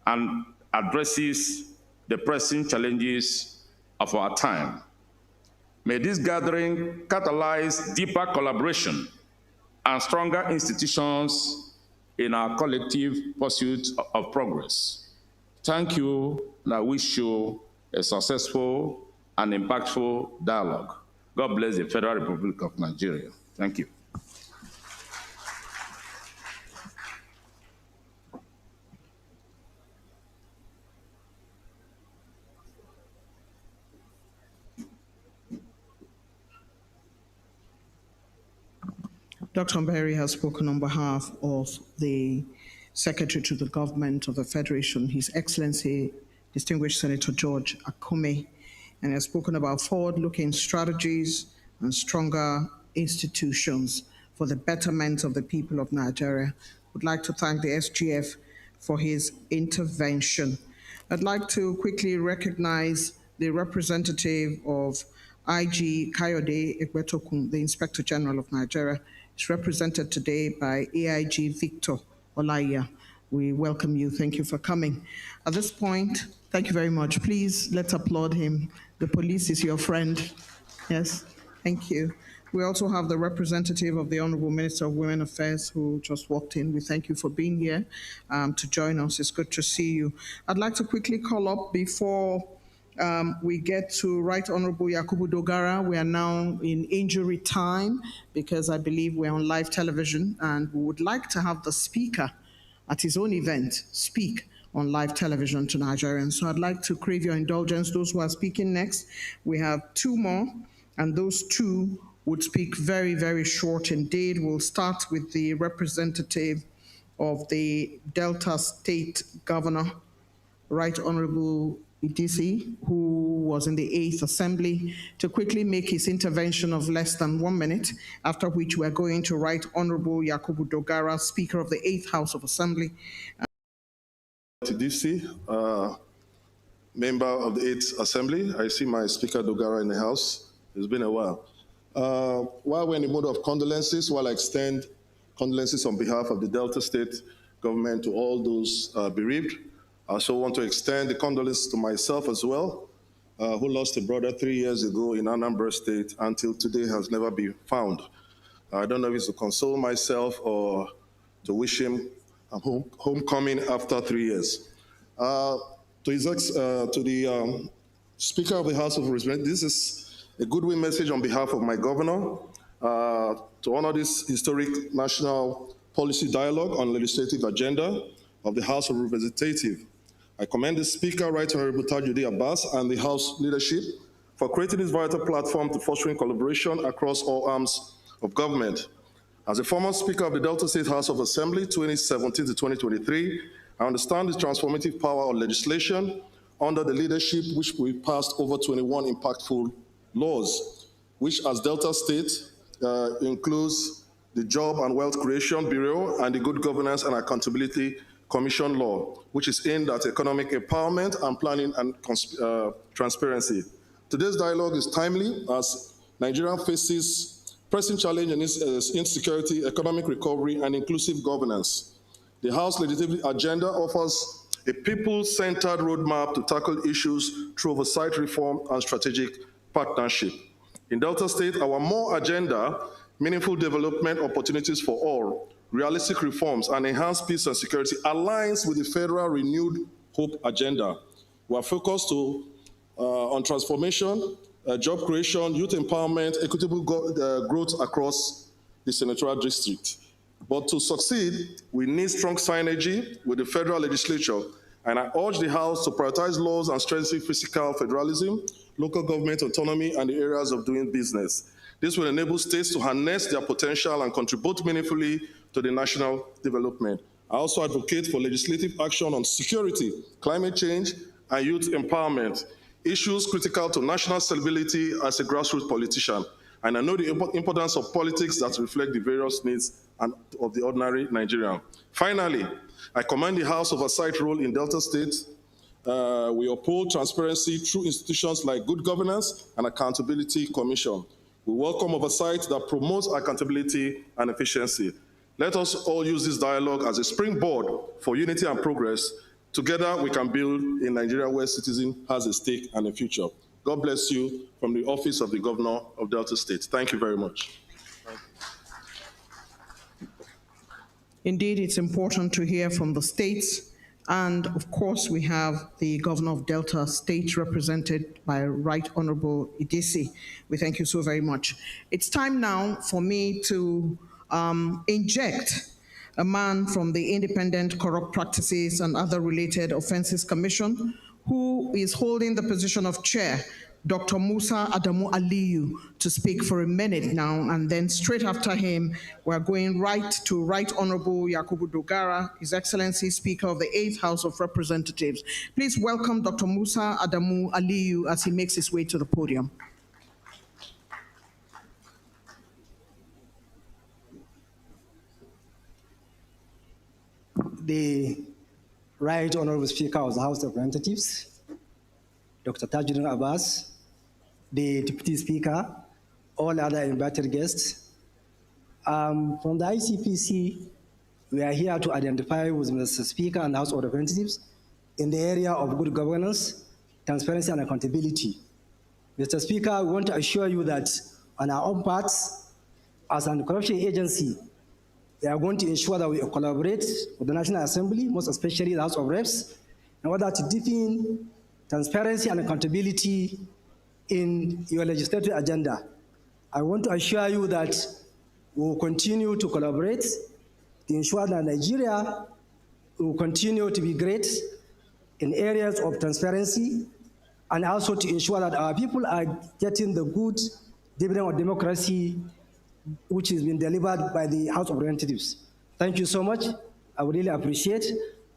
and addresses the pressing challenges of our time. May this gathering catalyze deeper collaboration and stronger institutions in our collective pursuit of progress. Thank you, and I wish you a successful and impactful dialogue. God bless the Federal Republic of Nigeria. Thank you. Dr. Mberi has spoken on behalf of the Secretary to the Government of the Federation, His Excellency, Distinguished Senator George Akume, and has spoken about forward-looking strategies and stronger institutions for the betterment of the people of Nigeria. Would like to thank the SGF for his intervention. I'd like to quickly recognize the representative of IG Kayode Egbetokun, the Inspector General of Nigeria. It's represented today by AIG Victor Olaiya. We welcome you. Thank you for coming. At this point, thank you very much. Please, let's applaud him. The police is your friend. Yes, thank you. We also have the representative of the Honorable Minister of Women Affairs who just walked in. We thank you for being here to join us. It's good to see you. I'd like to quickly call up before we get to Right Honorable Yakubu Dogara. We are now in injury time because I believe we're on live television and we would like to have the speaker at his own event speak on live television to Nigerians. So I'd like to crave your indulgence. Those who are speaking next, we have two more, and those two would speak very, very short indeed. We'll start with the representative of the Delta State Governor, Right Honorable Idisi, who was in the 8th Assembly, to quickly make his intervention of less than 1 minute, after which we're going to Right Honorable Yakubu Dogara, Speaker of the 8th House of Assembly. Idisi, member of the 8th Assembly. I see my Speaker Dogara in the House. It's been a while. While we're in the mode of condolences, while I extend condolences on behalf of the Delta State government to all those bereaved, I also want to extend the condolences to myself as well, who lost a brother 3 years ago in Anambra State, until today has never been found. I don't know if it's to console myself or to wish him a homecoming after 3 years. To the Speaker of the House of Representatives, this is a goodwill message on behalf of my governor to honor this historic national policy dialogue on legislative agenda of the House of Representatives. I commend the Speaker, Right Honorable Tajudeen Abbas, and the House leadership for creating this vital platform to fostering collaboration across all arms of government. As a former Speaker of the Delta State House of Assembly, 2017 to 2023, I understand the transformative power of legislation under the leadership which we passed over 21 impactful laws, which as Delta State includes the Job and Wealth Creation Bureau and the Good Governance and Accountability Commission law, which is aimed at economic empowerment and planning and transparency. Today's dialogue is timely as Nigeria faces pressing challenges in insecurity, economic recovery, and inclusive governance. The House Legislative Agenda offers a people-centered roadmap to tackle issues through oversight reform and strategic partnership. In Delta State, our more agenda, meaningful development opportunities for all, realistic reforms, and enhanced peace and security aligns with the federal renewed hope agenda. We are focused on transformation, job creation, youth empowerment, equitable growth across the senatorial district. But to succeed, we need strong synergy with the federal legislature, and I urge the House to prioritize laws and strengthen fiscal federalism, local government autonomy, and the areas of doing business. This will enable states to harness their potential and contribute meaningfully to the national development. I also advocate for legislative action on security, climate change, and youth empowerment, issues critical to national stability as a grassroots politician. And I know the importance of politics that reflect the various needs of the ordinary Nigerian. Finally, I commend the House Oversight role in Delta State. We uphold transparency through institutions like Good Governance and Accountability Commission. We welcome oversight that promotes accountability and efficiency. Let us all use this dialogue as a springboard for unity and progress. Together, we can build a Nigeria where citizen has a stake and a future. God bless you from the Office of the Governor of Delta State. Thank you very much. Indeed, it's important to hear from the states. And of course, we have the Governor of Delta State represented by Right Honorable Idisi. We thank you so very much. It's time now for me to inject a man from the Independent Corrupt Practices and Other Related Offenses Commission, who is holding the position of chair, Dr. Musa Adamu Aliyu, to speak for a minute now, and then straight after him, we're going right to Right Honorable Yakubu Dogara, His Excellency Speaker of the 8th House of Representatives. Please welcome Dr. Musa Adamu Aliyu as he makes his way to the podium. The Right Honorable Speaker of the House of Representatives, Dr. Tajuddin Abbas, the Deputy Speaker, all other invited guests. From the ICPC, we are here to identify with Mr. Speaker and House of Representatives in the area of good governance, transparency, and accountability. Mr. Speaker, we want to assure you that on our own parts, as an anti-corruption agency, we are going to ensure that we collaborate with the National Assembly, most especially the House of Reps, in order to deepen transparency and accountability in your legislative agenda. I want to assure you that we will continue to collaborate to ensure that Nigeria will continue to be great in areas of transparency, and also to ensure that our people are getting the good dividend of democracy which has been delivered by the House of Representatives. Thank you so much. I would really appreciate,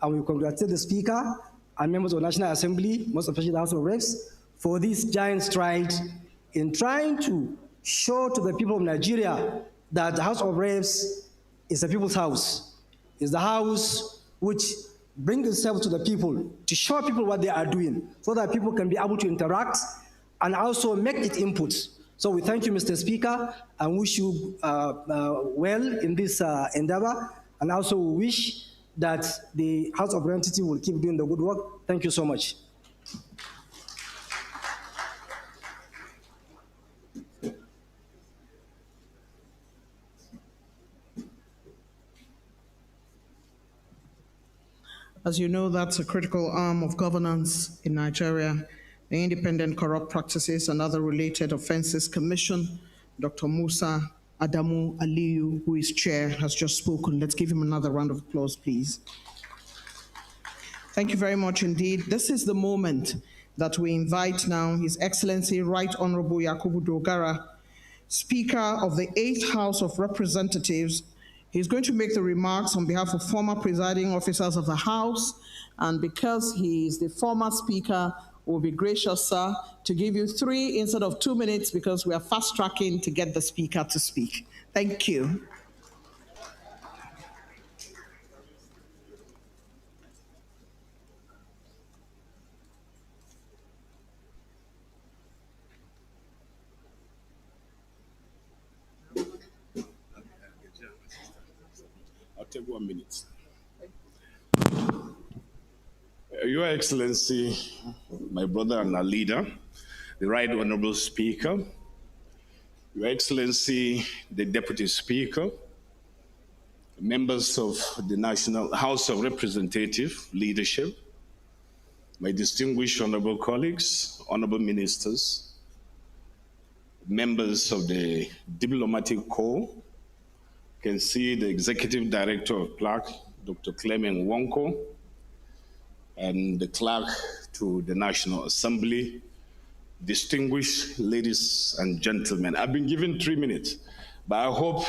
and we congratulate the Speaker and members of the National Assembly, most especially the House of Reps, for this giant stride in trying to show to the people of Nigeria that the House of Reps is the people's house. It's the house which brings itself to the people, to show people what they are doing, so that people can be able to interact and also make its inputs. So we thank you, Mr. Speaker, and wish you well in this endeavor, and also we wish that the House of Representatives will keep doing the good work. Thank you so much. As you know, that's a critical arm of governance in Nigeria, the Independent Corrupt Practices and Other Related Offenses Commission. Dr. Musa Adamu Aliyu, who is chair, has just spoken. Let's give him another round of applause, please. Thank you very much indeed. This is the moment that we invite now His Excellency Right Honorable Yakubu Dogara, Speaker of the 8th House of Representatives, He's going to make the remarks on behalf of former presiding officers of the House, and because he is the former Speaker, we'll be gracious, sir, to give you 3 instead of 2 minutes because we are fast-tracking to get the Speaker to speak. Thank you. I'll take 1 minute. Your Excellency, my brother and our leader, the Right Honorable Speaker, Your Excellency, the Deputy Speaker, members of the National House of Representative leadership, my distinguished honorable colleagues, honorable ministers, members of the Diplomatic Corps, you can see the Executive Director of Clerk, Dr. Clement Wonko, and the Clerk to the National Assembly, distinguished ladies and gentlemen. I've been given 3 minutes, but I hope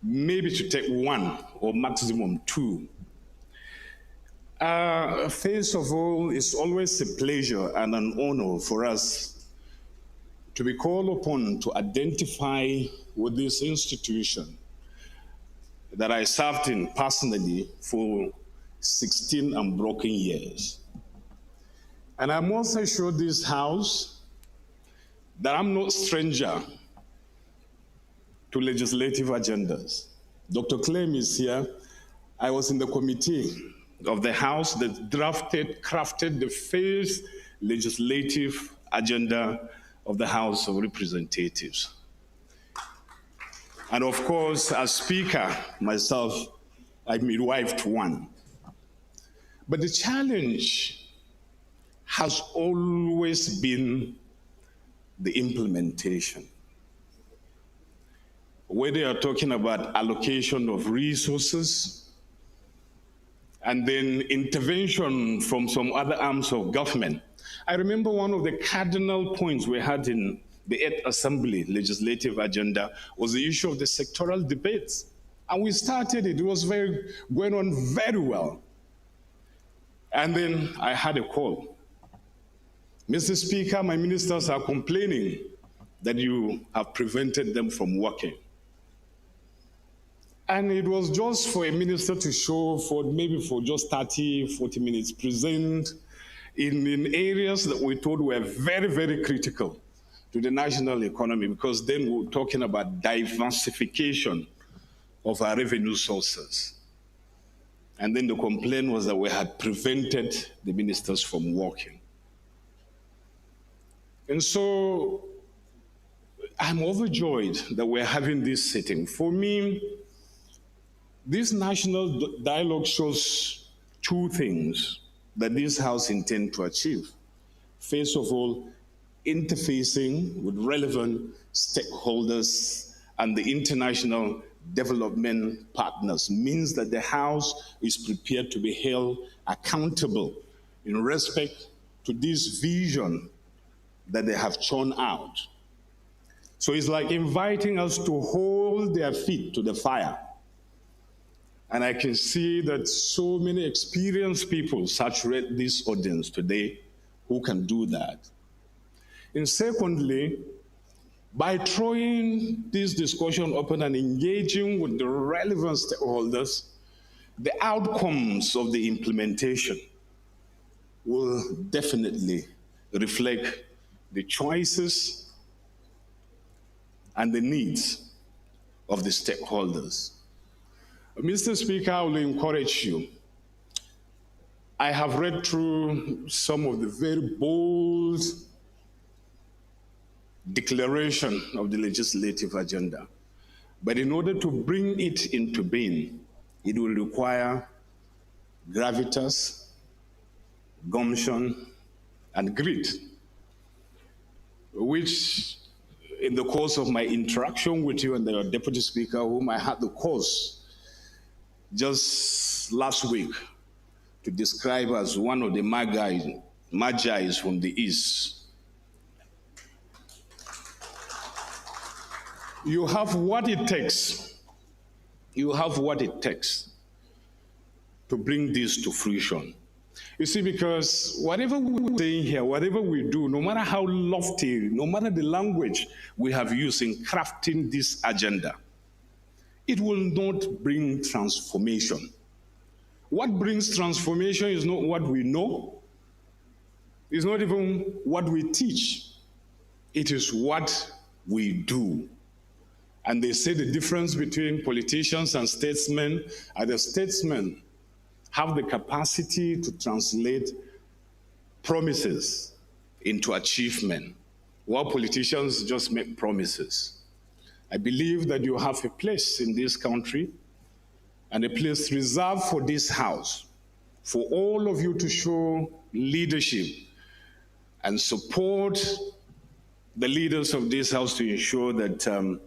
maybe to take 1 or maximum 2. First of all, it's always a pleasure and an honor for us to be called upon to identify with this institution that I served in personally for 16 unbroken years. And I must assure this House that I'm no stranger to legislative agendas. Dr. Clem is here. I was in the committee of the House that crafted the first legislative agenda of the House of Representatives. And of course, as Speaker, myself, I midwifed one. But the challenge has always been the implementation. Whether you're talking about allocation of resources and then intervention from some other arms of government. I remember one of the cardinal points we had in the 8th Assembly legislative agenda was the issue of the sectoral debates. And we started it, it was going on very well. And then I had a call. Mr. Speaker, my ministers are complaining that you have prevented them from working. And it was just for a minister to show for maybe for just 30, 40 minutes, present in areas that we thought were very, very critical to the national economy, because then we were talking about diversification of our revenue sources. And then the complaint was that we had prevented the ministers from working. And so I'm overjoyed that we're having this sitting. For me, this national dialogue shows two things that this House intends to achieve. First of all, interfacing with relevant stakeholders and the international development partners means that the House is prepared to be held accountable in respect to this vision that they have churned out. So it's like inviting us to hold their feet to the fire. And I can see that so many experienced people saturate this audience today who can do that. And secondly, by throwing this discussion open and engaging with the relevant stakeholders, the outcomes of the implementation will definitely reflect the choices and the needs of the stakeholders. Mr. Speaker, I will encourage you. I have read through some of the very bold declaration of the legislative agenda. But in order to bring it into being, it will require gravitas, gumption, and grit, which in the course of my interaction with you and the Deputy Speaker, whom I had the course just last week to describe as one of the magi's from the East. You have what it takes you have what it takes to bring this to fruition. You see, because whatever we're saying here, whatever we do, no matter how lofty, no matter the language we have used in crafting this agenda, it will not bring transformation. What brings transformation is not what we know, it's not even what we teach, it is what we do. And they say the difference between politicians and statesmen are the statesmen have the capacity to translate promises into achievement, while politicians just make promises. I believe that you have a place in this country and a place reserved for this house, for all of you to show leadership and support the leaders of this house to ensure that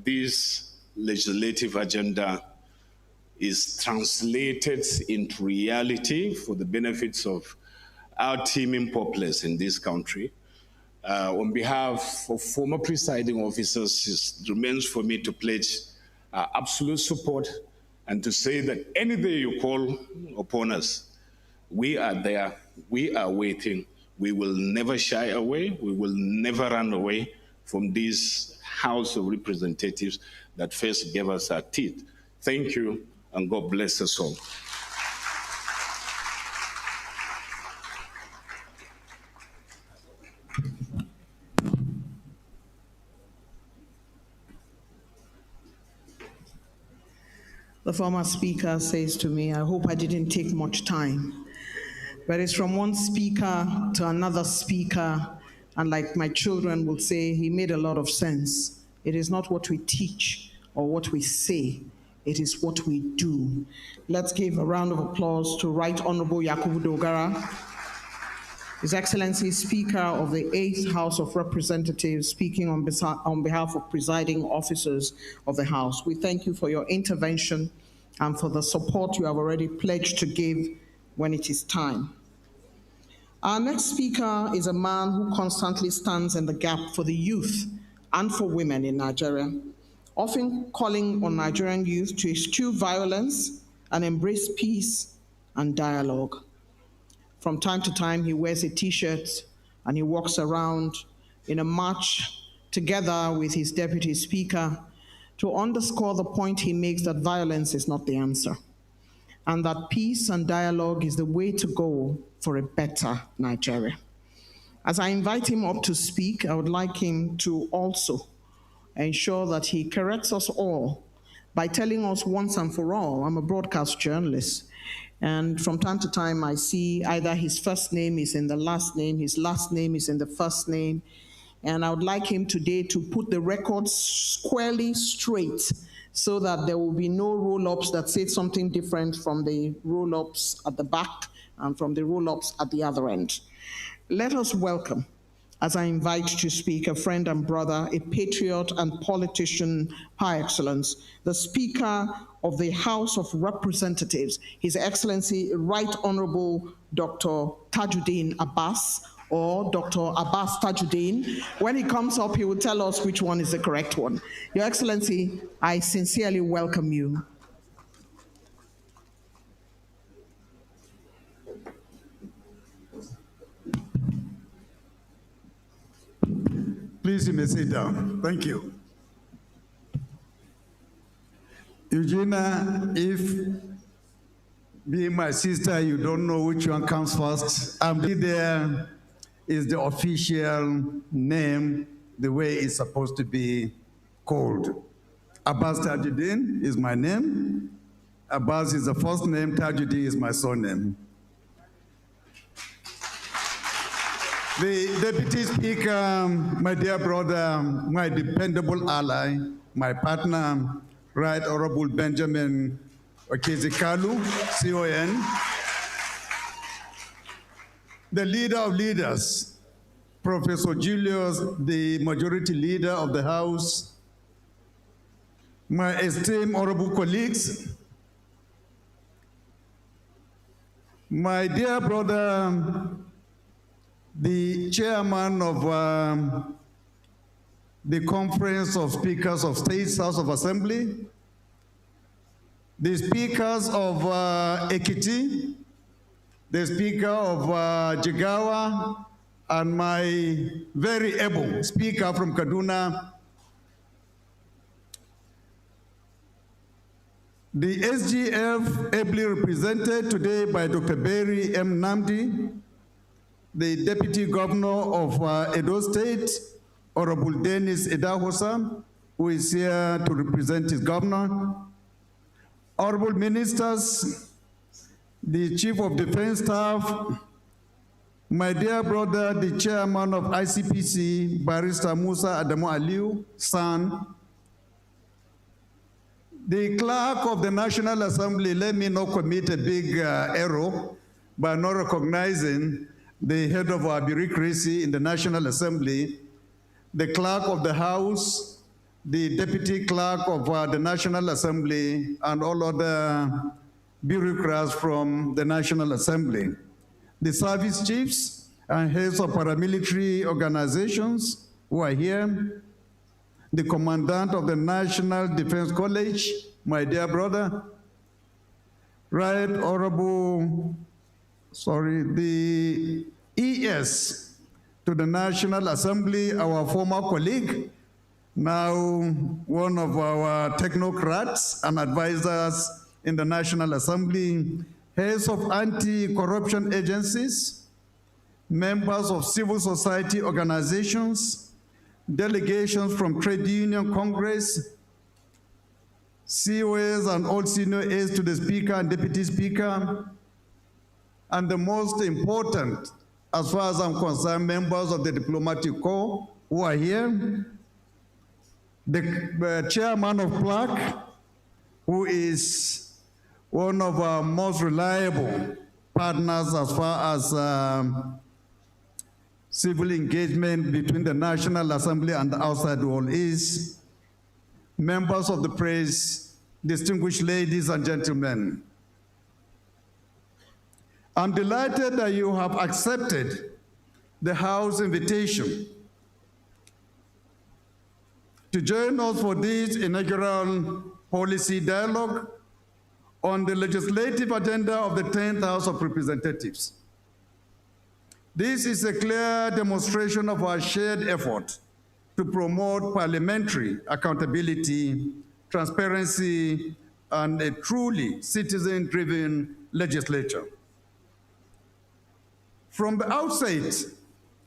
this legislative agenda is translated into reality for the benefits of our teeming populace in this country. On behalf of former presiding officers, it remains for me to pledge absolute support and to say that any day you call upon us, we are there, we are waiting, we will never shy away, we will never run away from this House of Representatives that first gave us our teeth. Thank you, and God bless us all. The former speaker says to me, I hope I didn't take much time. But it's from one speaker to another speaker, and like my children will say, he made a lot of sense. It is not what we teach or what we say, it is what we do. Let's give a round of applause to Right Honorable Yakubu Dogara, His Excellency Speaker of the 8th House of Representatives, speaking on behalf of presiding officers of the House. We thank you for your intervention and for the support you have already pledged to give when it is time. Our next speaker is a man who constantly stands in the gap for the youth and for women in Nigeria, often calling on Nigerian youth to eschew violence and embrace peace and dialogue. From time to time, he wears a t-shirt and he walks around in a march together with his deputy speaker to underscore the point he makes that violence is not the answer, and that peace and dialogue is the way to go for a better Nigeria. As I invite him up to speak, I would like him to also ensure that he corrects us all by telling us once and for all, I'm a broadcast journalist, and from time to time I see either his first name is in the last name, his last name is in the first name, and I would like him today to put the record squarely straight so that there will be no roll-ups that say something different from the roll-ups at the back and from the roll-ups at the other end. Let us welcome, as I invite to speak, a friend and brother, a patriot and politician par excellence, the Speaker of the House of Representatives, His Excellency Right Honorable Dr. Tajuddin Abbas, or Dr. Abbas Tajuddin. When he comes up, he will tell us which one is the correct one. Your Excellency, I sincerely welcome you. Please, you may sit down. Thank you. Eugenia, if being my sister, you don't know which one comes first, there is the official name, the way it's supposed to be called. Abbas Tajuddin is my name. Abbas is the first name, Tajuddin is my surname. The Deputy Speaker, my dear brother, my dependable ally, my partner, Right Honorable Benjamin Okezikalu, CON, the leader of leaders, Professor Julius, the majority leader of the House, my esteemed honorable colleagues, my dear brother, the chairman of the Conference of Speakers of States House of Assembly, the speakers of Ekiti, the speaker of Jigawa, and my very able speaker from Kaduna. The SGF ably represented today by Dr. Berry M. Namdi, the Deputy Governor of Edo State, Honorable Dennis Idahosa, who is here to represent his governor, Honorable Ministers, the Chief of Defense Staff, my dear brother, the Chairman of ICPC, Barrister Musa Adamu Aliu, son, the Clerk of the National Assembly, let me not commit a big error by not recognizing the head of our bureaucracy in the National Assembly, the Clerk of the House, the Deputy Clerk of the National Assembly, and all other bureaucrats from the National Assembly, the service chiefs and heads of paramilitary organizations who are here, the Commandant of the National Defense College, my dear brother, Right Honorable, the ES to the National Assembly, our former colleague, now one of our technocrats and advisors in the National Assembly, heads of anti-corruption agencies, members of civil society organizations, delegations from Trade Union Congress, COAs and all senior aides to the Speaker and Deputy Speaker, and the most important, as far as I'm concerned, members of the diplomatic corps who are here, the chairman of PLAC, who is one of our most reliable partners as far as civil engagement between the National Assembly and the outside world is, members of the press, distinguished ladies and gentlemen. I'm delighted that you have accepted the House invitation to join us for this inaugural policy dialogue on the legislative agenda of the 10th House of Representatives. This is a clear demonstration of our shared effort to promote parliamentary accountability, transparency, and a truly citizen-driven legislature. From the outset,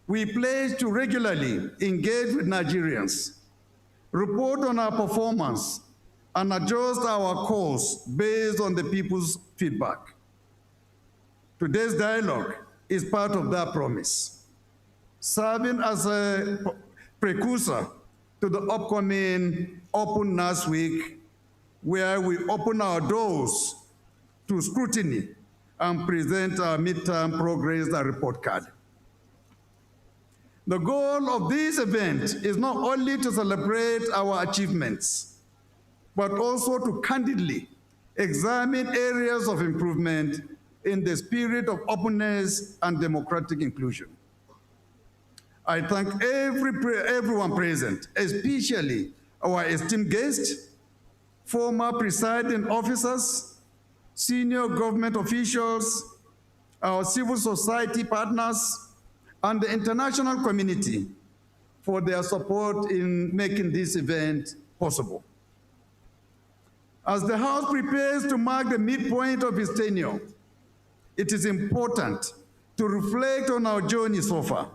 we pledge to regularly engage with Nigerians, report on our performance, and adjust our course based on the people's feedback. Today's dialogue is part of that promise, serving as a precursor to the upcoming Open NAS Week, where we open our doors to scrutiny and present our midterm progress and report card. The goal of this event is not only to celebrate our achievements, but also to candidly examine areas of improvement in the spirit of openness and democratic inclusion. I thank everyone present, especially our esteemed guests, former presiding officers, senior government officials, our civil society partners, and the international community for their support in making this event possible. As the House prepares to mark the midpoint of its tenure, it is important to reflect on our journey so far.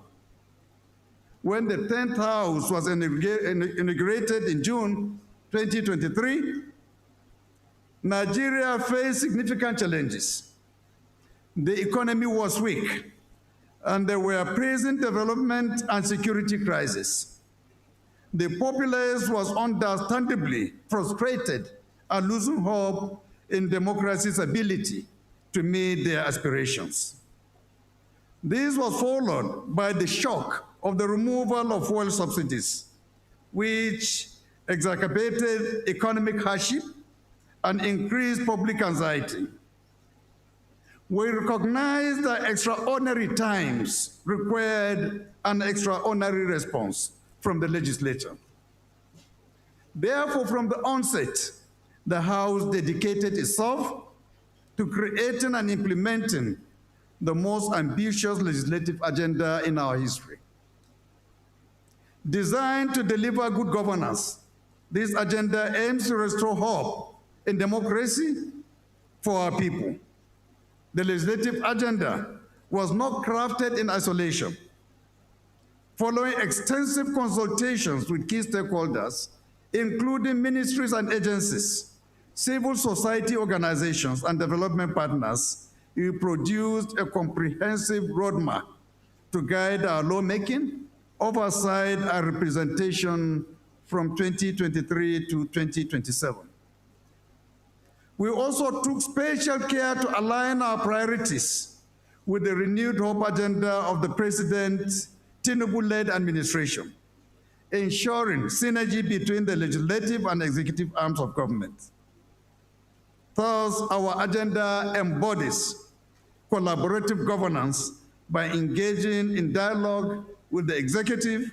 When the 10th House was inaugurated in June 2023, Nigeria faced significant challenges. The economy was weak, and there were present development and security crises. The populace was understandably frustrated and losing hope in democracy's ability to meet their aspirations. This was followed by the shock of the removal of fuel subsidies, which exacerbated economic hardship and increased public anxiety. We recognize that extraordinary times required an extraordinary response from the legislature. Therefore, from the onset, the House dedicated itself to creating and implementing the most ambitious legislative agenda in our history. Designed to deliver good governance, this agenda aims to restore hope in democracy for our people. The legislative agenda was not crafted in isolation. Following extensive consultations with key stakeholders, including ministries and agencies, civil society organizations, and development partners, we produced a comprehensive roadmap to guide our lawmaking, oversight, and representation from 2023 to 2027. We also took special care to align our priorities with the renewed hope agenda of the President Tinubu-led administration, ensuring synergy between the legislative and executive arms of government. Thus, our agenda embodies collaborative governance by engaging in dialogue with the executive,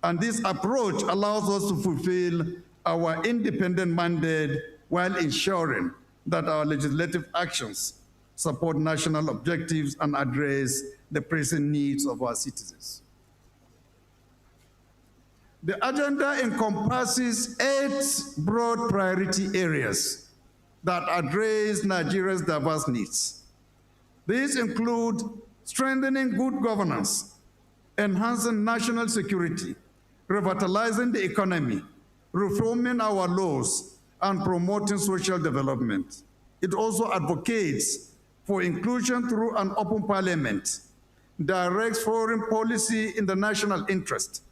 and this approach allows us to fulfill our independent mandate while ensuring that our legislative actions support national objectives and address the pressing needs of our citizens. The agenda encompasses 8 broad priority areas that address Nigeria's diverse needs. These include strengthening good governance, enhancing national security, revitalizing the economy, reforming our laws, and promoting social development. It also advocates for inclusion through an open parliament, directs foreign policy in the national interest,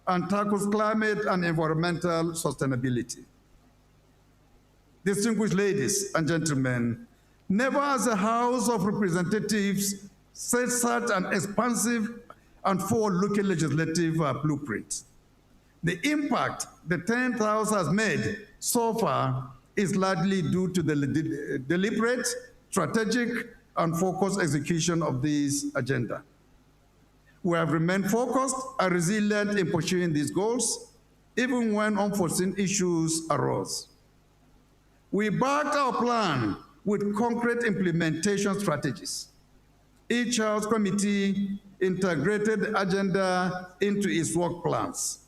and tackles climate and environmental sustainability. Distinguished ladies and gentlemen, never has the House of Representatives set such an expansive and forward-looking legislative blueprint. The impact the 10th House has made so far is largely due to the deliberate, strategic, and focused execution of this agenda. We have remained focused and resilient in pursuing these goals, even when unforeseen issues arose. We backed our plan with concrete implementation strategies. Each House committee integrated the agenda into its work plans.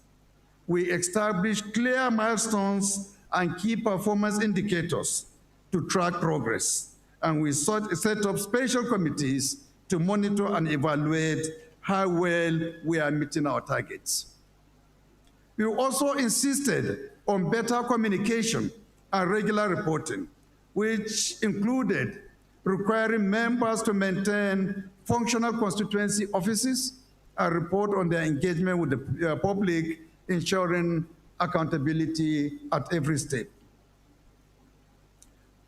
We established clear milestones and key performance indicators to track progress, and we set up special committees to monitor and evaluate how well we are meeting our targets. We also insisted on better communication and regular reporting, which included requiring members to maintain functional constituency offices and report on their engagement with the public, ensuring accountability at every step.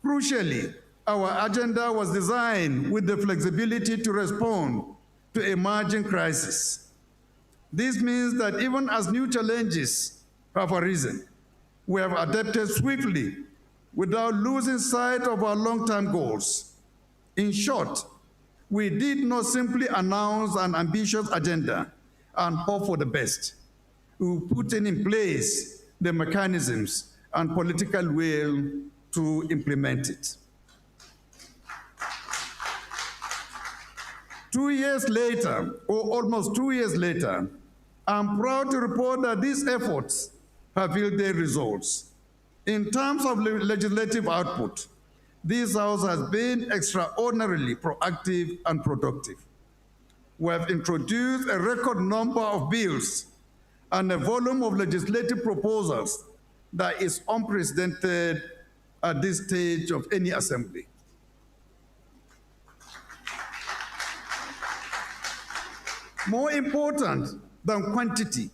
Crucially, our agenda was designed with the flexibility to respond to emerging crises. This means that even as new challenges have arisen, we have adapted swiftly without losing sight of our long-term goals. In short, we did not simply announce an ambitious agenda and hope for the best. We put in place the mechanisms and political will to implement it. 2 years later, or almost 2 years later, I'm proud to report that these efforts have yielded results. In terms of legislative output, this House has been extraordinarily proactive and productive. We have introduced a record number of bills and a volume of legislative proposals that is unprecedented at this stage of any assembly. More important than quantity,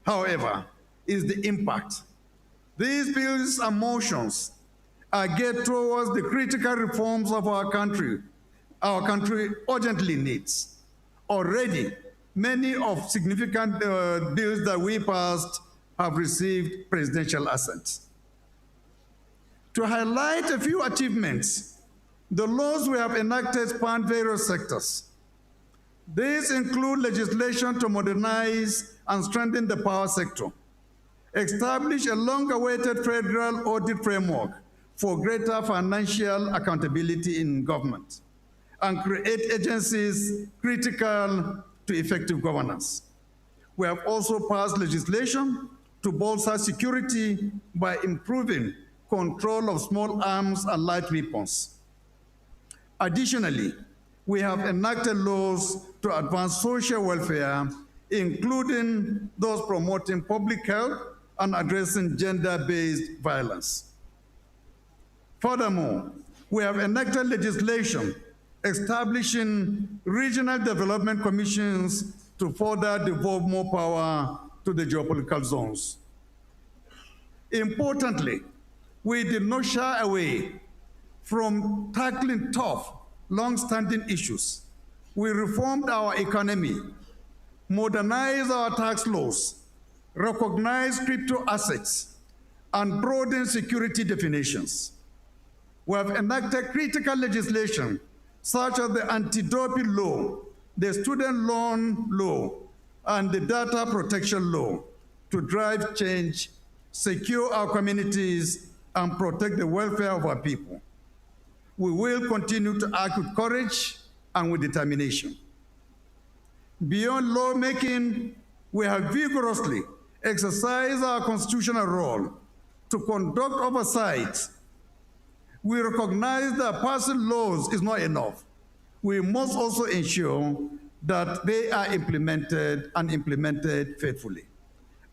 however, is the impact. These bills and motions are geared towards the critical reforms of our country urgently needs. Already, many of significant bills that we passed have received presidential assent. To highlight a few achievements, the laws we have enacted span various sectors. These include legislation to modernize and strengthen the power sector, establish a long-awaited federal audit framework for greater financial accountability in government, and create agencies critical to effective governance. We have also passed legislation to bolster security by improving control of small arms and light weapons. Additionally, we have enacted laws to advance social welfare, including those promoting public health and addressing gender-based violence. Furthermore, we have enacted legislation establishing regional development commissions to further devolve more power to the geopolitical zones. Importantly, we did not shy away from tackling tough, long-standing issues. We reformed our economy, modernized our tax laws, recognized crypto assets, and broadened security definitions. We have enacted critical legislation such as the anti-doping law, the student loan law, and the data protection law to drive change, secure our communities, and protect the welfare of our people. We will continue to act with courage and with determination. Beyond lawmaking, we have vigorously exercised our constitutional role to conduct oversight. We recognize that passing laws is not enough. We must also ensure that they are implemented and implemented faithfully,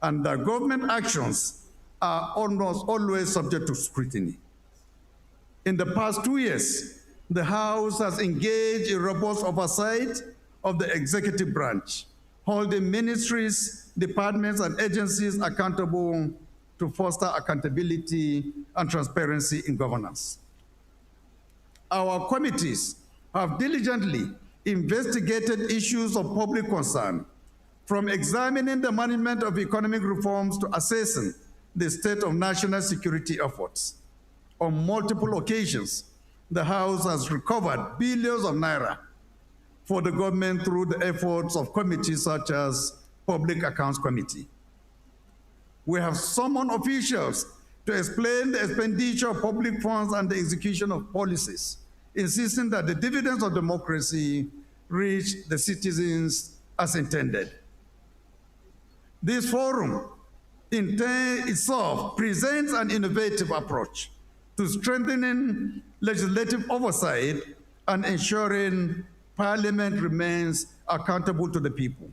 and that government actions are almost always subject to scrutiny. In the past 2 years, the House has engaged in robust oversight of the executive branch, holding ministries, departments, and agencies accountable to foster accountability and transparency in governance. Our committees have diligently investigated issues of public concern, from examining the management of economic reforms to assessing the state of national security efforts. On multiple occasions, the House has recovered billions of naira for the government through the efforts of committees such as Public Accounts Committee. We have summoned officials to explain the expenditure of public funds and the execution of policies, insisting that the dividends of democracy reach the citizens as intended. This forum in turn itself presents an innovative approach to strengthening legislative oversight and ensuring Parliament remains accountable to the people.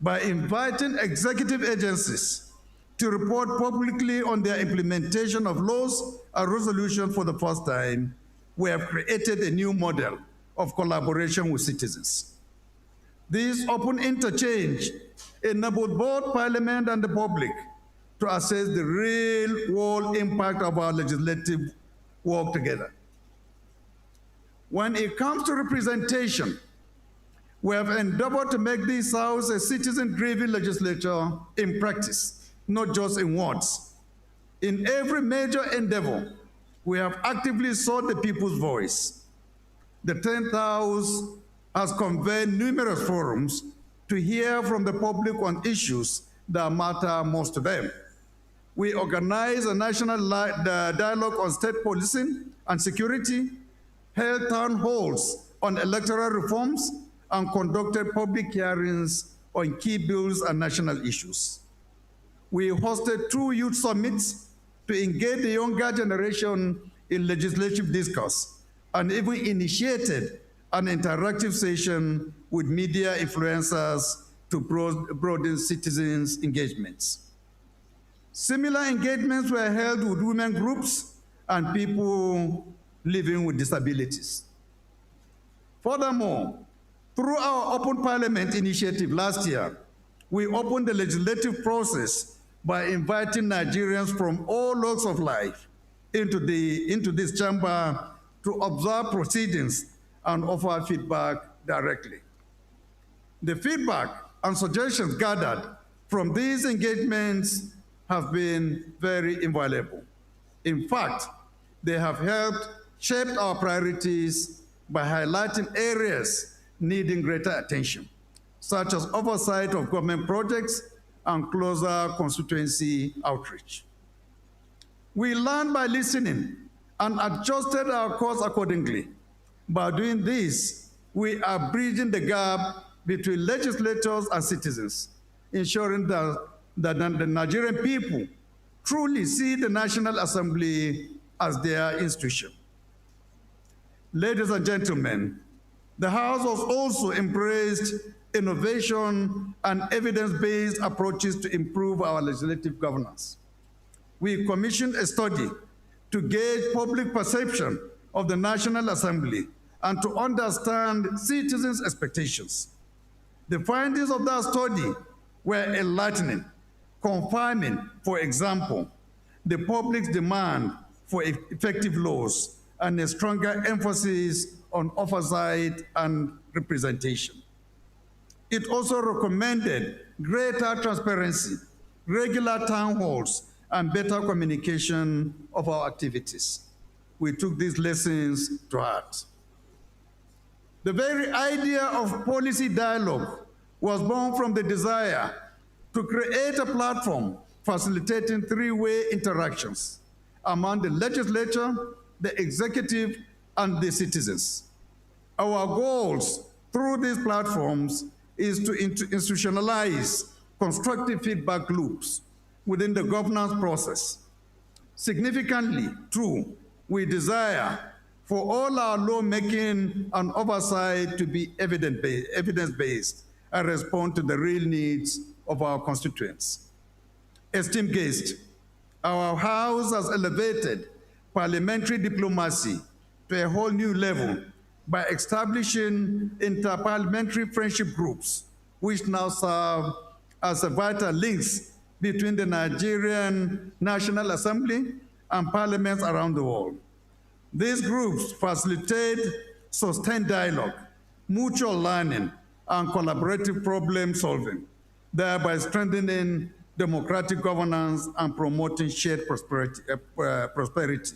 By inviting executive agencies to report publicly on their implementation of laws and resolutions for the first time, we have created a new model of collaboration with citizens. This open interchange enabled both Parliament and the public to assess the real-world impact of our legislative work together. When it comes to representation, we have endeavored to make this House a citizen-driven legislature in practice, not just in words. In every major endeavor, we have actively sought the people's voice. The 10th House has convened numerous forums to hear from the public on issues that matter most to them. We organized a national dialogue on state policing and security, held town halls on electoral reforms, and conducted public hearings on key bills and national issues. We hosted 2 youth summits to engage the younger generation in legislative discourse, and even initiated an interactive session with media influencers to broaden citizens' engagements. Similar engagements were held with women groups and people living with disabilities. Furthermore, through our Open Parliament initiative last year, we opened the legislative process by inviting Nigerians from all walks of life into this chamber to observe proceedings and offer feedback directly. The feedback and suggestions gathered from these engagements have been very invaluable. In fact, they have helped shape our priorities by highlighting areas needing greater attention, such as oversight of government projects and closer constituency outreach. We learned by listening and adjusted our course accordingly. By doing this, we are bridging the gap between legislators and citizens, ensuring that the Nigerian people truly see the National Assembly as their institution. Ladies and gentlemen, the House has also embraced innovation and evidence-based approaches to improve our legislative governance. We commissioned a study to gauge public perception of the National Assembly and to understand citizens' expectations. The findings of that study were enlightening, confirming, for example, the public's demand for effective laws and a stronger emphasis on oversight and representation. It also recommended greater transparency, regular town halls, and better communication of our activities. We took these lessons to heart. The very idea of policy dialogue was born from the desire to create a platform facilitating three-way interactions among the legislature, the executive, and the citizens. Our goals through these platforms is to institutionalize constructive feedback loops within the governance process. Significantly, too, we desire for all our lawmaking and oversight to be evidence-based and respond to the real needs of our constituents. Esteemed guests, our House has elevated parliamentary diplomacy to a whole new level by establishing inter-parliamentary friendship groups, which now serve as vital links between the Nigerian National Assembly and parliaments around the world. These groups facilitate sustained dialogue, mutual learning, and collaborative problem solving, thereby strengthening democratic governance and promoting shared prosperity.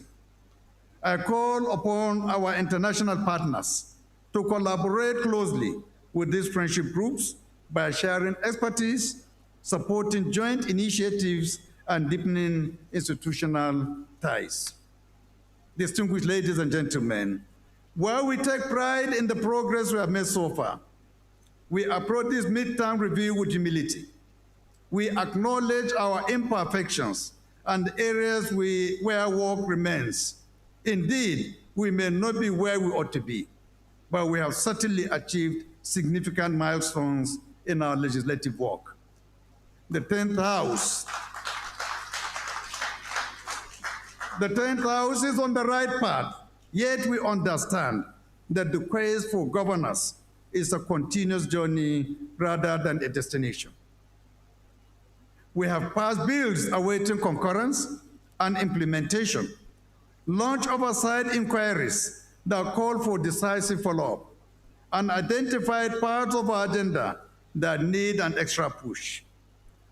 I call upon our international partners to collaborate closely with these friendship groups by sharing expertise, supporting joint initiatives, and deepening institutional ties. Distinguished ladies and gentlemen, while we take pride in the progress we have made so far, we approach this midterm review with humility. We acknowledge our imperfections and areas where work remains. Indeed, we may not be where we ought to be, but we have certainly achieved significant milestones in our legislative work. The 10th House is on the right path, yet we understand that the quest for governance is a continuous journey rather than a destination. We have passed bills awaiting concurrence and implementation, launched oversight inquiries that call for decisive follow-up, and identified parts of our agenda that need an extra push.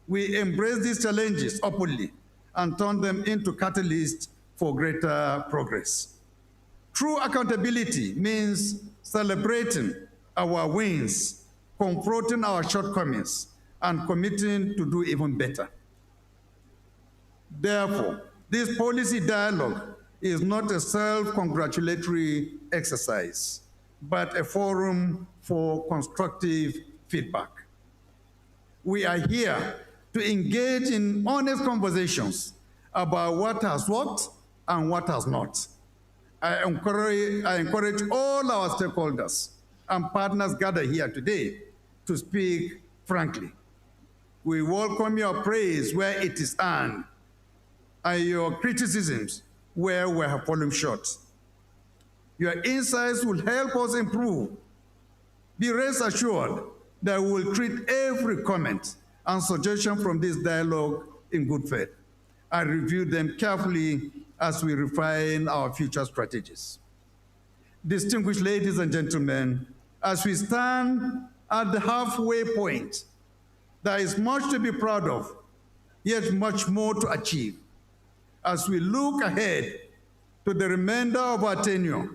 We embrace these challenges openly and turn them into catalysts for greater progress. True accountability means celebrating our wins, confronting our shortcomings, and committing to do even better. Therefore, this policy dialogue is not a self-congratulatory exercise, but a forum for constructive feedback. We are here to engage in honest conversations about what has worked and what has not. I encourage all our stakeholders and partners gathered here today to speak frankly. We welcome your praise where it is earned and your criticisms where we have fallen short. Your insights will help us improve. Be rest assured that we will treat every comment and suggestion from this dialogue in good faith and review them carefully as we refine our future strategies. Distinguished ladies and gentlemen, as we stand at the halfway point, there is much to be proud of, yet much more to achieve. As we look ahead to the remainder of our tenure,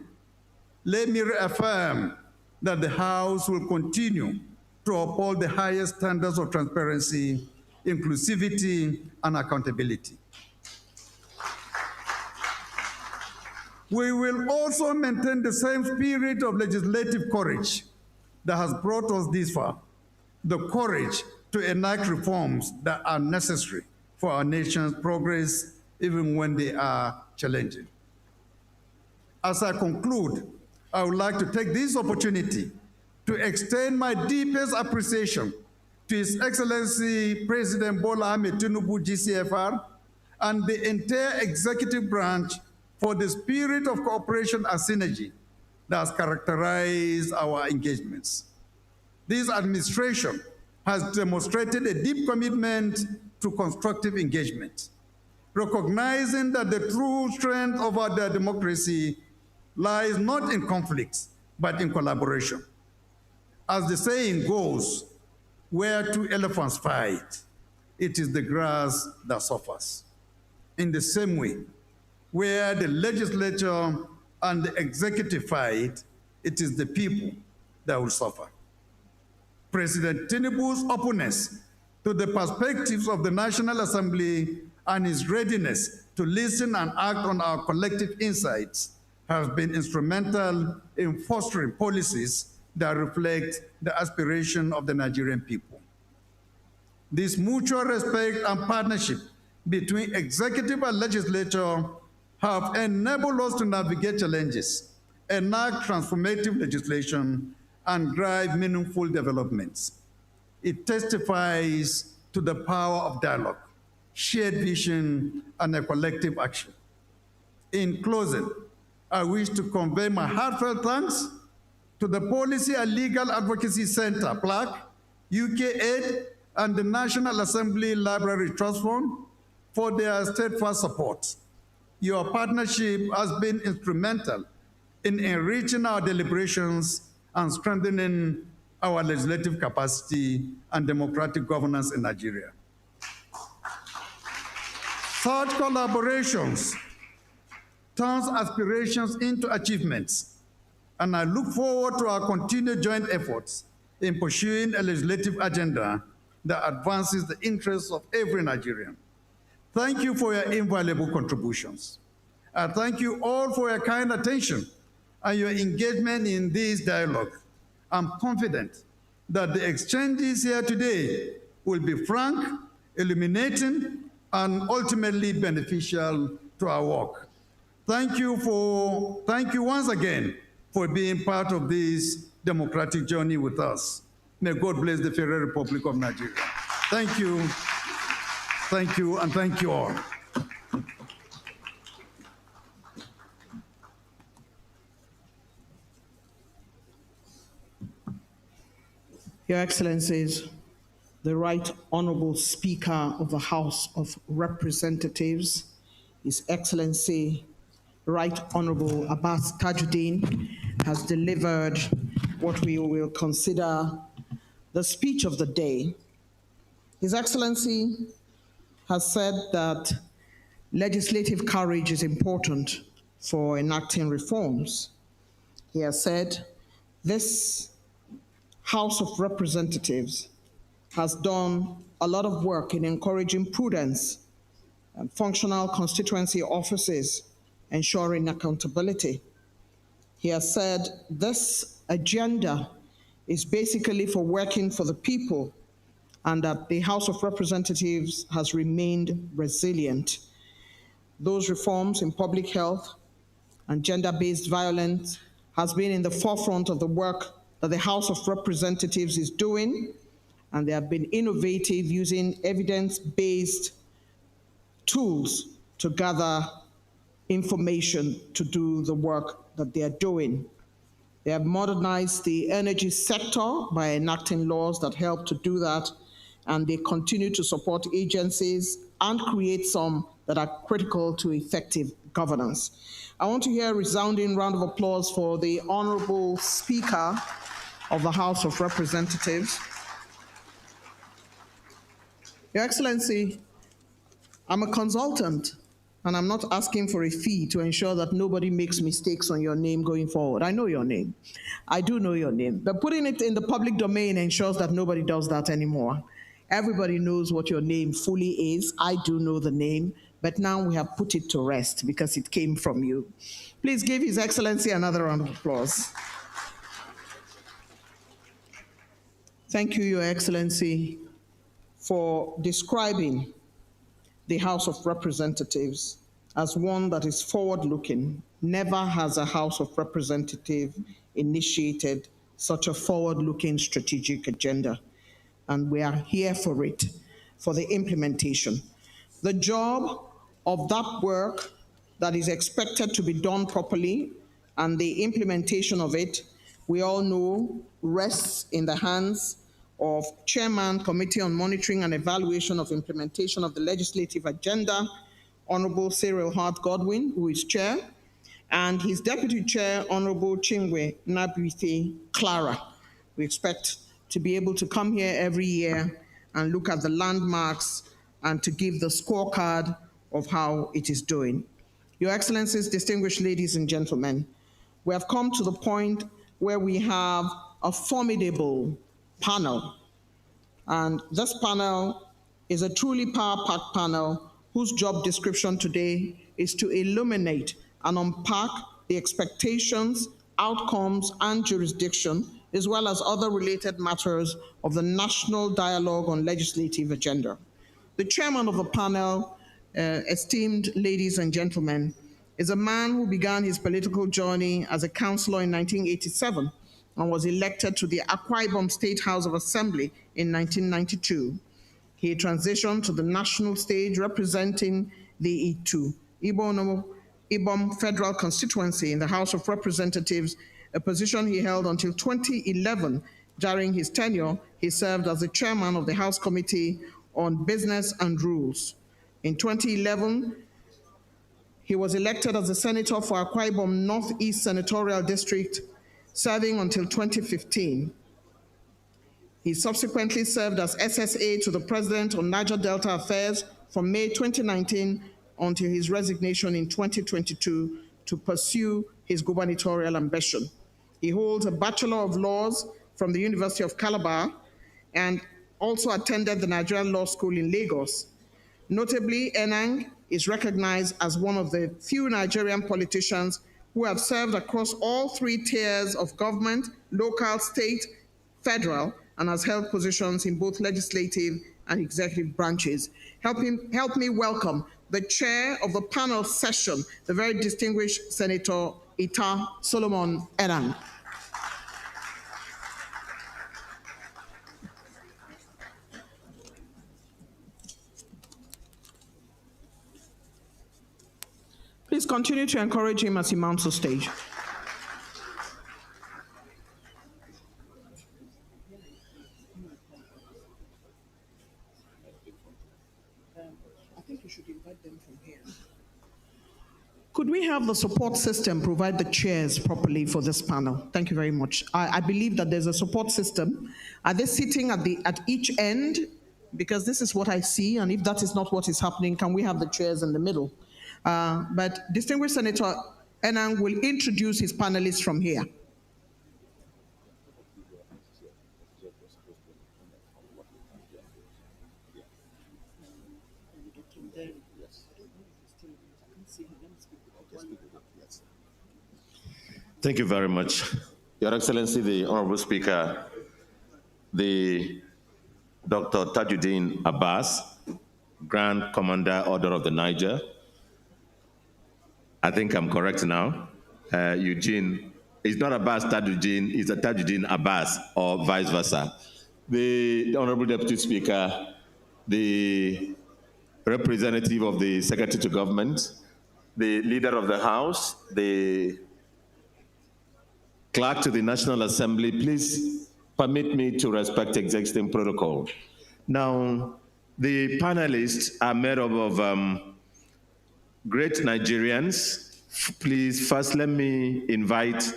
let me reaffirm that the House will continue to uphold the highest standards of transparency inclusivity, and accountability. We will also maintain the same spirit of legislative courage that has brought us this far, the courage to enact reforms that are necessary for our nation's progress, even when they are challenging. As I conclude, I would like to take this opportunity to extend my deepest appreciation to His Excellency President Bola Ahmed Tinubu, GCFR, and the entire executive branch for the spirit of cooperation and synergy that has characterized our engagements. This administration has demonstrated a deep commitment to constructive engagement, recognizing that the true strength of our democracy lies not in conflicts, but in collaboration. As the saying goes, where two elephants fight, it is the grass that suffers. In the same way, where the legislature and the executive fight, it is the people that will suffer. President Tinubu's openness to the perspectives of the National Assembly and his readiness to listen and act on our collective insights has been instrumental in fostering policies that reflect the aspiration of the Nigerian people. This mutual respect and partnership between executive and legislature have enabled us to navigate challenges, enact transformative legislation, and drive meaningful developments. It testifies to the power of dialogue, shared vision, and a collective action. In closing, I wish to convey my heartfelt thanks to the Policy and Legal Advocacy Center, PLAC, UK Aid, and the National Assembly Library Trust Fund for their steadfast support. Your partnership has been instrumental in enriching our deliberations and strengthening our legislative capacity and democratic governance in Nigeria. Such collaborations turns aspirations into achievements, and I look forward to our continued joint efforts in pursuing a legislative agenda that advances the interests of every Nigerian. Thank you for your invaluable contributions. I thank you all for your kind attention and your engagement in this dialogue. I'm confident that the exchanges here today will be frank, illuminating, and ultimately beneficial to our work. Thank you once again for being part of this democratic journey with us. May God bless the Federal Republic of Nigeria. Thank you, and thank you all. Your Excellencies, the Right Honorable Speaker of the House of Representatives, His Excellency Right Honorable Abbas Tajuddin, has delivered what we will consider the speech of the day. His Excellency has said that legislative courage is important for enacting reforms. He has said this House of Representatives has done a lot of work in encouraging prudence and functional constituency offices, ensuring accountability. He has said this agenda is basically for working for the people, and that the House of Representatives has remained resilient. Those reforms in public health and gender-based violence has been in the forefront of the work that the House of Representatives is doing, and they have been innovative using evidence-based tools to gather information to do the work that they are doing. They have modernized the energy sector by enacting laws that help to do that, and they continue to support agencies and create some that are critical to effective governance. I want to hear a resounding round of applause for the Honorable Speaker of the House of Representatives. Your Excellency, I'm a consultant, and I'm not asking for a fee to ensure that nobody makes mistakes on your name going forward. I know your name. I do know your name. But putting it in the public domain ensures that nobody does that anymore. Everybody knows what your name fully is. I do know the name, but now we have put it to rest because it came from you. Please give His Excellency another round of applause. Thank you, Your Excellency, for describing the House of Representatives as one that is forward-looking. Never has a House of Representatives initiated such a forward-looking strategic agenda, and we are here for it, for the implementation. The job of that work that is expected to be done properly and the implementation of it, we all know, rests in the hands of Chairman, Committee on Monitoring and Evaluation of Implementation of the Legislative Agenda, Honorable Cyril Hart Godwin, who is Chair, and his Deputy Chair, Honorable Chingwe Nabwithe Clara. We expect to be able to come here every year and look at the landmarks and to give the scorecard of how it is doing. Your Excellencies, distinguished ladies and gentlemen, we have come to the point where we have a formidable panel. And this panel is a truly power-packed panel whose job description today is to illuminate and unpack the expectations, outcomes, and jurisdiction, as well as other related matters of the National Dialogue on Legislative Agenda. The chairman of the panel, esteemed ladies and gentlemen, is a man who began his political journey as a councillor in 1987 and was elected to the Akwa Ibom State House of Assembly in 1992. He transitioned to the national stage representing the Itu Ibom Federal Constituency in the House of Representatives, a position he held until 2011. During his tenure, he served as the chairman of the House Committee on Business and Rules. In 2011, he was elected as a senator for Akwa Ibom Northeast Senatorial District, serving until 2015. He subsequently served as SSA to the President on Niger Delta Affairs from May 2019 until his resignation in 2022 to pursue his gubernatorial ambition. He holds a Bachelor of Laws from the University of Calabar and also attended the Nigerian Law School in Lagos. Notably, Enang is recognized as one of the few Nigerian politicians who have served across all three tiers of government, local, state, federal, and has held positions in both legislative and executive branches. Help me welcome the chair of the panel session, the very distinguished Senator Ita Solomon Enang. Please continue to encourage him as he mounts the stage. I think you should invite them from here. Could we have the support system provide the chairs properly for this panel? Thank you very much. I believe that there's a support system. Are they sitting at each end? Because this is what I see, and if that is not what is happening, can we have the chairs in the middle? But distinguished Senator Enang will introduce his panelists from here. Thank you very much. Your Excellency, the Honorable Speaker, the Dr. Tajuddin Abbas, Grand Commander Order of the Niger. I think I'm correct now. Eugene, it's not Abbas Tajuddin, it's a Tajuddin Abbas, or vice versa. The Honorable Deputy Speaker, the representative of the Secretary to Government, the Leader of the House, the Clerk to the National Assembly, please permit me to respect existing protocol. Now, the panelists are made up of great Nigerians. Please, first let me invite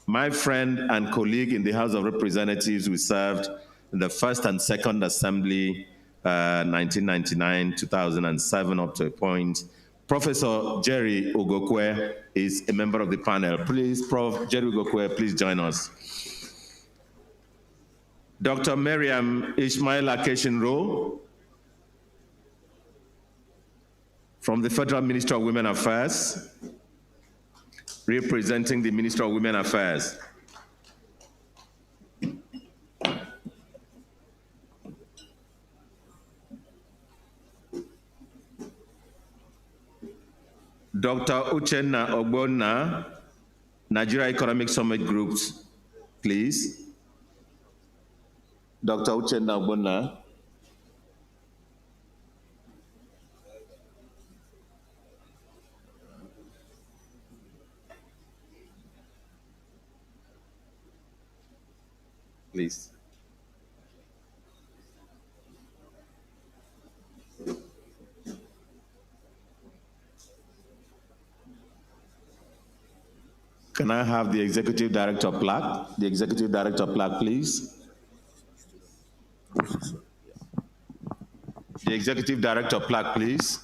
my friend and colleague in the House of Representatives who served in the first and second Assembly, 1999, 2007, up to a point. Professor Jerry Ogokwe is a member of the panel. Please, Prof. Jerry Ogokwe, please join us. Dr. Miriam Ismaila Keshinro from the Federal Ministry of Women Affairs, representing the Ministry of Women Affairs. Dr. Uchenna Ogbonna, Nigeria Economic Summit Groups, please. Dr. Uchenna Ogbonna. Please. Can I have the Executive Director plaque? The Executive Director plaque, please. The Executive Director plaque, please.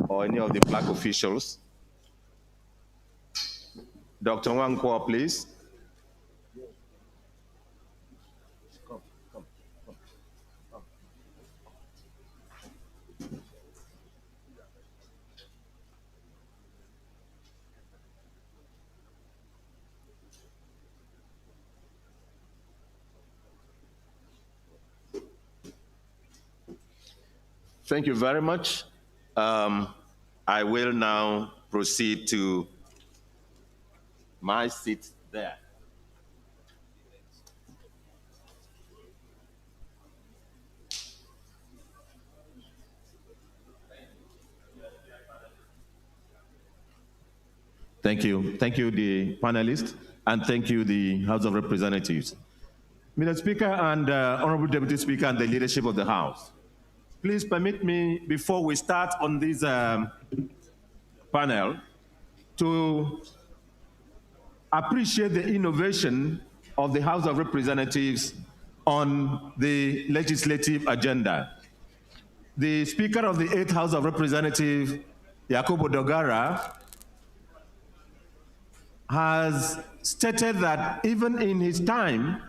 Or any of the plaque officials. Dr. Wankwa, please. Thank you very much. I will now proceed to my seat there. Thank you. Thank you, the panelists, and thank you, the House of Representatives. Mr. Speaker and Honorable Deputy Speaker and the leadership of the House, please permit me, before we start on this panel, to appreciate the innovation of the House of Representatives on the legislative agenda. The Speaker of the 8th House of Representatives, Yakubu Dogara, has stated that even in his time,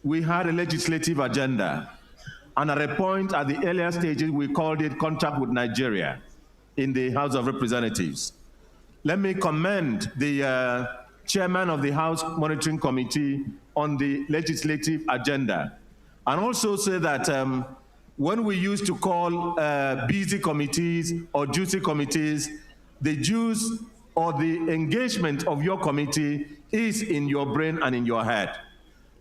we had a legislative agenda. And at a point at the earlier stages, we called it Contact with Nigeria in the House of Representatives. Let me commend the chairman of the House Monitoring Committee on the legislative agenda. And also say that when we used to call busy committees or juicy committees, the juice or the engagement of your committee is in your brain and in your head.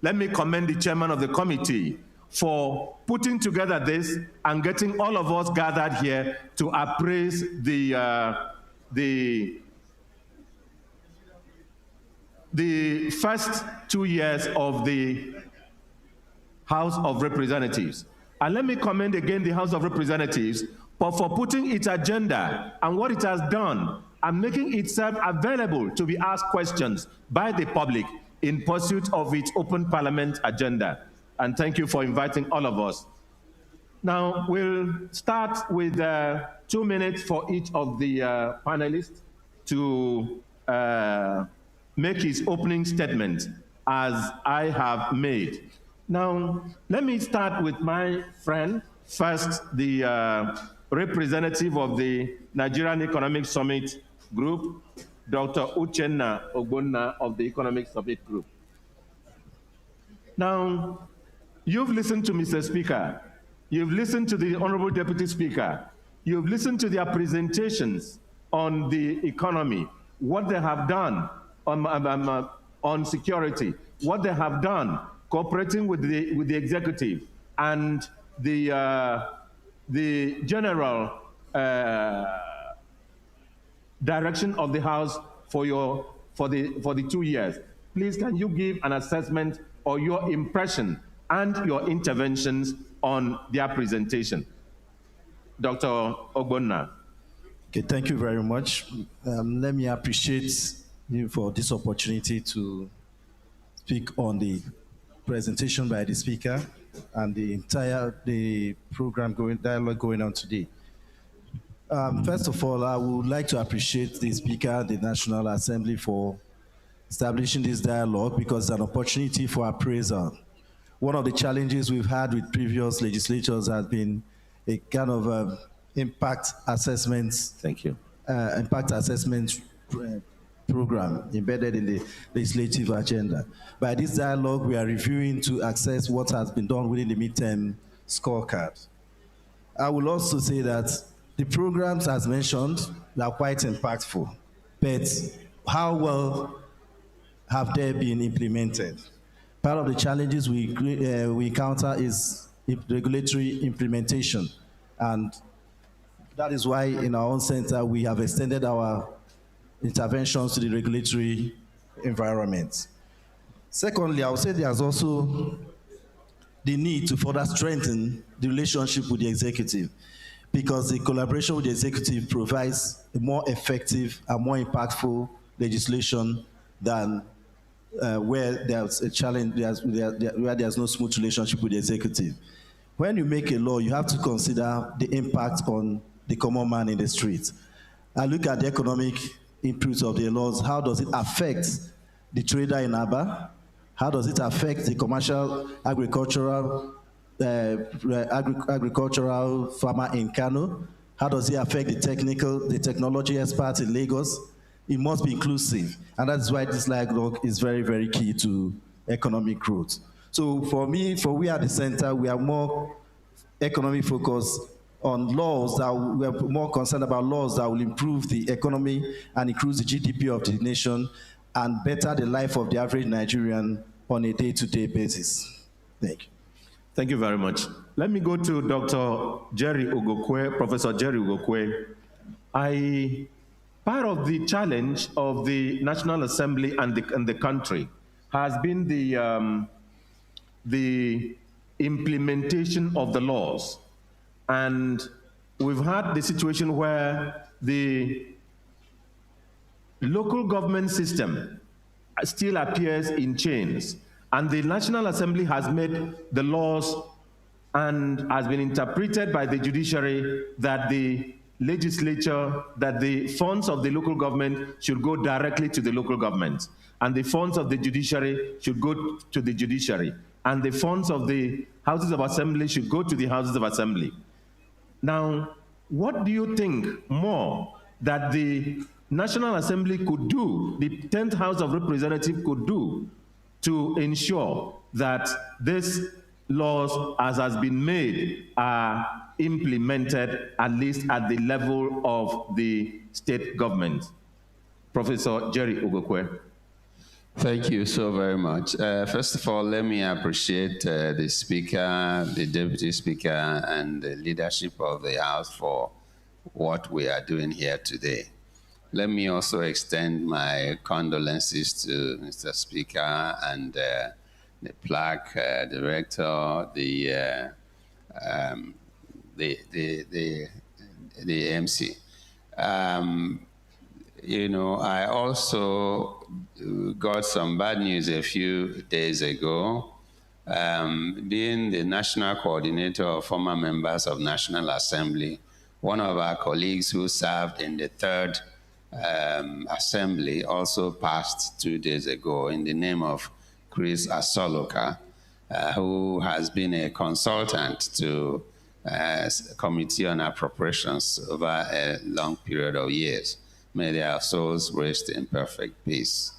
Let me commend the chairman of the committee for putting together this and getting all of us gathered here to appraise the first 2 years of the House of Representatives. And let me commend again the House of Representatives for putting its agenda and what it has done and making itself available to be asked questions by the public in pursuit of its open parliament agenda. And thank you for inviting all of us. Now, we'll start with 2 minutes for each of the panelists to make his opening statement, as I have made. Now, let me start with my friend, first, the representative of the Nigerian Economic Summit Group, Dr. Uchenna Ogbonna of the Economic Summit Group. Now, you've listened to Mr. Speaker, you've listened to the Honorable Deputy Speaker, you've listened to their presentations on the economy, what they have done on security, what they have done cooperating with the executive and the general direction of the House for the 2 years. Please, can you give an assessment or your impression and your interventions on their presentation? Dr. Ogbonna. Okay, thank you very much. Let me appreciate you for this opportunity to speak on the presentation by the speaker and the entire program dialogue going on today. First of all, I would like to appreciate the Speaker, the National Assembly, for establishing this dialogue because it's an opportunity for appraisal. One of the challenges we've had with previous legislatures has been a kind of impact assessments. Thank you. Impact assessment program embedded in the legislative agenda. By this dialogue, we are reviewing to assess what has been done within the midterm scorecard. I will also say that the programs, as mentioned, are quite impactful, but how well have they been implemented? Part of the challenges we encounter is regulatory implementation, and that is why in our own center we have extended our interventions to the regulatory environment. Secondly, I would say there's also the need to further strengthen the relationship with the executive, because the collaboration with the executive provides a more effective and more impactful legislation than where there's a challenge, where there's no smooth relationship with the executive. When you make a law, you have to consider the impact on the common man in the street. I look at the economic inputs of the laws. How does it affect the trader in Aba? How does it affect the commercial agricultural farmer in Kano? How does it affect the technology experts in Lagos? It must be inclusive, and that's why this dialogue is very, very key to economic growth. So for me, we at the center, we are more economic focused on laws that we are more concerned about laws that will improve the economy and increase the GDP of the nation and better the life of the average Nigerian on a day-to-day basis. Thank you. Thank you very much. Let me go to Dr. Jerry Ugokwe, Professor Jerry Ugokwe. Part of the challenge of the National Assembly and the country has been the implementation of the laws. And we've had the situation where the local government system still appears in chains. And the National Assembly has made the laws and has been interpreted by the judiciary that the legislature, that the funds of the local government should go directly to the local government, and the funds of the judiciary should go to the judiciary, and the funds of the houses of assembly should go to the houses of assembly. Now, what do you think more that the National Assembly could do, the 10th House of Representatives could do to ensure that these laws, as has been made, are implemented at least at the level of the state government? Professor Jerry Ugokwe. Thank you so very much. First of all, let me appreciate the Speaker, the Deputy Speaker, and the leadership of the House for what we are doing here today. Let me also extend my condolences to Mr. Speaker and the plaque director, the MC. You know, I also got some bad news a few days ago. Being the national coordinator of former members of National Assembly, one of our colleagues who served in the 3rd Assembly also passed 2 days ago in the name of Chris Asoloka, who has been a consultant to Committee on Appropriations over a long period of years. May their souls rest in perfect peace.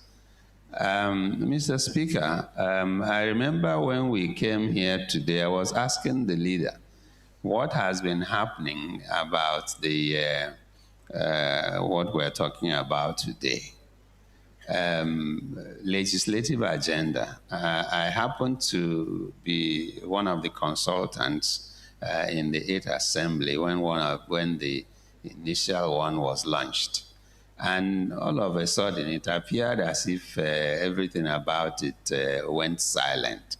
Mr. Speaker, I remember when we came here today, I was asking the leader what has been happening about the what we're talking about today. Legislative agenda. I happen to be one of the consultants in the 8th Assembly when the initial one was launched. And all of a sudden, it appeared as if everything about it went silent.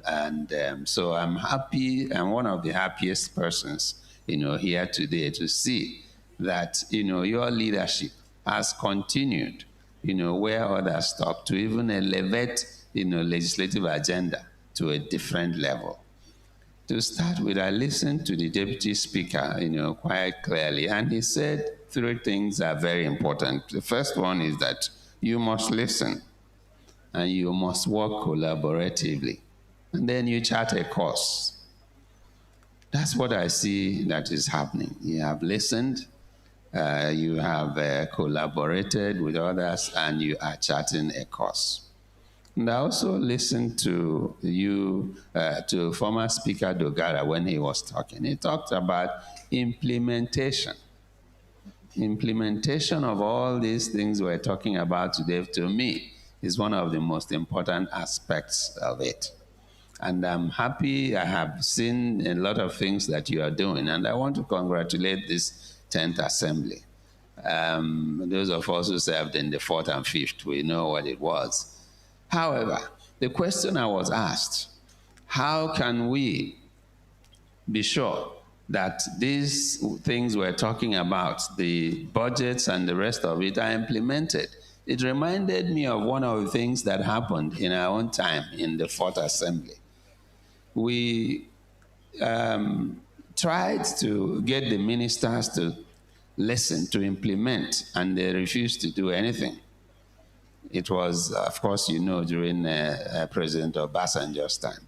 And so I'm happy, I'm one of the happiest persons, here today to see that, your leadership has continued, where others stopped, to even elevate, legislative agenda to a different level. To start with, I listened to the Deputy Speaker, quite clearly, and he said 3 things are very important. The first one is that you must listen. and you must work collaboratively. And then you chart a course. That's what I see that is happening. You have listened, you have collaborated with others, and you are charting a course. And I also listened to to former Speaker Dogara when he was talking. He talked about implementation. Implementation of all these things we're talking about today, to me, is one of the most important aspects of it. And I'm happy. I have seen a lot of things that you are doing, and I want to congratulate this 10th Assembly. Those of us who served in the 4th and 5th, we know what it was. However, the question I was asked, how can we be sure that these things we're talking about, the budgets and the rest of it, are implemented? It reminded me of one of the things that happened in our own time in the 4th Assembly. We tried to get the ministers to listen, to implement, and they refused to do anything. It was, of course, you know, during President Obasanjo's time.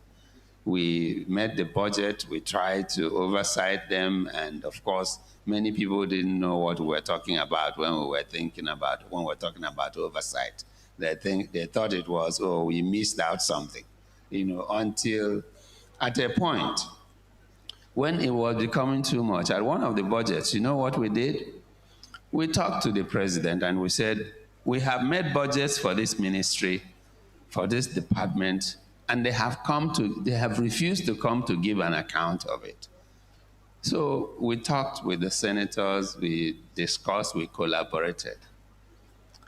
We met the budget, we tried to oversight them, and of course, many people didn't know what we were talking about when we were talking about oversight. They thought it was, oh, we missed out something, you know, until at a point when it was becoming too much. At one of the budgets, you know what we did? We talked to the president and we said, we have made budgets for this ministry, for this department, and they have refused to come to give an account of it. So we talked with the senators, we discussed, we collaborated.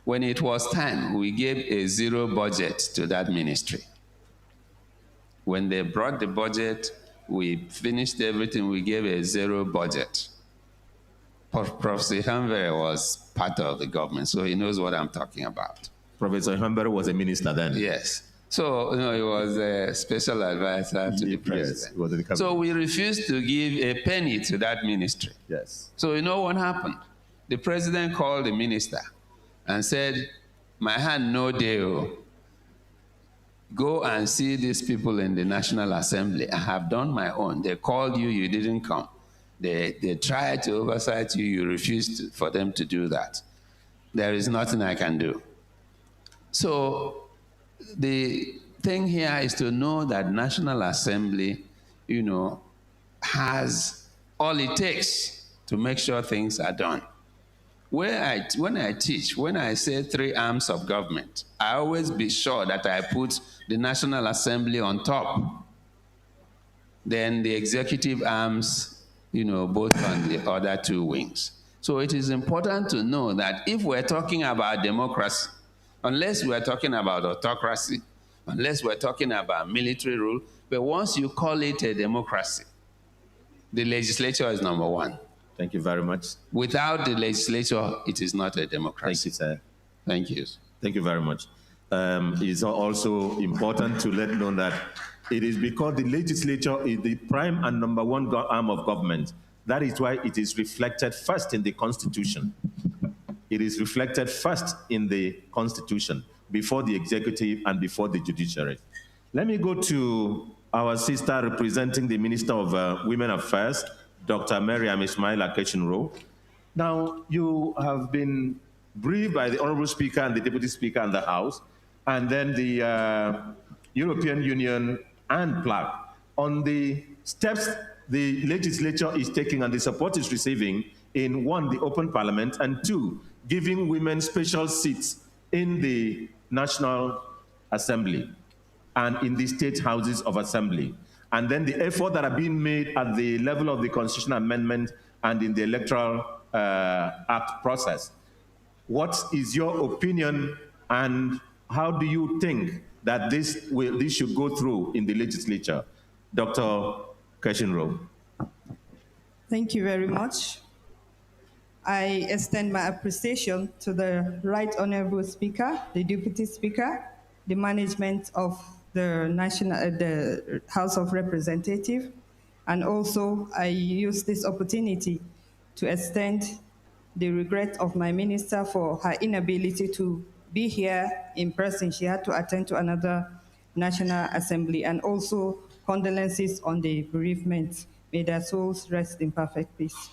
When it was time, we gave a zero budget to that ministry. When they brought the budget, we finished everything, we gave a zero budget. Professor Hanvere was part of the government, so he knows what I'm talking about. Professor Hanvere was a minister then? Yes. So, you know, he was a special advisor to the president. Yes, he was in the cabinet. So we refused to give a penny to that ministry. Yes. So you know what happened? The president called the minister and said, my hand no deal. Go and see these people in the National Assembly. I have done my own. They called you, you didn't come. They tried to oversight you, you refused for them to do that. There is nothing I can do. So the thing here is to know that National Assembly, you know, has all it takes to make sure things are done. When I teach, when I say three arms of government, I always be sure that I put the National Assembly on top. Then the executive arms, you know, both on the other two wings. So it is important to know that if we're talking about democracy, unless we're talking about autocracy, unless we're talking about military rule, but once you call it a democracy, the legislature is number one. Thank you very much. Without the legislature, it is not a democracy. Thank you, sir. Thank you. Thank you very much. It's also important to let know that it is because the legislature is the prime and number one arm of government. That is why it is reflected first in the Constitution. It is reflected first in the Constitution, before the executive and before the judiciary. Let me go to our sister representing the Minister of Women Affairs, Dr. Maryam Ismaila Keshinro. Now, you have been briefed by the Honorable Speaker and the Deputy Speaker in the House, and then the European Union and PLAC on the steps the legislature is taking and the support it's receiving in, one, the open parliament, and two, giving women special seats in the National Assembly and in the state houses of assembly. And then the effort that are being made at the level of the constitutional amendment and in the electoral act process. What is your opinion, and how do you think that this should go through in the legislature? Dr. Keshinro. Thank you very much. I extend my appreciation to the Right Honorable Speaker, the Deputy Speaker, the management of the House of Representatives, and also I use this opportunity to extend the regret of my minister for her inability to be here in person. She had to attend to another National Assembly, and also condolences on the bereavement. May their souls rest in perfect peace.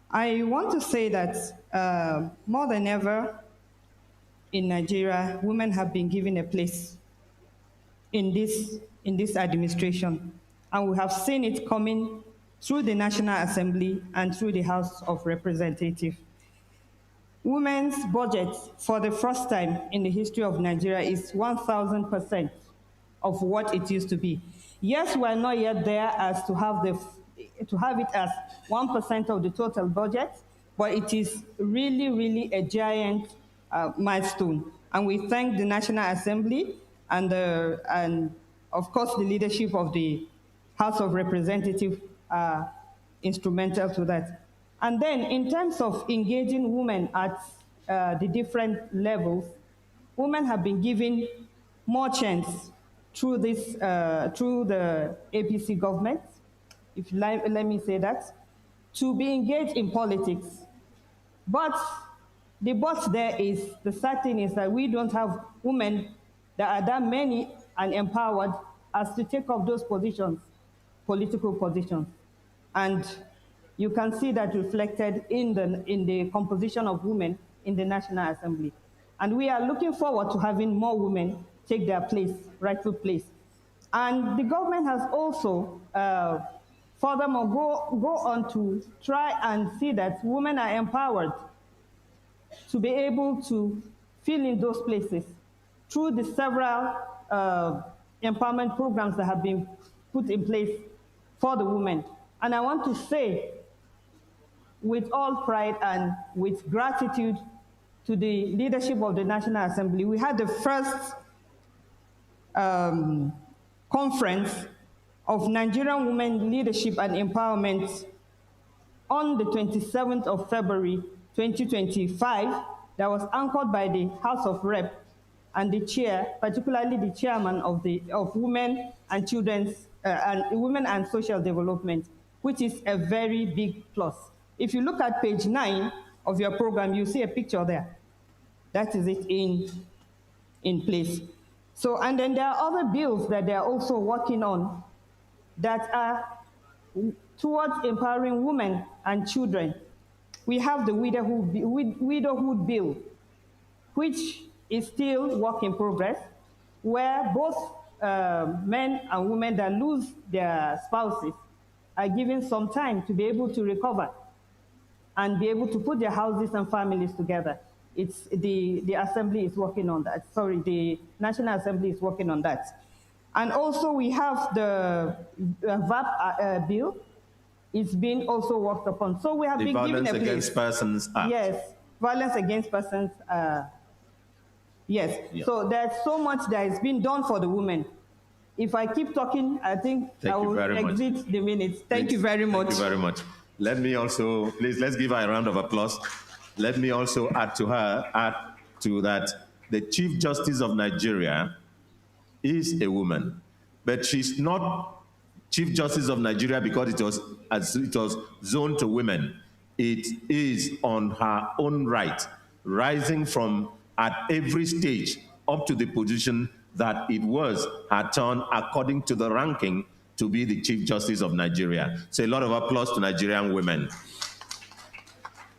I want to say that more than ever in Nigeria, women have been given a place in this administration, and we have seen it coming through the National Assembly and through the House of Representatives. Women's budget for the first time in the history of Nigeria is 1,000% of what it used to be. Yes, we're not yet there as to have it as 1% of the total budget, but it is really, really a giant milestone. And we thank the National Assembly and of course the leadership of the House of Representatives instrumental to that. And then in terms of engaging women at the different levels, women have been given more chance through the APC government, if you let me say that, to be engaged in politics. But the but there is, the sad thing is that we don't have women that are that many and empowered as to take up those positions, political positions. And you can see that reflected in the composition of women in the National Assembly. And we are looking forward to having more women take their place, rightful place. And the government has also, furthermore, go on to try and see that women are empowered to be able to fill in those places through the several empowerment programs that have been put in place for the women. And I want to say, with all pride and with gratitude to the leadership of the National Assembly, we had the first conference of Nigerian Women Leadership and Empowerment on the 27th of February 2025 that was anchored by the House of Rep and the chair, particularly the chairman of Women and Children's and Women and Social Development, which is a very big plus. If you look at page 9 of your program, you see a picture there. That is it in place. So, and then there are other bills that they are also working on that are towards empowering women and children. We have the widowhood bill, which is still work in progress, where both men and women that lose their spouses are given some time to be able to recover and be able to put their houses and families together. It's the Assembly is working on that. Sorry, the National Assembly is working on that. And also we have the VAP bill. It's been also worked upon. So we have been given a Violence Against Persons Act. Yes, Violence Against Persons. Yes. Yeah. So there's so much that has been done for the women. If I keep talking, I think I will exit the minutes. Thank you very much. Thank you very much. Let me also, please, let's give her a round of applause. Let me also add to that, the Chief Justice of Nigeria is a woman, but she's not Chief Justice of Nigeria because it was zoned to women. It is on her own right, rising from at every stage up to the position that it was her turn according to the ranking to be the Chief Justice of Nigeria. So a lot of applause to Nigerian women.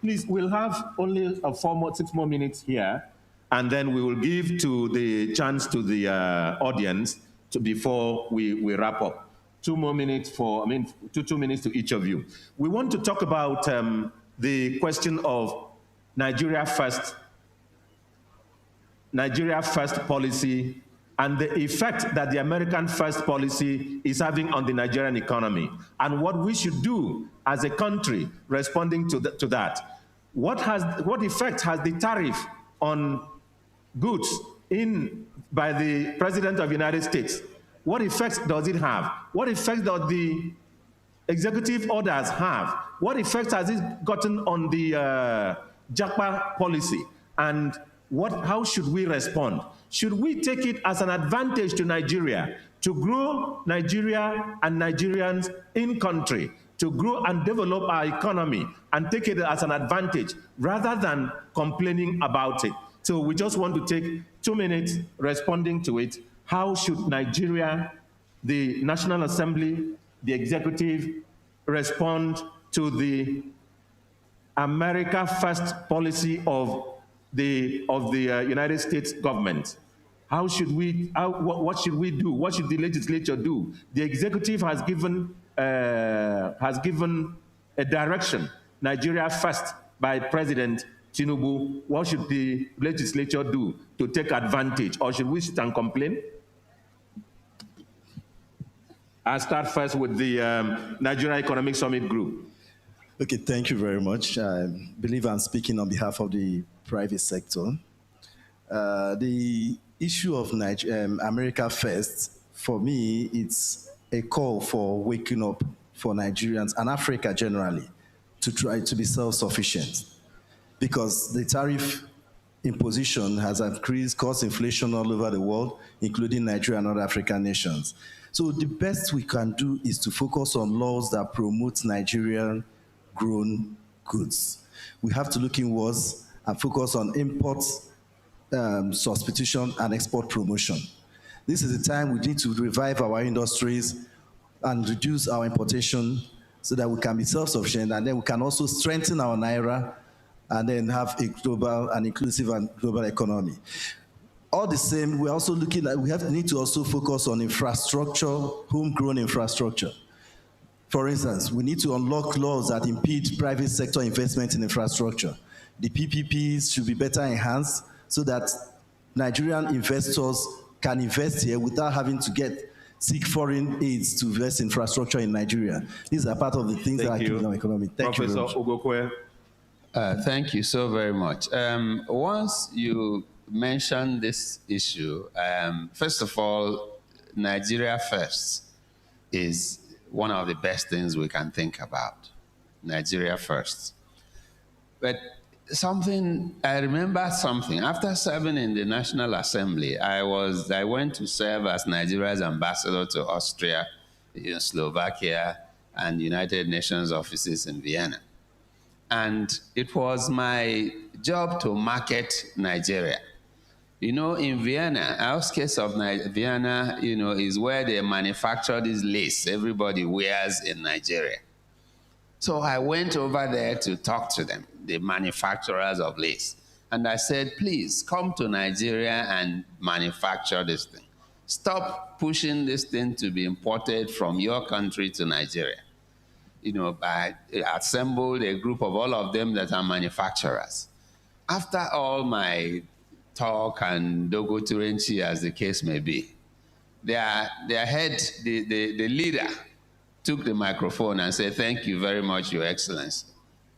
Please, we'll have only 6 more minutes here, and then we will give to the chance to the audience before we wrap up. 2 more minutes two minutes to each of you. We want to talk about the question of Nigeria First policy and the effect that the American First policy is having on the Nigerian economy, and what we should do as a country responding to that. What effect has the tariff on goods by the President of the United States? What effects does it have? What effect does the executive orders have? What effect has it gotten on the JAPA policy? And how should we respond? Should we take it as an advantage to Nigeria to grow Nigeria and Nigerians in country, to grow and develop our economy and take it as an advantage rather than complaining about it? So we just want to take 2 minutes responding to it. How should Nigeria, the National Assembly, the executive respond to the America First policy of the United States government? How should we? What should we do? What should the legislature do? The executive has given a direction: Nigeria First by President Tinubu. What should the legislature do to take advantage, or should we sit and complain? I'll start first with the Nigeria Economic Summit Group. Okay, thank you very much. I believe I'm speaking on behalf of the private sector. The issue of America First, for me, it's a call for waking up for Nigerians and Africa generally to try to be self-sufficient, because the tariff imposition has increased cost inflation all over the world, including Nigeria and other African nations. So the best we can do is to focus on laws that promote Nigerian grown goods. We have to look inwards and focus on import substitution and export promotion. This is the time we need to revive our industries and reduce our importation so that we can be self-sufficient, and then we can also strengthen our Naira and then have a global and inclusive and global economy. All the same, we're also looking at, need to also focus on infrastructure, homegrown infrastructure. For instance, we need to unlock laws that impede private sector investment in infrastructure. The PPPs should be better enhanced so that Nigerian investors can invest here without having to seek foreign aids to invest in infrastructure in Nigeria. These are part of the things that are keeping our economy. Thank you very much. Ogokwe. Thank you so very much. Once you mentioned this issue, first of all, Nigeria First is one of the best things we can think about. Nigeria First. But I remember something. After serving in the National Assembly, I went to serve as Nigeria's ambassador to Austria, Slovakia, and United Nations offices in Vienna. And it was my job to market Nigeria. In Vienna, outskirts of Vienna, is where they manufacture this lace everybody wears in Nigeria. So I went over there to talk to them, the manufacturers of lace. And I said, please come to Nigeria and manufacture this thing. Stop pushing this thing to be imported from your country to Nigeria. I assembled a group of all of them that are manufacturers. After all my talk and Dogo Turenchi, as the case may be, their head, the leader, took the microphone and said, thank you very much, Your Excellency.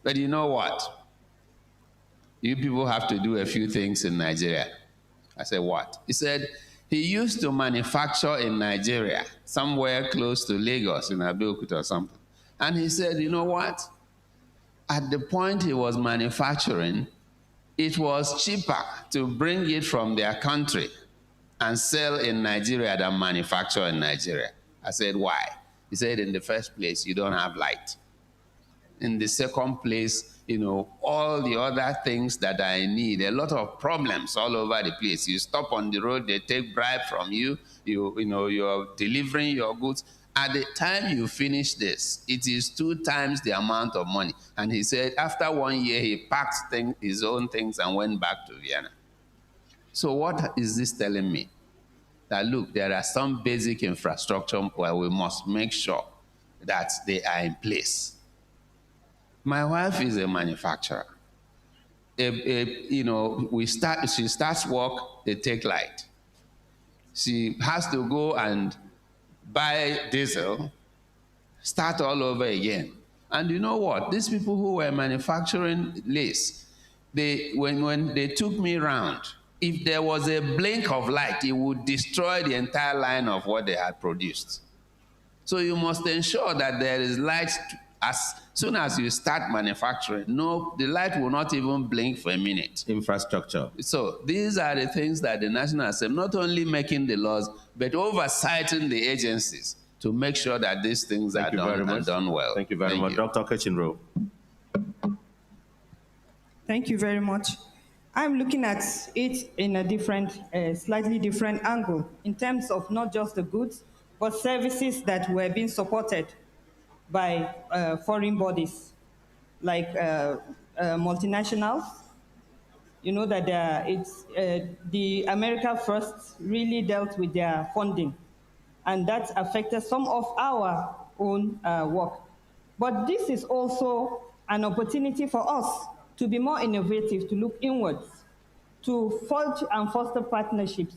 But you know what? You people have to do a few things in Nigeria. I said, what? He said, he used to manufacture in Nigeria, somewhere close to Lagos, in Abeokuta or something. And he said, you know what? At the point he was manufacturing, it was cheaper to bring it from their country and sell in Nigeria than manufacture in Nigeria. I said, why? He said, in the first place, you don't have light. In the second place, all the other things that I need, a lot of problems all over the place. You stop on the road, they take bribe from you, you're delivering your goods. At the time you finish this, it is 2 times the amount of money. And he said, after 1 year, he packed his own things and went back to Vienna. So what is this telling me? That look, there are some basic infrastructure where we must make sure that they are in place. My wife is a manufacturer. She starts work, they take light. She has to go and buy diesel, start all over again. And you know what? These people who were manufacturing lace, when they took me around, if there was a blink of light, it would destroy the entire line of what they had produced. So you must ensure that there is light as soon as you start manufacturing. No, the light will not even blink for a minute. Infrastructure. So these are the things that the National Assembly, not only making the laws, but oversighting the agencies to make sure that these things are done and done well. Thank you very much. Dr. Kechinro. Thank you very much. I'm looking at it in a different, slightly different angle in terms of not just the goods, but services that were being supported by foreign bodies like multinationals. You know that the America First really dealt with their funding, and that affected some of our own work. But this is also an opportunity for us to be more innovative, to look inwards, to forge and foster partnerships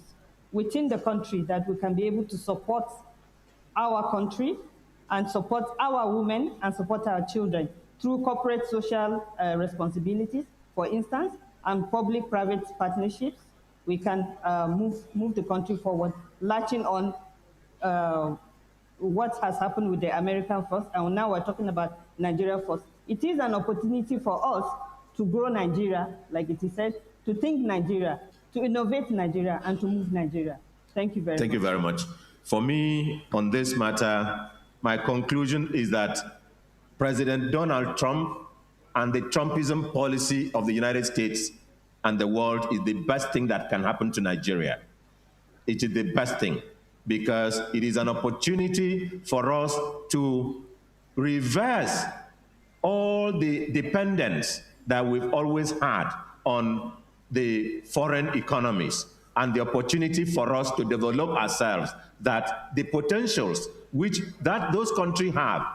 within the country that we can be able to support our country and support our women and support our children through corporate social responsibilities, for instance, and public-private partnerships. We can move the country forward, latching on what has happened with the American First, and now we're talking about Nigeria First. It is an opportunity for us to grow Nigeria, like it is said, to think Nigeria, to innovate Nigeria, and to move Nigeria. Thank you very much. Thank you very much. For me, on this matter, my conclusion is that President Donald Trump and the Trumpism policy of the United States and the world is the best thing that can happen to Nigeria. It is the best thing because it is an opportunity for us to reverse all the dependence that we've always had on the foreign economies and the opportunity for us to develop ourselves, that the potentials which those countries have,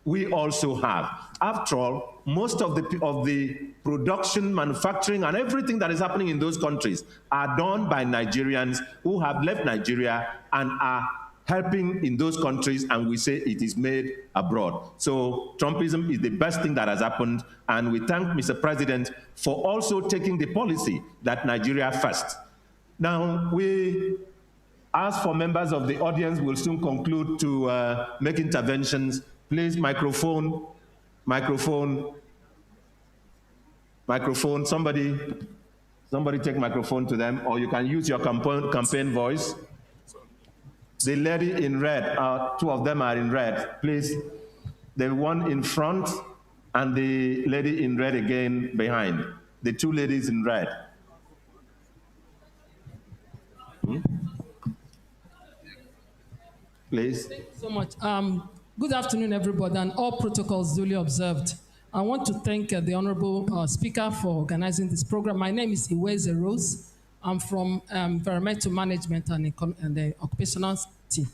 we also have. After all, most of the production, manufacturing, and everything that is happening in those countries are done by Nigerians who have left Nigeria and are helping in those countries, and we say it is made abroad. So Trumpism is the best thing that has happened, and we thank Mr. President for also taking the policy that Nigeria first. Now, we ask for members of the audience, we'll soon conclude, to make interventions. Please, microphone, somebody take microphone to them, or you can use your campaign voice. The lady in red, two of them are in red. Please, the one in front and the lady in red again behind. The two ladies in red. Please. Thank you so much. Good afternoon, everybody, and all protocols duly observed. I want to thank the Honorable Speaker for organizing this program. My name is Iweze Rose. I'm from Environmental Management and the Occupational Team.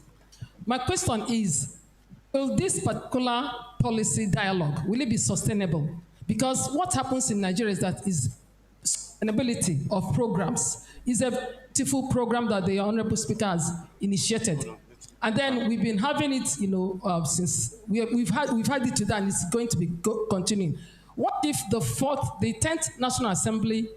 My question is, will this particular policy dialogue, will it be sustainable? Because what happens in Nigeria is that sustainability of programs is a beautiful program that the Honorable Speaker has initiated. And then we've been having it, since we've had it today, and it's going to be continuing. What if the 10th National Assembly,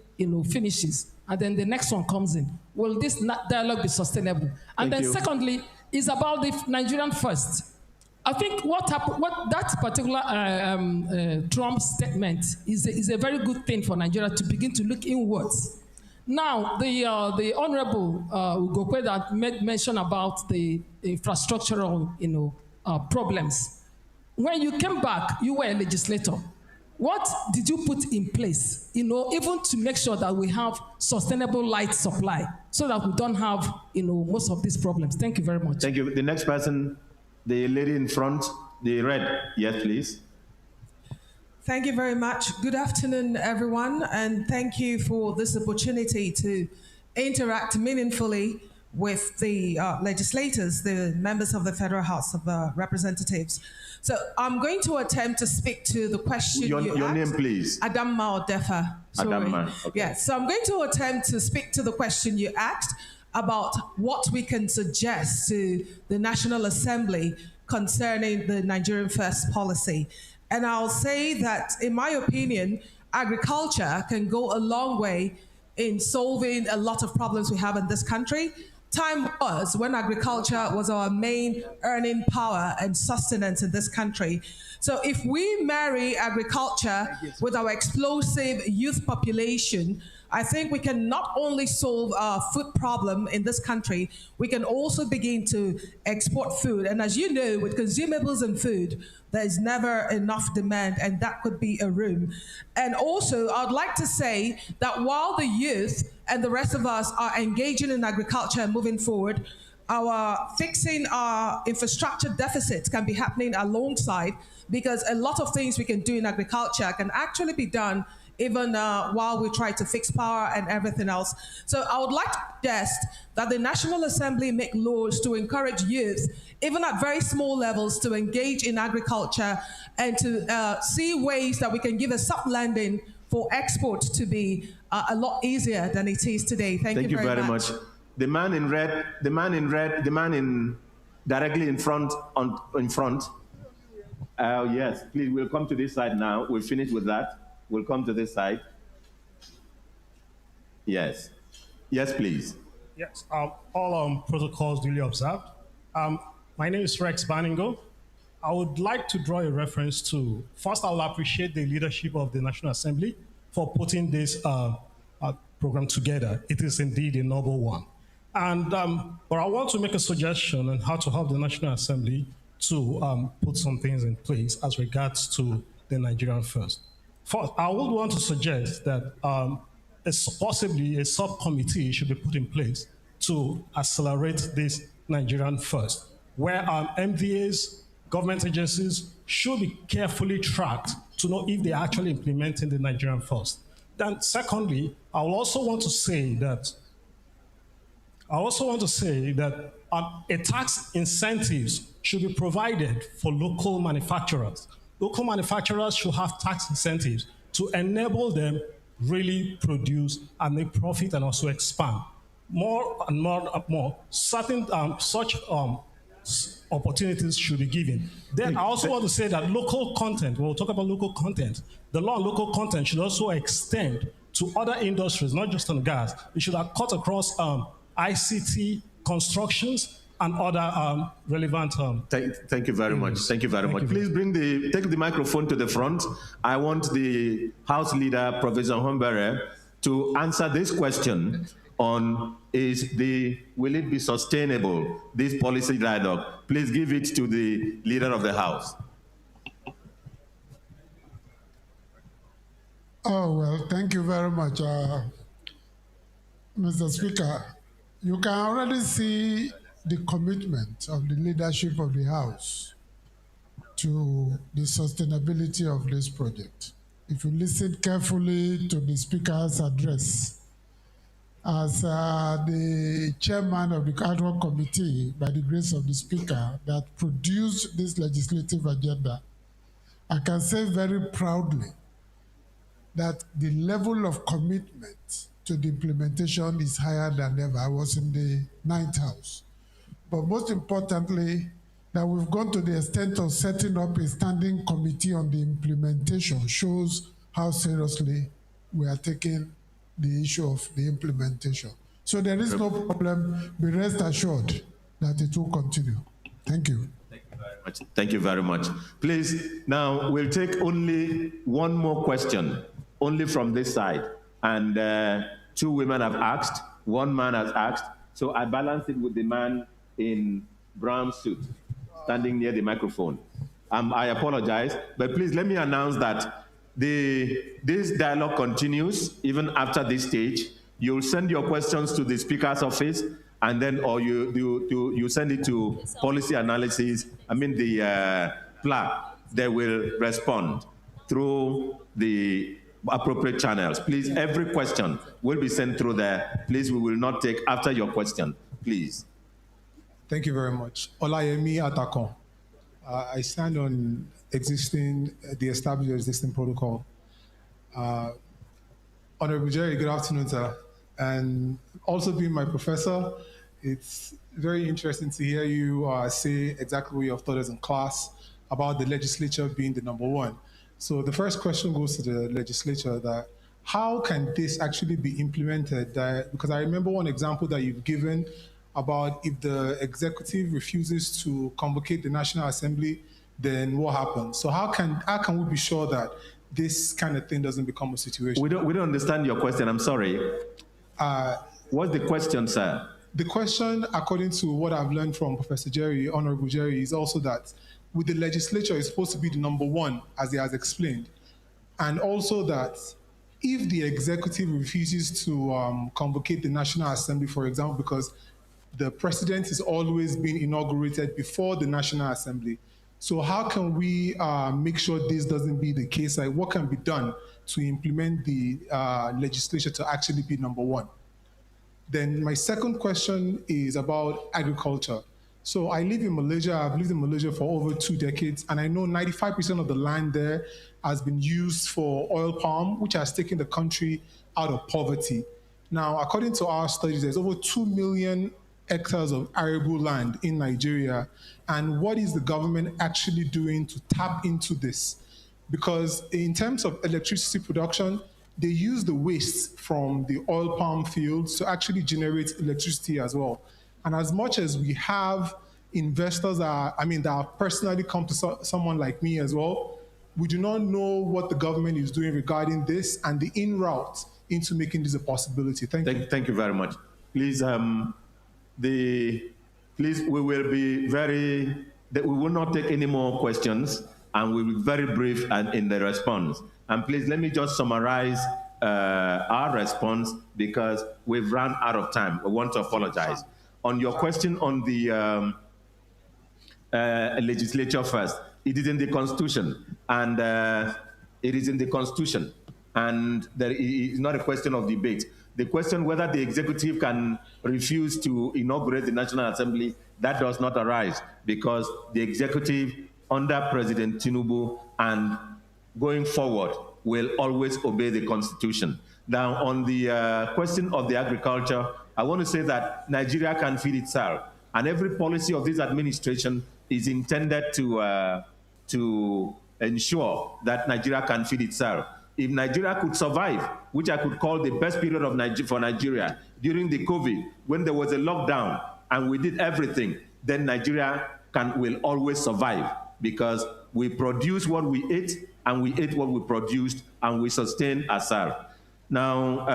finishes, and then the next one comes in? Will this dialogue be sustainable? And then secondly, is about the Nigerian First. I think what that particular Trump statement is a very good thing for Nigeria to begin to look inwards. Now, the Honorable Ugokwe that made mention about the infrastructural, problems. When you came back, you were a legislator. What did you put in place, even to make sure that we have sustainable light supply, so that we don't have, most of these problems? Thank you very much. Thank you. The next person, the lady in front, the red. Yes, please. Thank you very much. Good afternoon, everyone, and thank you for this opportunity to interact meaningfully with the legislators, the members of the Federal House of Representatives. So I'm going to attempt to speak to the question you asked. Your name, please. Adamma Odefa. Adamma, okay. Yes, so I'm going to attempt to speak to the question you asked about what we can suggest to the National Assembly concerning the Nigerian First policy. And I'll say that, in my opinion, agriculture can go a long way in solving a lot of problems we have in this country. Time was when agriculture was our main earning power and sustenance in this country. So if we marry agriculture with our explosive youth population, I think we can not only solve our food problem in this country, we can also begin to export food. And as you know, with consumables and food, there is never enough demand, and that could be a room. And also, I'd like to say that while the youth and the rest of us are engaging in agriculture and moving forward, fixing our infrastructure deficits can be happening alongside, because a lot of things we can do in agriculture can actually be done even while we try to fix power and everything else. So I would like to suggest that the National Assembly make laws to encourage youth, even at very small levels, to engage in agriculture and to see ways that we can give a soft landing for export to be a lot easier than it is today. Thank you very much. The man in red, the man in directly in front, yes, please, we'll come to this side now. We'll finish with that. We'll come to this side. Yes. Yes, please. Yes, all protocols duly observed. My name is Rex Baningo. I would like to draw a reference to, first I will appreciate the leadership of the National Assembly for putting this program together. It is indeed a noble one. And but I want to make a suggestion on how to help the National Assembly to put some things in place as regards to the Nigerian First. First, I would want to suggest that possibly a subcommittee should be put in place to accelerate this Nigerian First, where MDAs, government agencies should be carefully tracked to know if they're actually implementing the Nigerian First. Then secondly, I also want to say that a tax incentives should be provided for local manufacturers. Local manufacturers should have tax incentives to enable them really produce and make profit and also expand. More and more, certain such opportunities should be given. Then I also want to say that local content, we'll talk about local content, the law on local content should also extend to other industries, not just on gas. It should have cut across ICT, constructions, and other relevant. Thank you very much. Thank you very much. Please take the microphone to the front. I want the House Leader, Professor Humbere, to answer this question on will it be sustainable, this policy dialogue? Please give it to the Leader of the House. Oh, well, thank you very much, Mr. Speaker. You can already see the commitment of the leadership of the House to the sustainability of this project. If you listen carefully to the Speaker's address, as the chairman of the ad hoc committee, by the grace of the Speaker, that produced this legislative agenda, I can say very proudly that the level of commitment to the implementation is higher than ever. I was in the 9th House. But most importantly, that we've gone to the extent of setting up a standing committee on the implementation shows how seriously we are taking the issue of the implementation. So there is no problem. Be rest assured that it will continue. Thank you. Thank you very much. Please, now we'll take only one more question, only from this side. And 2 women have asked, 1 man has asked. So I balance it with the man in brown suit, standing near the microphone. I apologize, but please let me announce that this dialogue continues even after this stage. You'll send your questions to the Speaker's office, and then or you send it to policy analysis. The PLA. They will respond through the appropriate channels. Please, every question will be sent through there. Please, we will not take after your question, please. Thank you very much. Olayemi Atakon. I stand on the established existing protocol. Honorable Jerry, good afternoon, sir. And also being my professor, it's very interesting to hear you say exactly what you have taught us in class about the legislature being the #1. So the first question goes to the legislature, that how can this actually be implemented? Because I remember one example that you've given about if the executive refuses to convocate the National Assembly, then what happens? So how can we be sure that this kind of thing doesn't become a situation. We don't understand your question. I'm sorry. What's the question, sir? The question, according to what I've learned from Professor Jerry, Honorable Jerry, is also that with the legislature, it's supposed to be the number one, as he has explained. And also that if the executive refuses to convocate the National Assembly, for example, because the president is always being inaugurated before the National Assembly. So how can we make sure this doesn't be the case? Like, what can be done to implement the legislature to actually be number one? Then my second question is about agriculture. So I live in Malaysia. I've lived in Malaysia for over 2 decades, and I know 95% of the land there has been used for oil palm, which has taken the country out of poverty. Now, according to our studies, there's over 2 million hectares of arable land in Nigeria. And what is the government actually doing to tap into this? Because in terms of electricity production, they use the waste from the oil palm fields to actually generate electricity as well. And as much as we have investors that have personally come to someone like me as well, we do not know what the government is doing regarding this and the in route into making this a possibility. Thank you. Thank you very much. Please, we will be we will not take any more questions, and we'll be very brief in the response. And please, let me just summarize our response because we've run out of time. I want to apologize. On your question on the legislature first, it is in the Constitution, and it is in the Constitution, and there is not a question of debate. The question whether the executive can refuse to inaugurate the National Assembly, that does not arise because the executive under President Tinubu and going forward will always obey the Constitution. Now, on the question of the agriculture, I want to say that Nigeria can feed itself, and every policy of this administration is intended to ensure that Nigeria can feed itself. If Nigeria could survive, which I could call the best period for Nigeria, during the COVID, when there was a lockdown and we did everything, then Nigeria will always survive because we produce what we ate and we ate what we produced and we sustain ourselves. Now,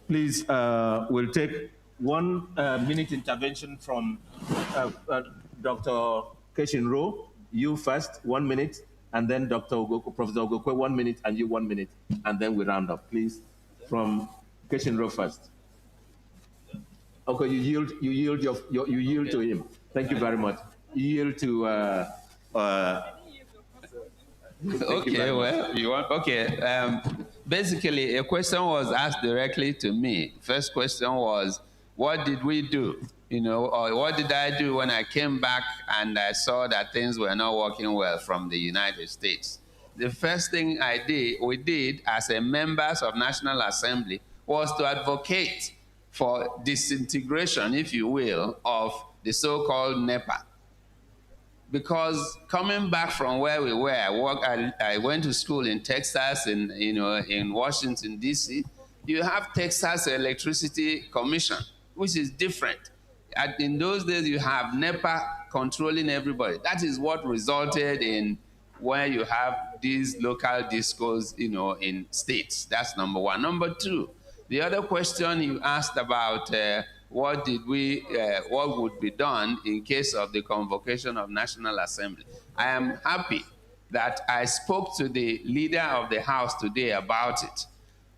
please, we'll take 1 minute intervention from Dr. Keshinro. You first, 1 minute. And then Dr. Ogoko, Professor Ogoko, 1 minute, and you 1 minute, and then we round up, please. From Keshinro first. Okay, you yield to him. Thank you very much. You yield to. Okay, well, you want basically a question was asked directly to me. First question was, what did we do? Or what did I do when I came back and I saw that things were not working well from the United States? The first thing we did as members of National Assembly was to advocate for disintegration, if you will, of the so-called NEPA. Because coming back from where we were, I went to school in Texas, in Washington, D.C. You have Texas Electricity Commission, which is different. In those days, you have NEPA controlling everybody. That is what resulted in where you have these local discos, in states. That's number one. Number two, the other question you asked about what would be done in case of the convocation of National Assembly. I am happy that I spoke to the leader of the House today about it.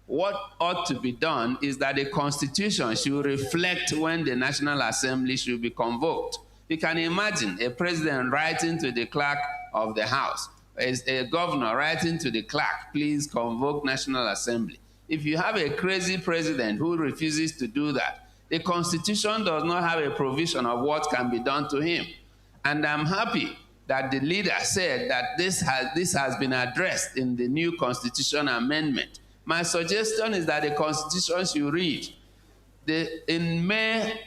What ought to be done is that the Constitution should reflect when the National Assembly should be convoked. You can imagine a president writing to the clerk of the House, a governor writing to the clerk, please convoke National Assembly. If you have a crazy president who refuses to do that, the Constitution does not have a provision of what can be done to him. And I'm happy that the leader said that this has been addressed in the new Constitution amendment. My suggestion is that the Constitution should read, in May,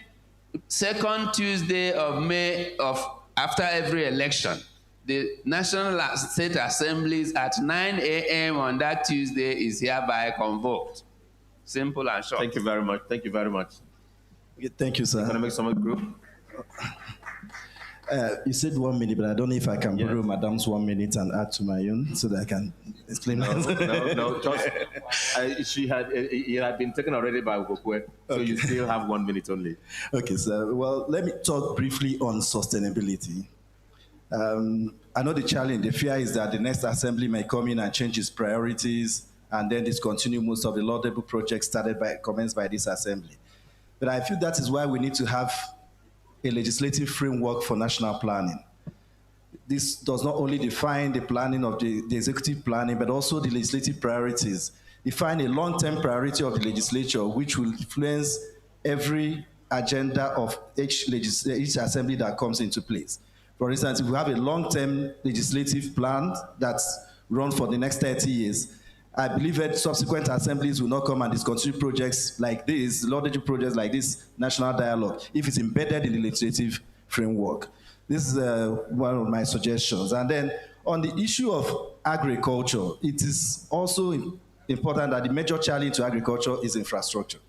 second Tuesday of May after every election, the National State Assemblies at 9 a.m. on that Tuesday is hereby convoked. Simple and short. Thank you very much. Thank you very much. Thank you, sir. Economic Summit Group. You said 1 minute, but I don't know if I can borrow Madam's 1 minute and add to my own so that I can explain. No, just it had been taken already by Ogokwe, so you still have 1 minute only. Okay, so well, let me talk briefly on sustainability. I know the challenge, the fear is that the next assembly may come in and change its priorities and then discontinue most of the laudable projects commenced by this assembly. But I feel that is why we need to have a legislative framework for national planning. This does not only define the planning of the executive planning, but also the legislative priorities. Define a long-term priority of the legislature, which will influence every agenda of each assembly that comes into place. For instance, if we have a long-term legislative plan that's run for the next 30 years, I believe that subsequent assemblies will not come and discontinue projects like this, laudatory projects like this national dialogue, if it's embedded in the legislative framework. This is one of my suggestions. And then on the issue of agriculture, it is also important that the major challenge to agriculture is infrastructure.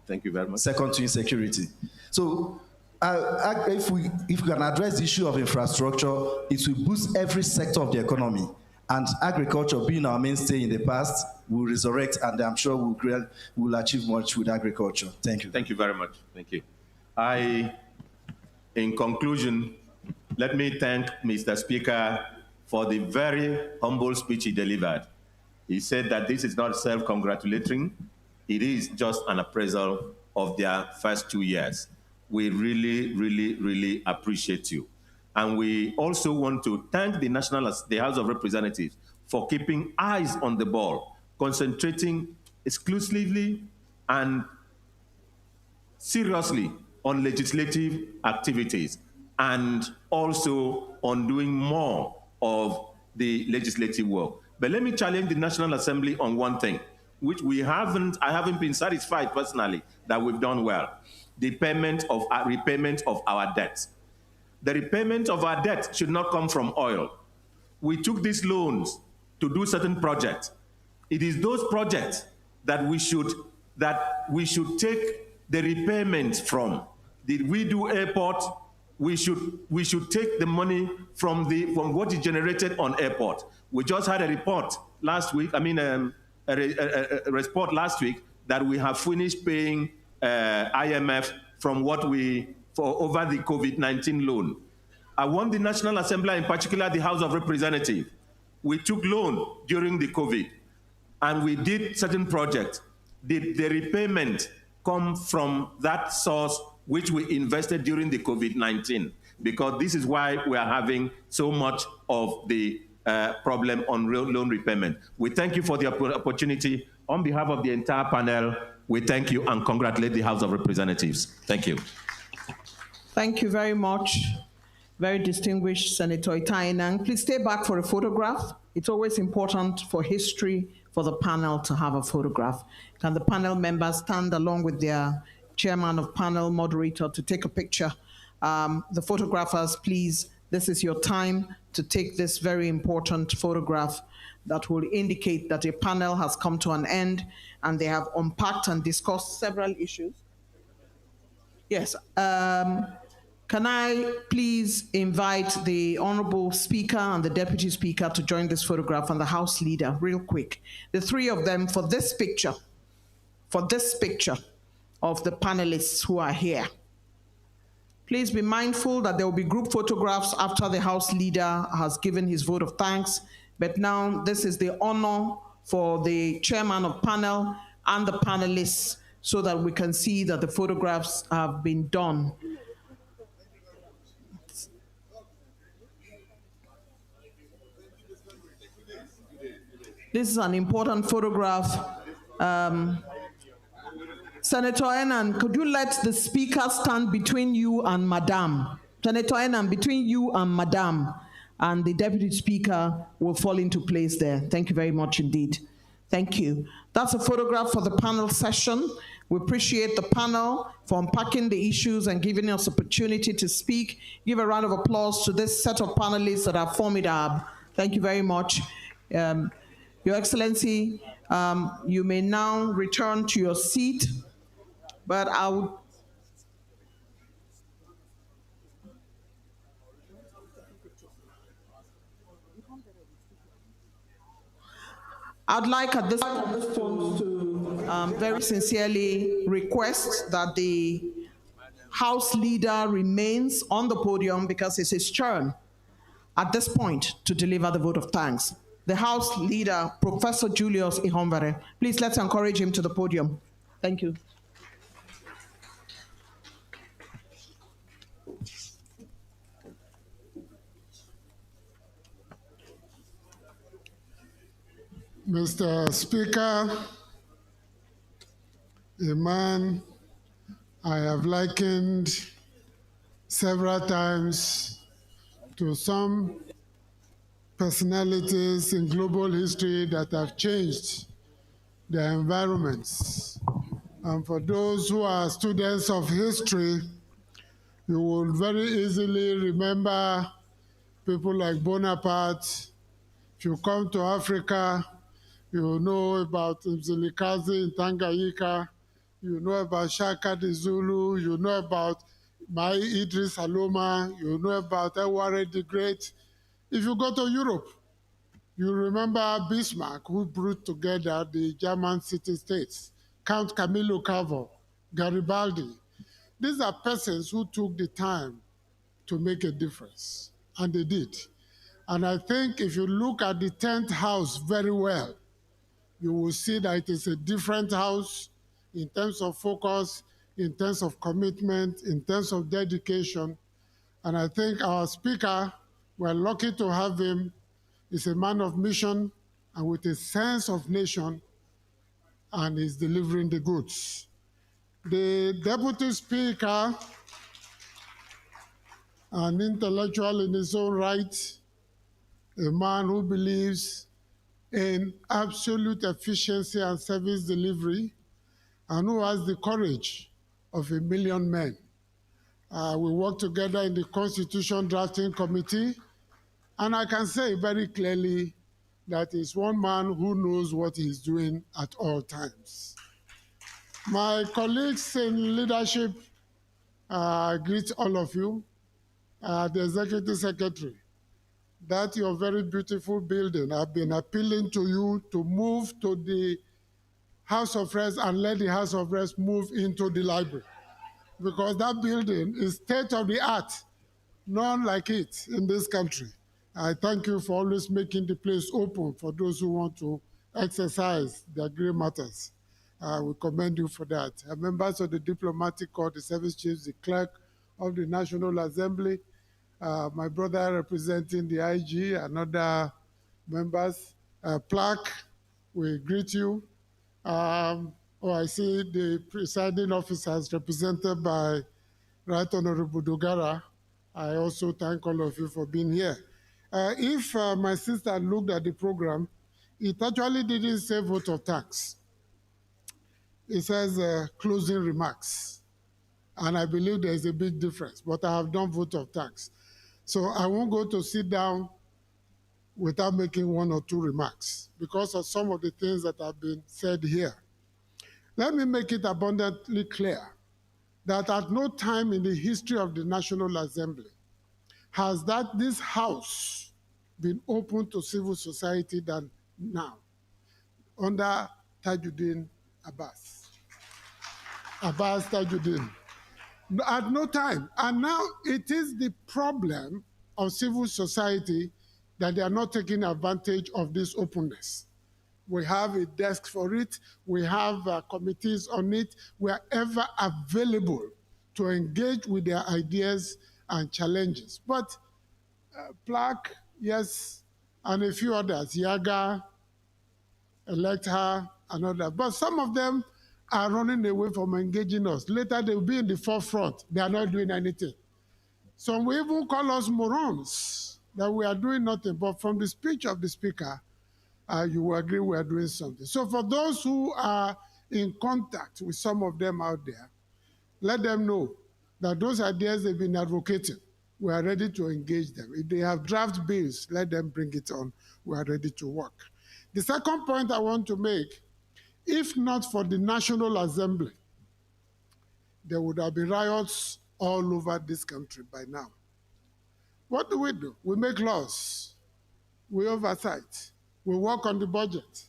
Thank you very much. Second to insecurity. So if we can address the issue of infrastructure, it will boost every sector of the economy. And agriculture, being our mainstay in the past, will resurrect, and I'm sure we'll achieve much with agriculture. Thank you. Thank you very much. Thank you. In conclusion, let me thank Mr. Speaker for the very humble speech he delivered. He said that this is not self-congratulating. It is just an appraisal of their first 2 years. We really, really, really appreciate you. And we also want to thank the House of Representatives for keeping eyes on the ball, concentrating exclusively and seriously on legislative activities, and also on doing more of the legislative work. But let me challenge the National Assembly on one thing, which I haven't been satisfied personally that we've done well: the repayment of our debt. The repayment of our debt should not come from oil. We took these loans to do certain projects. It is those projects that we should take the repayment from. Did we do airport? We should take the money from what is generated on airport. We just had a report last week. A report last week that we have finished paying IMF from for over the COVID-19 loan. I want the National Assembly, in particular the House of Representatives. We took loan during the COVID, and we did certain projects. Did the repayment come from that source which we invested during the COVID-19? Because this is why we are having so much of the problem on loan repayment. We thank you for the opportunity. On behalf of the entire panel, we thank you and congratulate the House of Representatives. Thank you. Thank you very much, very distinguished Senator Itainang. Please stay back for a photograph. It's always important for history for the panel to have a photograph. Can the panel members stand along with their chairman of panel, moderator, to take a picture? The photographers, please, this is your time to take this very important photograph that will indicate that a panel has come to an end and they have unpacked and discussed several issues. Yes. Can I please invite the Honorable Speaker and the Deputy Speaker to join this photograph, and the House Leader, real quick. The three of them for this picture of the panelists who are here. Please be mindful that there will be group photographs after the House Leader has given his vote of thanks. But now this is the honor for the Chairman of panel and the panelists, so that we can see that the photographs have been done. This is an important photograph. Senator Enan, could you let the speaker stand between you and Madam? Senator Enan, between you and Madam, and the Deputy Speaker will fall into place there. Thank you very much indeed. Thank you. That's a photograph for the panel session. We appreciate the panel for unpacking the issues and giving us opportunity to speak. Give a round of applause to this set of panelists that are formidable. Thank you very much. Your Excellency, you may now return to your seat, but I'd like at this point to very sincerely request that the House Leader remains on the podium because it's his turn at this point to deliver the vote of thanks. The House Leader, Professor Julius Ihonvere. Please let's encourage him to the podium. Thank you. Mr. Speaker, a man I have likened several times to some personalities in global history that have changed their environments. And for those who are students of history, you will very easily remember people like Bonaparte. If you come to Africa, you know about Mzilikazi in Tanganyika, you know about Shaka the Zulu, you know about Mai Idris Aloma, you know about Eware the Great. If you go to Europe, you remember Bismarck, who brought together the German city-states, Count Camillo Cavo, Garibaldi. These are persons who took the time to make a difference, and they did. And I think if you look at the 10th house very well, you will see that it is a different house in terms of focus, in terms of commitment, in terms of dedication. And I think our speaker, we're lucky to have him, is a man of mission and with a sense of nation, and is delivering the goods. The deputy speaker, an intellectual in his own right, a man who believes in absolute efficiency and service delivery, and who has the courage of a million men. We work together in the Constitution Drafting Committee, and I can say very clearly that he's one man who knows what he's doing at all times. My colleagues in leadership, greet all of you. The Executive Secretary, that your very beautiful building, I've been appealing to you to move to the House of Reps and let the House of Reps move into the library, because that building is state of the art, none like it in this country. I thank you for always making the place open for those who want to exercise their great matters. We commend you for that. Members of the Diplomatic Corps, the Service Chiefs, the Clerk of the National Assembly, my brother representing the IG and other members, Plaque, we greet you. I see the presiding officers represented by Right Honorable Dogara. I also thank all of you for being here. If my sister looked at the program, it actually didn't say vote of thanks. It says closing remarks. And I believe there is a big difference, but I have done vote of thanks. So I won't go to sit down without making one or two remarks because of some of the things that have been said here. Let me make it abundantly clear that at no time in the history of the National Assembly has this House been open to civil society than now, under Tajuddin Abbas. Abbas Tajuddin. At no time. And now it is the problem of civil society that they are not taking advantage of this openness. We have a desk for it. We have committees on it. We are ever available to engage with their ideas and challenges. But Plaque, yes, and a few others, Yaga, Electa, and others. But some of them are running away from engaging us. Later, they will be in the forefront. They are not doing anything. Some will even call us morons, that we are doing nothing. But from the speech of the speaker, you will agree we are doing something. So for those who are in contact with some of them out there, let them know that those ideas they've been advocating, we are ready to engage them. If they have draft bills, let them bring it on. We are ready to work. The second point I want to make, if not for the National Assembly, there would have been riots all over this country by now. What do? We make laws. We oversight. We work on the budget.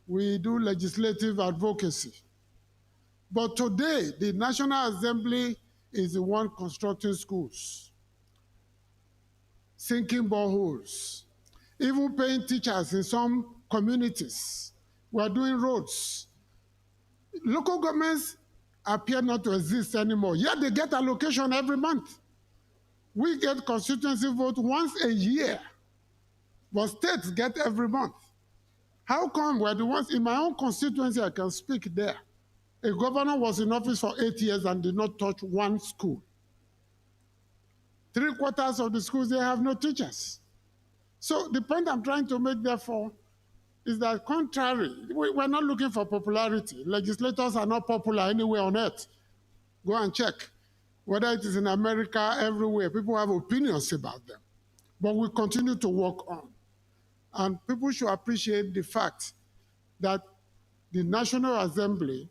we do legislative advocacy. But today, the National Assembly is the one constructing schools, sinking boreholes, even paying teachers in some communities. We are doing roads. Local governments appear not to exist anymore, yet they get allocation every month. We get constituency vote once a year, but states get every month. How come we're the ones in my own constituency, I can speak there. A governor was in office for 8 years and did not touch one school. 3/4 of the schools, they have no teachers. So the point I'm trying to make, therefore, is that contrary, we're not looking for popularity. Legislators are not popular anywhere on earth. Go and check. Whether it is in America, everywhere, people have opinions about them. But we continue to work on. And people should appreciate the fact that the National Assembly,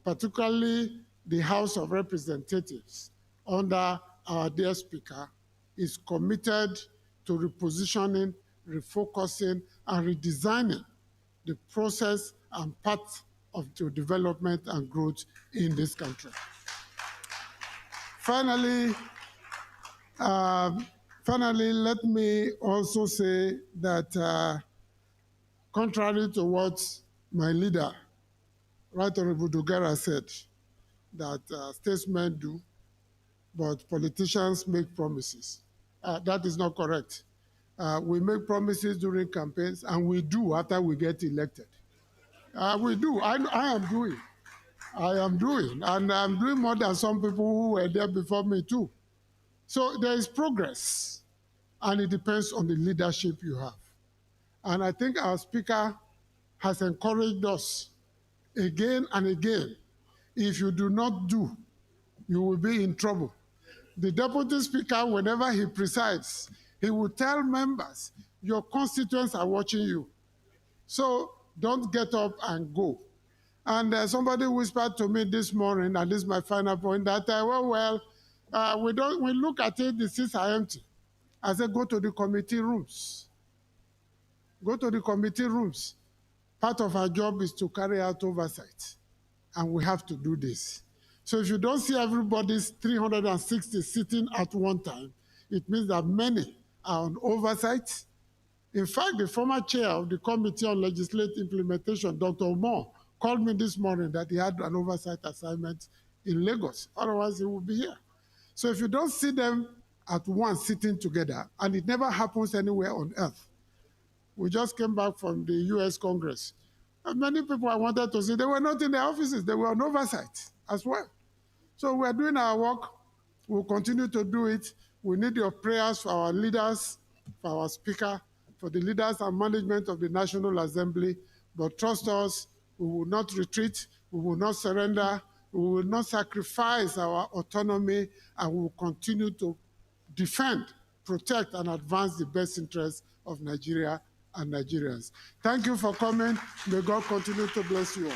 particularly the House of Representatives, under our dear Speaker, is committed to repositioning, refocusing, and redesigning the process and path of the development and growth in this country. Finally, let me also say that contrary to what my leader, Right Honorable Dogara, said, that statesmen do, but politicians make promises. That is not correct. We make promises during campaigns, and we do after we get elected. We do. I am doing. And I'm doing more than some people who were there before me too. So there is progress, and it depends on the leadership you have. And I think our Speaker has encouraged us again and again. If you do not do, you will be in trouble. The Deputy Speaker, whenever he presides, he will tell members, your constituents are watching you. So don't get up and go. And somebody whispered to me this morning, and this is my final point, that, we look at it, the seats are empty. I said, go to the committee rooms. Go to the committee rooms. Part of our job is to carry out oversight, and we have to do this. So if you don't see everybody's 360 sitting at one time, it means that many are on oversight. In fact, the former chair of the Committee on Legislative Implementation, Dr. Moore, called me this morning that he had an oversight assignment in Lagos. Otherwise, he would be here. So if you don't see them at once sitting together, and it never happens anywhere on earth. We just came back from the US Congress. And many people I wanted to see, they were not in their offices, they were on oversight as well. So we're doing our work. We'll continue to do it. We need your prayers for our leaders, for our Speaker, for the leaders and management of the National Assembly. But trust us, we will not retreat, we will not surrender, we will not sacrifice our autonomy, and we will continue to defend, protect, and advance the best interests of Nigeria and Nigerians. Thank you for coming. May God continue to bless you all.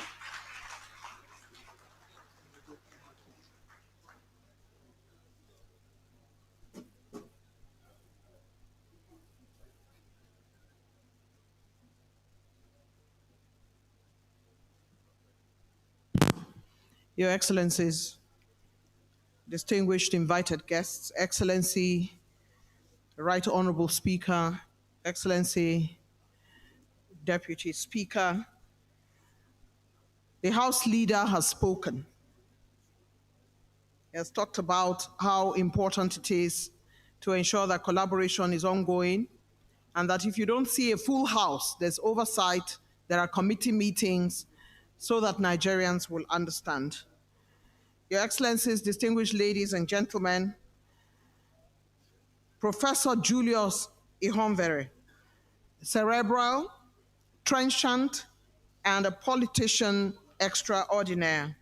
Your Excellencies, distinguished invited guests, Excellency, Right Honorable Speaker, Excellency, Deputy Speaker, the House Leader has spoken. He has talked about how important it is to ensure that collaboration is ongoing, and that if you don't see a full House, there's oversight, there are committee meetings, so that Nigerians will understand. Your Excellencies, distinguished ladies and gentlemen, Professor Julius Ihonvere, cerebral, trenchant, and a politician extraordinaire.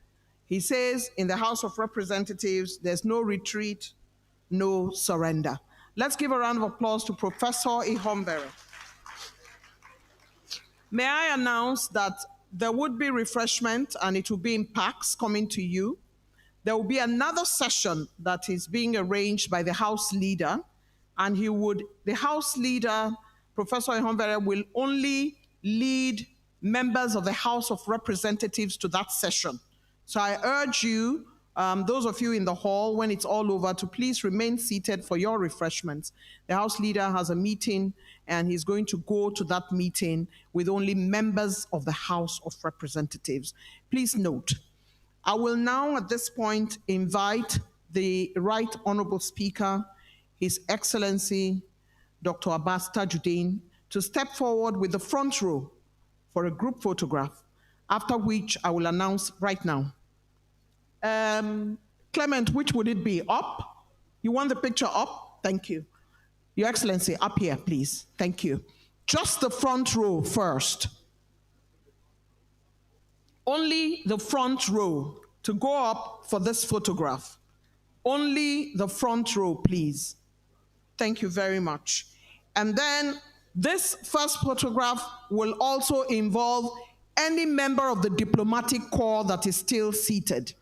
He says in the House of Representatives, there's no retreat, no surrender. Let's give a round of applause to Professor Ihonvere. May I announce that there would be refreshment, and it will be in packs coming to you. There will be another session that is being arranged by the House Leader, and the House Leader, Professor Ihonvere, will only lead members of the House of Representatives to that session. So I urge you, those of you in the hall, when it's all over, to please remain seated for your refreshments. The House Leader has a meeting, and he's going to go to that meeting with only members of the House of Representatives. Please note, I will now at this point invite the Right Honorable Speaker, His Excellency Dr. Abbas Tajuddin, to step forward with the front row for a group photograph, after which I will announce right now. Clement, which would it be? Up? You want the picture up? Thank you. Your Excellency, up here, please. Thank you. Just the front row first. Only the front row to go up for this photograph. Only the front row, please. Thank you very much. And then this first photograph will also involve any member of the diplomatic corps that is still seated.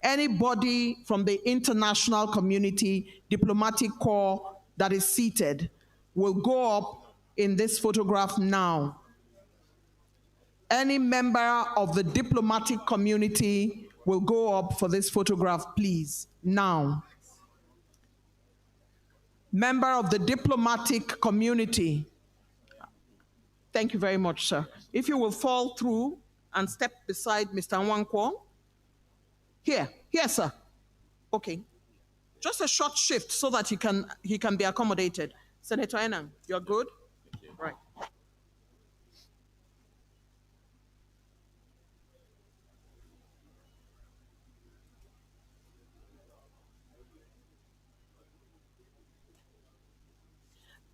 Anybody from the international community, diplomatic corps that is seated will go up in this photograph now. Any member of the diplomatic community will go up for this photograph, please, now. Member of the diplomatic community. Thank you very much, sir. If you will fall through and step beside Mr. Nwankwo. Here, sir. Okay. Just a short shift so that he can be accommodated. Senator Enang, you're good? Right.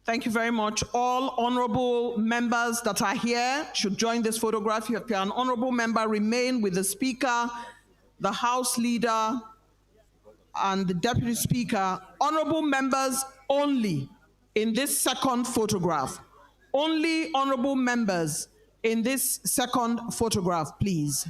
Thank you very much. All honorable members that are here should join this photograph. If you're an honorable member, remain with the Speaker, the House Leader, and the Deputy Speaker. Honorable members only in this second photograph. Only honorable members in this second photograph, please.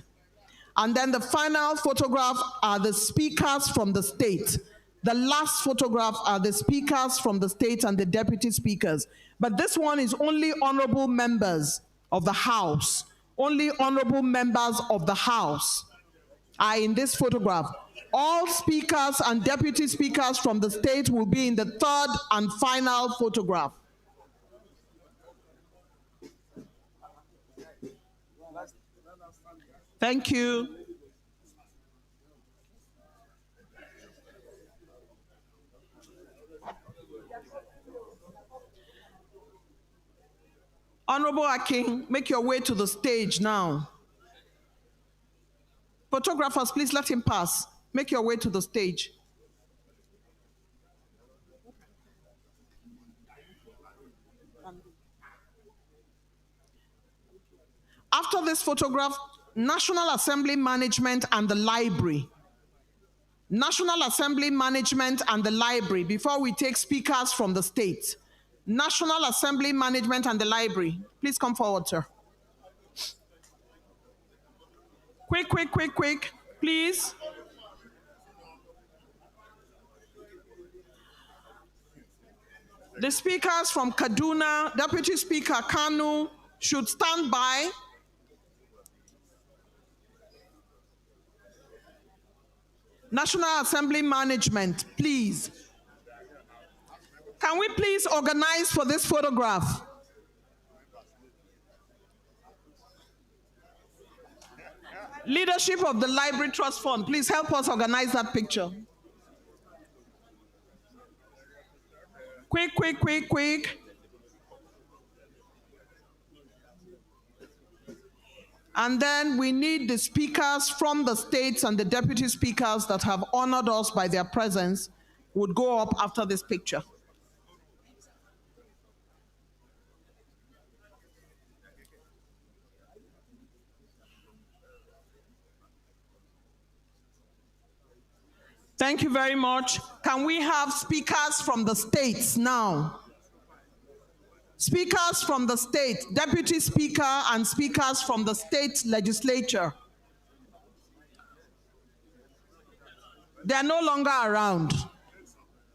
And then the final photograph are the speakers from the state. The last photograph are the speakers from the state and the deputy speakers. But this one is only honorable members of the House. Only honorable members of the House are in this photograph. All speakers and deputy speakers from the state will be in the third and final photograph. Thank you. Honorable Akin, make your way to the stage now. Photographers, please let him pass. Make your way to the stage. After this photograph, National Assembly Management and the Library. National Assembly Management and the Library, before we take speakers from the state. National Assembly Management and the Library. Please come forward, sir. Quick, quick, quick, quick, please. The speakers from Kaduna, Deputy Speaker Kanu, should stand by. National Assembly Management, please. Can we please organize for this photograph? Leadership of the Library Trust Fund, please help us organize that picture. Quick, quick, quick, quick. And then we need the speakers from the states and the deputy speakers that have honored us by their presence would go up after this picture. Thank you very much. Can we have speakers from the states now? Speakers from the state, deputy speaker and speakers from the state legislature. They are no longer around.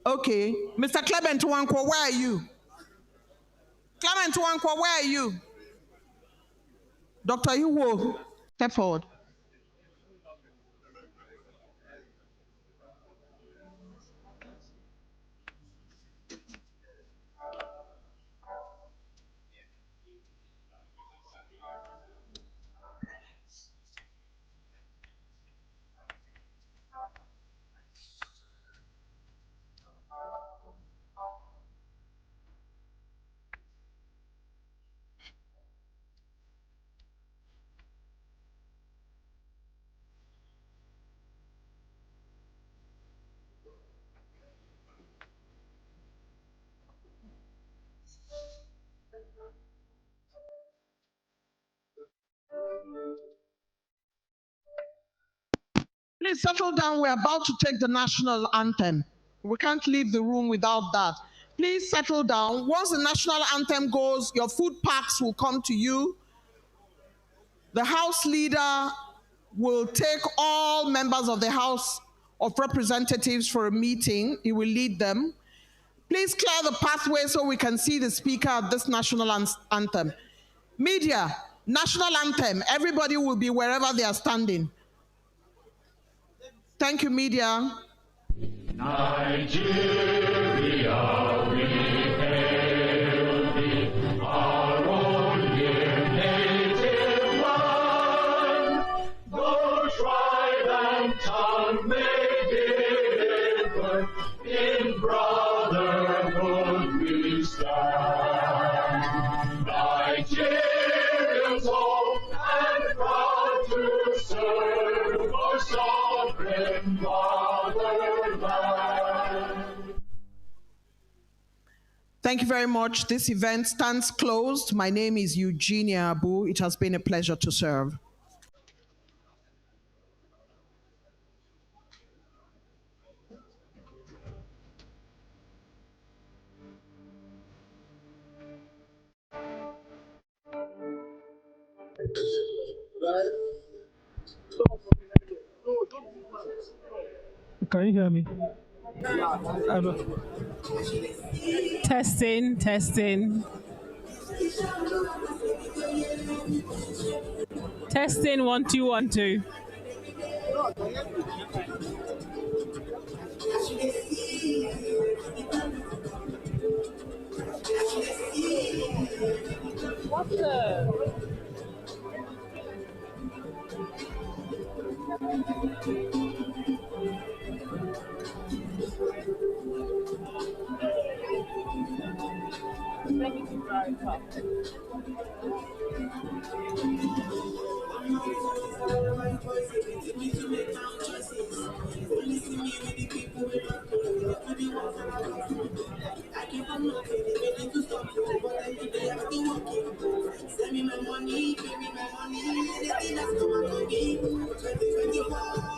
Okay. Mr. Clement Nwankwo, where are you? Clement Nwankwo, where are you? Dr. Iwo, step forward. Please settle down. We're about to take the national anthem. We can't leave the room without that. Please settle down. Once the national anthem goes, your food packs will come to you. The House leader will take all members of the House of Representatives for a meeting. He will lead them. Please clear the pathway so we can see the speaker at this national anthem. Media, national anthem. Everybody will be wherever they are standing. Thank you, media. Nigeria, we hail thee, our own dear native land. Though tribe and tongue may differ, in brotherhood we stand. Nigerians old and proud to serve our sovereign fatherland. Thank you very much. This event stands closed. My name is Eugenia Abu. It has been a pleasure to serve. Can you hear me? Testing, testing. Testing, 1 2 1 2. What's the? Send me my money, give me my money, anything that's gonna be. 2024.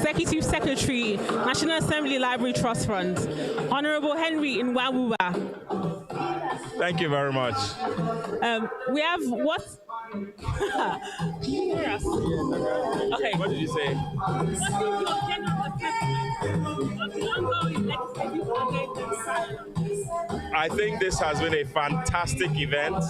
Executive Secretary, National Assembly Library Trust Fund, Honorable Henry Nwawuba. Thank you very much. We have what? Can you hear us? Okay. What did you say? I think this has been a fantastic event,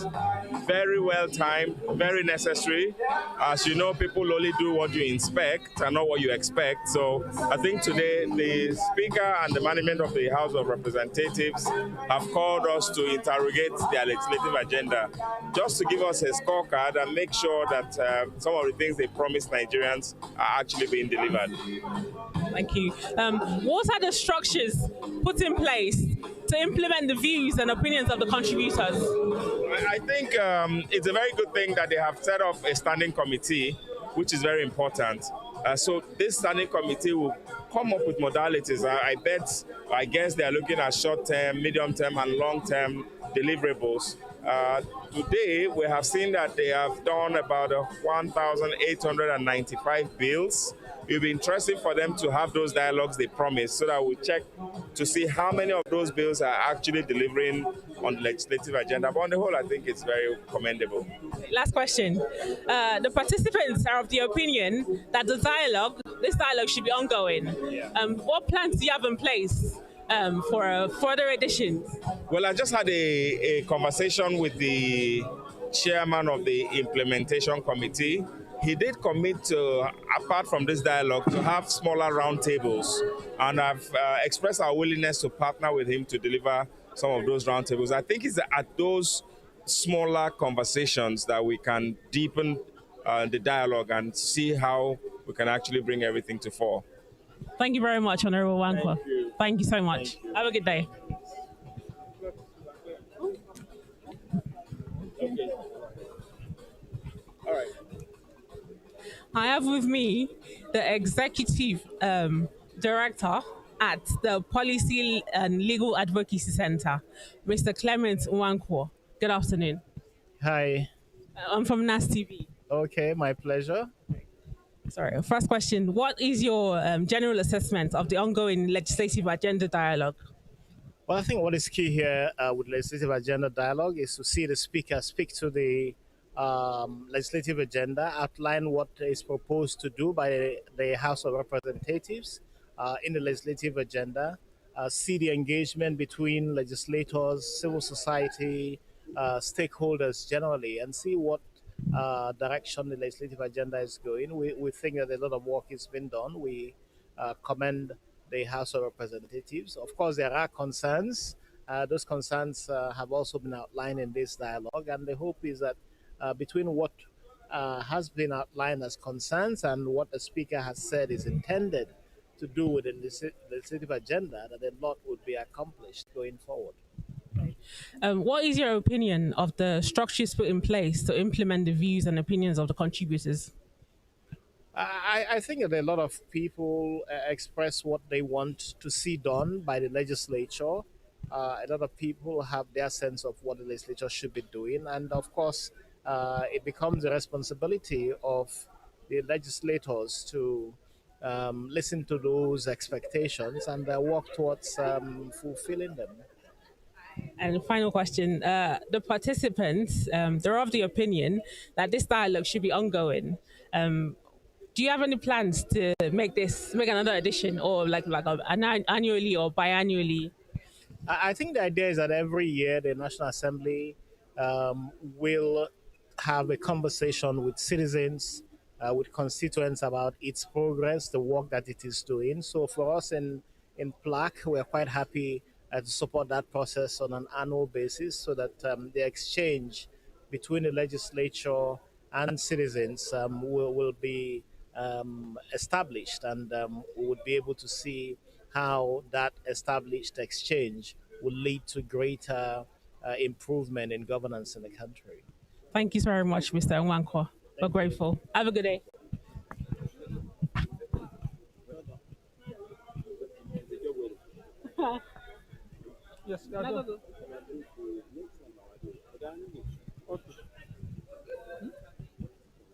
very well timed, very necessary. As you know, people only do what you inspect and not what you expect. So I think today the Speaker and the management of the House of Representatives have called us to interrogate their legislative agenda, just to give us a scorecard and make sure that some of the things they promised Nigerians are actually being delivered. Thank you. What are the structures put in place to implement the views and opinions of the contributors? I think it's a very good thing that they have set up a standing committee, which is very important. So this standing committee will come up with modalities. I guess they are looking at short-term, medium-term, and long-term deliverables. Today, we have seen that they have done about 1,895 bills. It will be interesting for them to have those dialogues they promised so that we check to see how many of those bills are actually delivering on the legislative agenda. But on the whole, I think it's very commendable. Last question. The participants are of the opinion that this dialogue should be ongoing. What plans do you have in place for further editions? Well, I just had a conversation with the chairman of the implementation committee. He did commit to, apart from this dialogue, to have smaller roundtables, and I've expressed our willingness to partner with him to deliver some of those roundtables. I think it's at those smaller conversations that we can deepen the dialogue and see how we can actually bring everything to fore. Thank you very much, Honorable Wankwa. Thank you so much. Have a good day. Okay. All right. I have with me the Executive Director at the Policy and Legal Advocacy Center, Mr. Clement Nwankwo. Good afternoon. Hi. I'm from NAS TV. Okay, my pleasure. Sorry, first question. What is your general assessment of the ongoing legislative agenda dialogue? Well, I think what is key here with legislative agenda dialogue is to see the speaker speak to the legislative agenda, outline what is proposed to do by the House of Representatives in the legislative agenda, see the engagement between legislators, civil society, stakeholders generally, and see what direction the legislative agenda is going. We think that a lot of work has been done. We commend the House of Representatives. Of course, there are concerns. Those concerns have also been outlined in this dialogue, and the hope is that between what has been outlined as concerns and what the Speaker has said is intended to do with the legislative agenda, that a lot would be accomplished going forward. What is your opinion of the structures put in place to implement the views and opinions of the contributors? I think that a lot of people express what they want to see done by the legislature. A lot of people have their sense of what the legislature should be doing. And of course, it becomes the responsibility of the legislators to listen to those expectations and work towards fulfilling them. And final question, the participants, they're of the opinion that this dialogue should be ongoing. Do you have any plans to make another edition, or like annually or biannually? I think the idea is that every year the National Assembly will have a conversation with citizens, with constituents about its progress, the work that it is doing. So for us in PLAC, we're quite happy to support that process on an annual basis so that the exchange between the legislature and citizens will be established, and we would be able to see how that established exchange will lead to greater improvement in governance in the country. Thank you very much, Mr. Nwankwo. We're grateful. Have a good day. Yes, go. Okay.